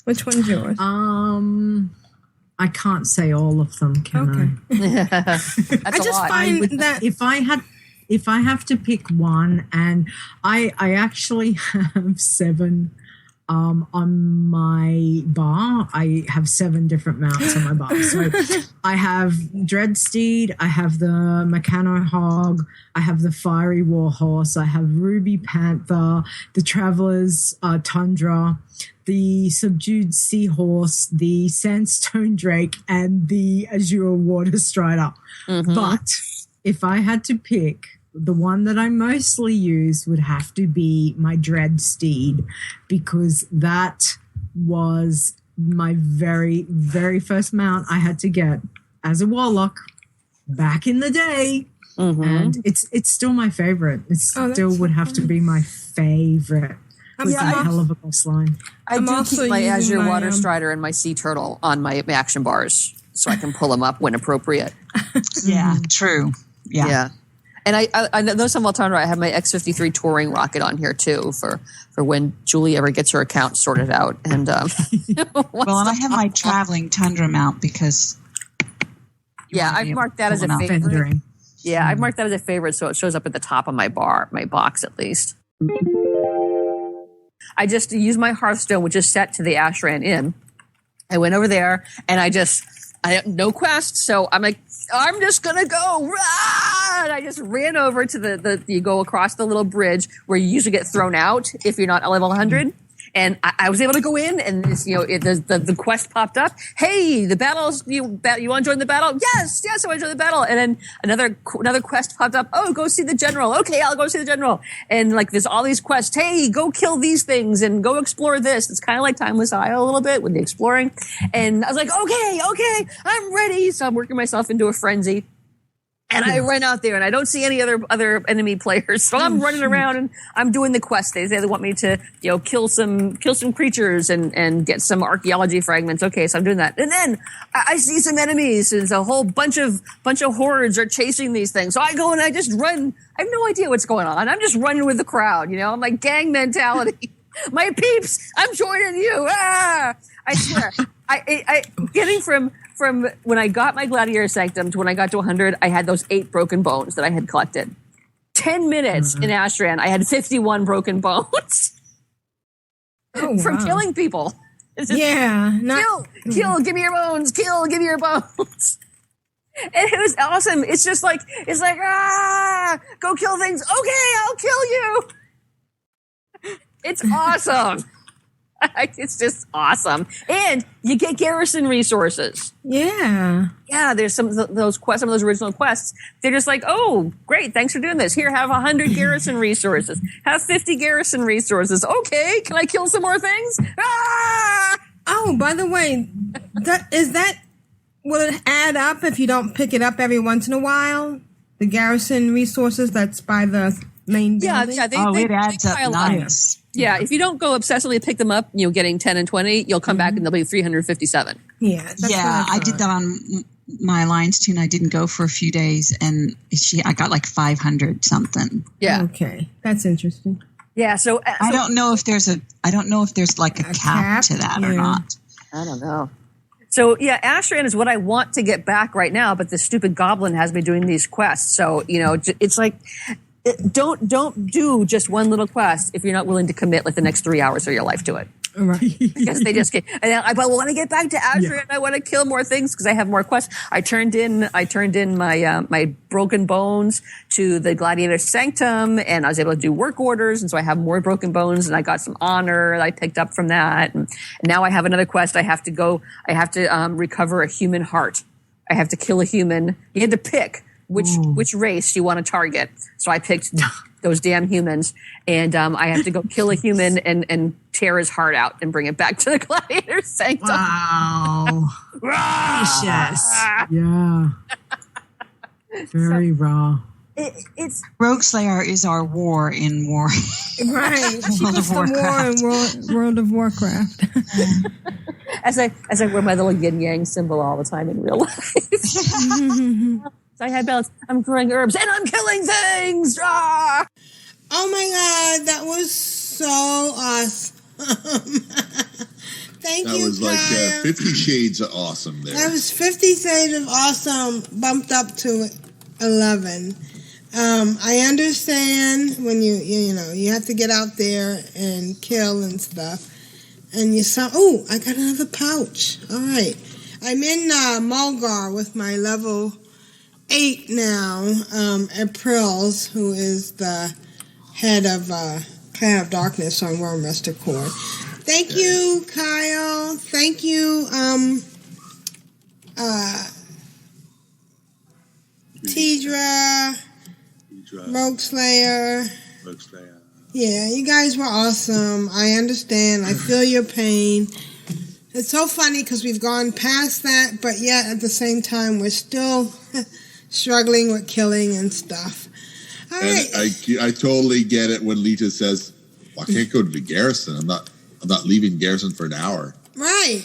Which one's yours? I can't say all of them, can I? I just find that if I have to pick one, and I actually have 7 on my bar. I have 7 different mounts on my bar. So I have Dreadsteed, I have the Meccano Hog, I have the Fiery Warhorse, I have Ruby Panther, the Traveler's Tundra, the Subdued Seahorse, the Sandstone Drake, and the Azure Water Strider. Mm-hmm. But if I had to pick, the one that I mostly use would have to be my Dread Steed, because that was my very, very first mount I had to get as a warlock back in the day. Mm-hmm. And it's still my favorite. It still would have to be my favorite. With a hell of a boss line. I do keep my Azure Water Strider and my Sea Turtle on my action bars so I can pull them up when appropriate. Yeah, true. Yeah. And I know some Altandra, I have my X-53 touring rocket on here too for when Julie ever gets her account sorted out. And well, and I have my traveling Tundra mount because I've marked that as a favorite. Yeah, I've marked that as a favorite, so it shows up at the top of my box at least. I just used my Hearthstone, which is set to the Ashran Inn. I went over there, and I have no quest, so I'm like, I'm just gonna go. Rah! And I just ran over to you go across the little bridge where you usually get thrown out if you're not at level 100. And I was able to go in, and the quest popped up. Hey, the battles! You want to join the battle? Yes, I want to join the battle. And then another quest popped up. Oh, go see the general. Okay, I'll go see the general. And like there's all these quests. Hey, go kill these things and go explore this. It's kind of like Timeless Isle a little bit with the exploring. And I was like, okay, I'm ready. So I'm working myself into a frenzy. And I run out there, and I don't see any other enemy players. So I'm running around, and I'm doing the quest. They want me to, kill some creatures and get some archaeology fragments. Okay, so I'm doing that, and then I see some enemies. And a whole bunch of hordes are chasing these things. So I go and I just run. I have no idea what's going on. I'm just running with the crowd. I'm like gang mentality. My peeps, I'm joining you. Ah! I swear, I getting from when I got my Gladiator Sanctum to when I got to 100, I had those 8 broken bones that I had collected. 10 minutes in Ashran, I had 51 broken bones from killing people. It's just, kill, give me your bones, kill, give me your bones. And it was awesome. It's like, go kill things. Okay, I'll kill you. It's awesome. It's just awesome. And you get garrison resources. Yeah. Yeah, there's some of those original quests. They're just like, oh, great, thanks for doing this. Here, have 100 garrison resources. Have 50 garrison resources. Okay, can I kill some more things? Ah! Oh, by the way, will it add up if you don't pick it up every once in a while? The garrison resources that's by the main building? Yeah, it adds up nice. Yeah, if you don't go obsessively pick them up, getting 10 and 20, you'll come back and they'll be 357. Yeah, I did that on my Alliance tune. I didn't go for a few days, and I got like 500 something. Yeah. Okay, that's interesting. Yeah, so I don't know if there's like a cap to that or not. I don't know. So yeah, Ashran is what I want to get back right now, but the stupid goblin has me doing these quests. So it's like. Don't do just one little quest if you're not willing to commit like the next 3 hours of your life to it. Right. Because they just get. And I want to get back to Ashran. Yeah. I want to kill more things because I have more quests. I turned in my broken bones to the Gladiator Sanctum, and I was able to do work orders, and so I have more broken bones, and I got some honor that I picked up from that. And now I have another quest. I have to recover a human heart. I have to kill a human. You had to pick which race you want to target. So I picked those damn humans, and I have to go kill a human and tear his heart out and bring it back to the Gladiator Sanctum. Wow. Precious. Yeah. Very raw. It's Rogue Slayer is our war in war. Right. World of Warcraft. World of Warcraft. As I wear my little yin yang symbol all the time in real life. So I had balance. I'm growing herbs and I'm killing things. Ah! Oh my God, that was so awesome. Thank you. That was like 50 Shades of Awesome there. That was 50 Shades of Awesome bumped up to 11. I understand when you have to get out there and kill and stuff. And I got another pouch. All right. I'm in Mulgar with my level 8 now, Aprils, who is the head of Clan of Darkness on Worm Rester Corps. Thank you, Kyle. Thank you, Tidra, Rogue Slayer. Yeah, you guys were awesome. I understand. I feel your pain. It's so funny because we've gone past that, but yet at the same time we're still struggling with killing and stuff. All right. I totally get it when Lita says, well, I can't go to the garrison. I'm not leaving garrison for an hour. Right.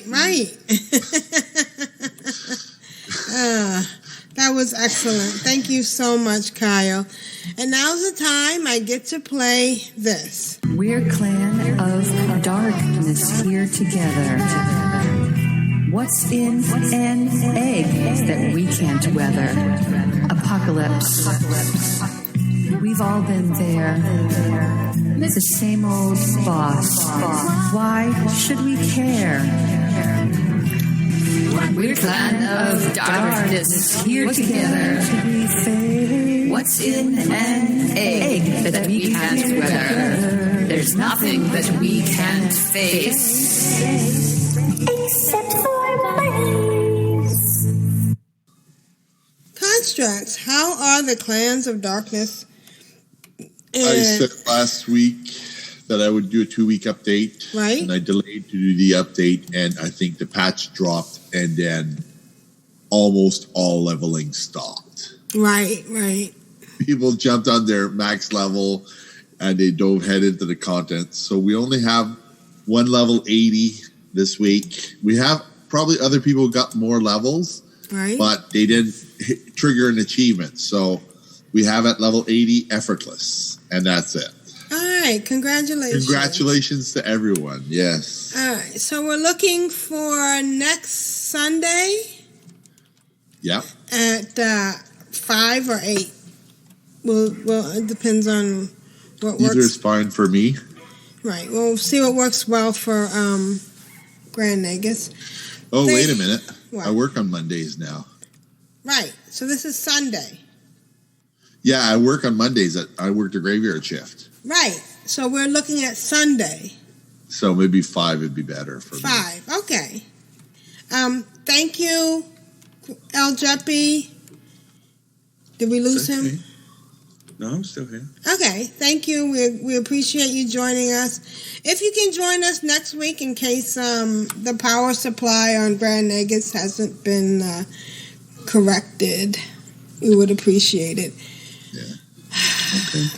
That was excellent. Thank you so much, Kyle. And now's the time I get to play this. We're clan of darkness here together. What's in an egg that we can't weather? Apocalypse. We've all been there. The same old boss. Why should we care? We're clan of darkness here together. What's in an egg that we can't weather? There's nothing that we can't face. Except for bunnies. Constructs, how are the clans of darkness? I said last week that I would do a 2-week update. Right. And I delayed to do the update, and I think the patch dropped, and then almost all leveling stopped. Right, right. People jumped on their max level, and they dove head into the content. So we only have one level 80 this week. We have probably other people who got more levels, right? But they didn't trigger an achievement. So we have at level 80 effortless, and that's it. All right, congratulations. Congratulations to everyone, yes. All right, so we're looking for next Sunday Yeah. at 5 or 8. Well, it depends on what Either works. is fine for me. Right, we'll see what works well for Grand Nagus. Oh, wait a minute. What? I work on Mondays now. Right, so this is Sunday. Yeah, I work on Mondays. I work the graveyard shift. Right, so we're looking at Sunday. So maybe 5 would be better for me. 5, okay. Thank you, El Jeppy. Did we lose him? No, I'm still here. Okay, thank you. We appreciate you joining us. If you can join us next week in case the power supply on Grand Nagus hasn't been corrected, we would appreciate it. Yeah. Okay.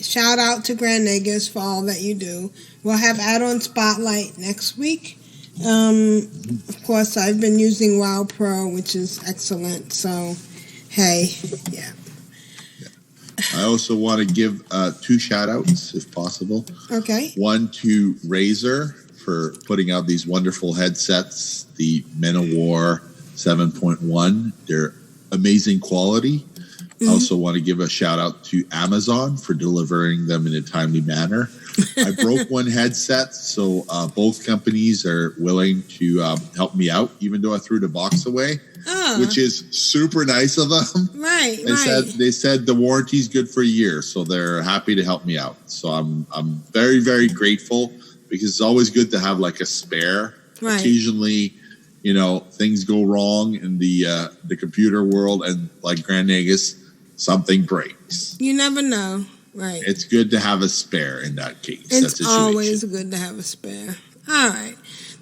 Shout out to Grand Nagus for all that you do. We'll have add-on spotlight next week. Of course, I've been using WoW Pro, which is excellent. So, hey, yeah. I also want to give 2 shout-outs, if possible. Okay. One to Razer for putting out these wonderful headsets, the Men of War 7.1. They're amazing quality. I also want to give a shout-out to Amazon for delivering them in a timely manner. I broke one headset, so both companies are willing to help me out, even though I threw the box away, which is super nice of them. Right, They said the warranty's good for a year, so they're happy to help me out. So I'm very, very grateful, because it's always good to have like a spare. Right. Occasionally, you know, things go wrong in the computer world, and like Grand Nagus, something breaks. You never know. Right. It's good to have a spare in that case. It's always good to have a spare. All right.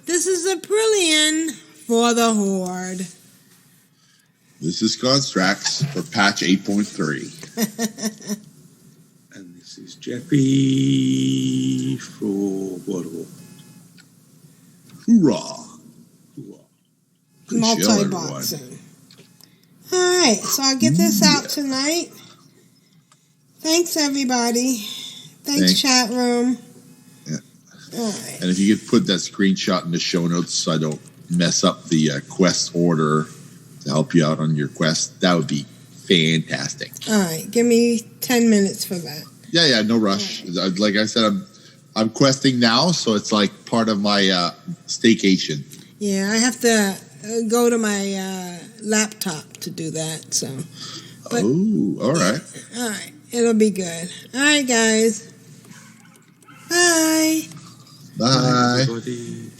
This is Aprillian for the Horde. This is Constructs for patch 8.3. And this is Jeppy for World of War. Hoorah. Good show, everyone. Multi-boxing. All right. So I'll get this out tonight. Thanks, everybody. Thanks, chat room. Yeah. All right. And if you could put that screenshot in the show notes so I don't mess up the quest order to help you out on your quest, that would be fantastic. All right. Give me 10 minutes for that. Yeah, no rush. Right. Like I said, I'm questing now, so it's like part of my staycation. Yeah, I have to go to my laptop to do that. So. But, all right. All right. It'll be good. All right, guys. Bye. Bye. Bye, everybody.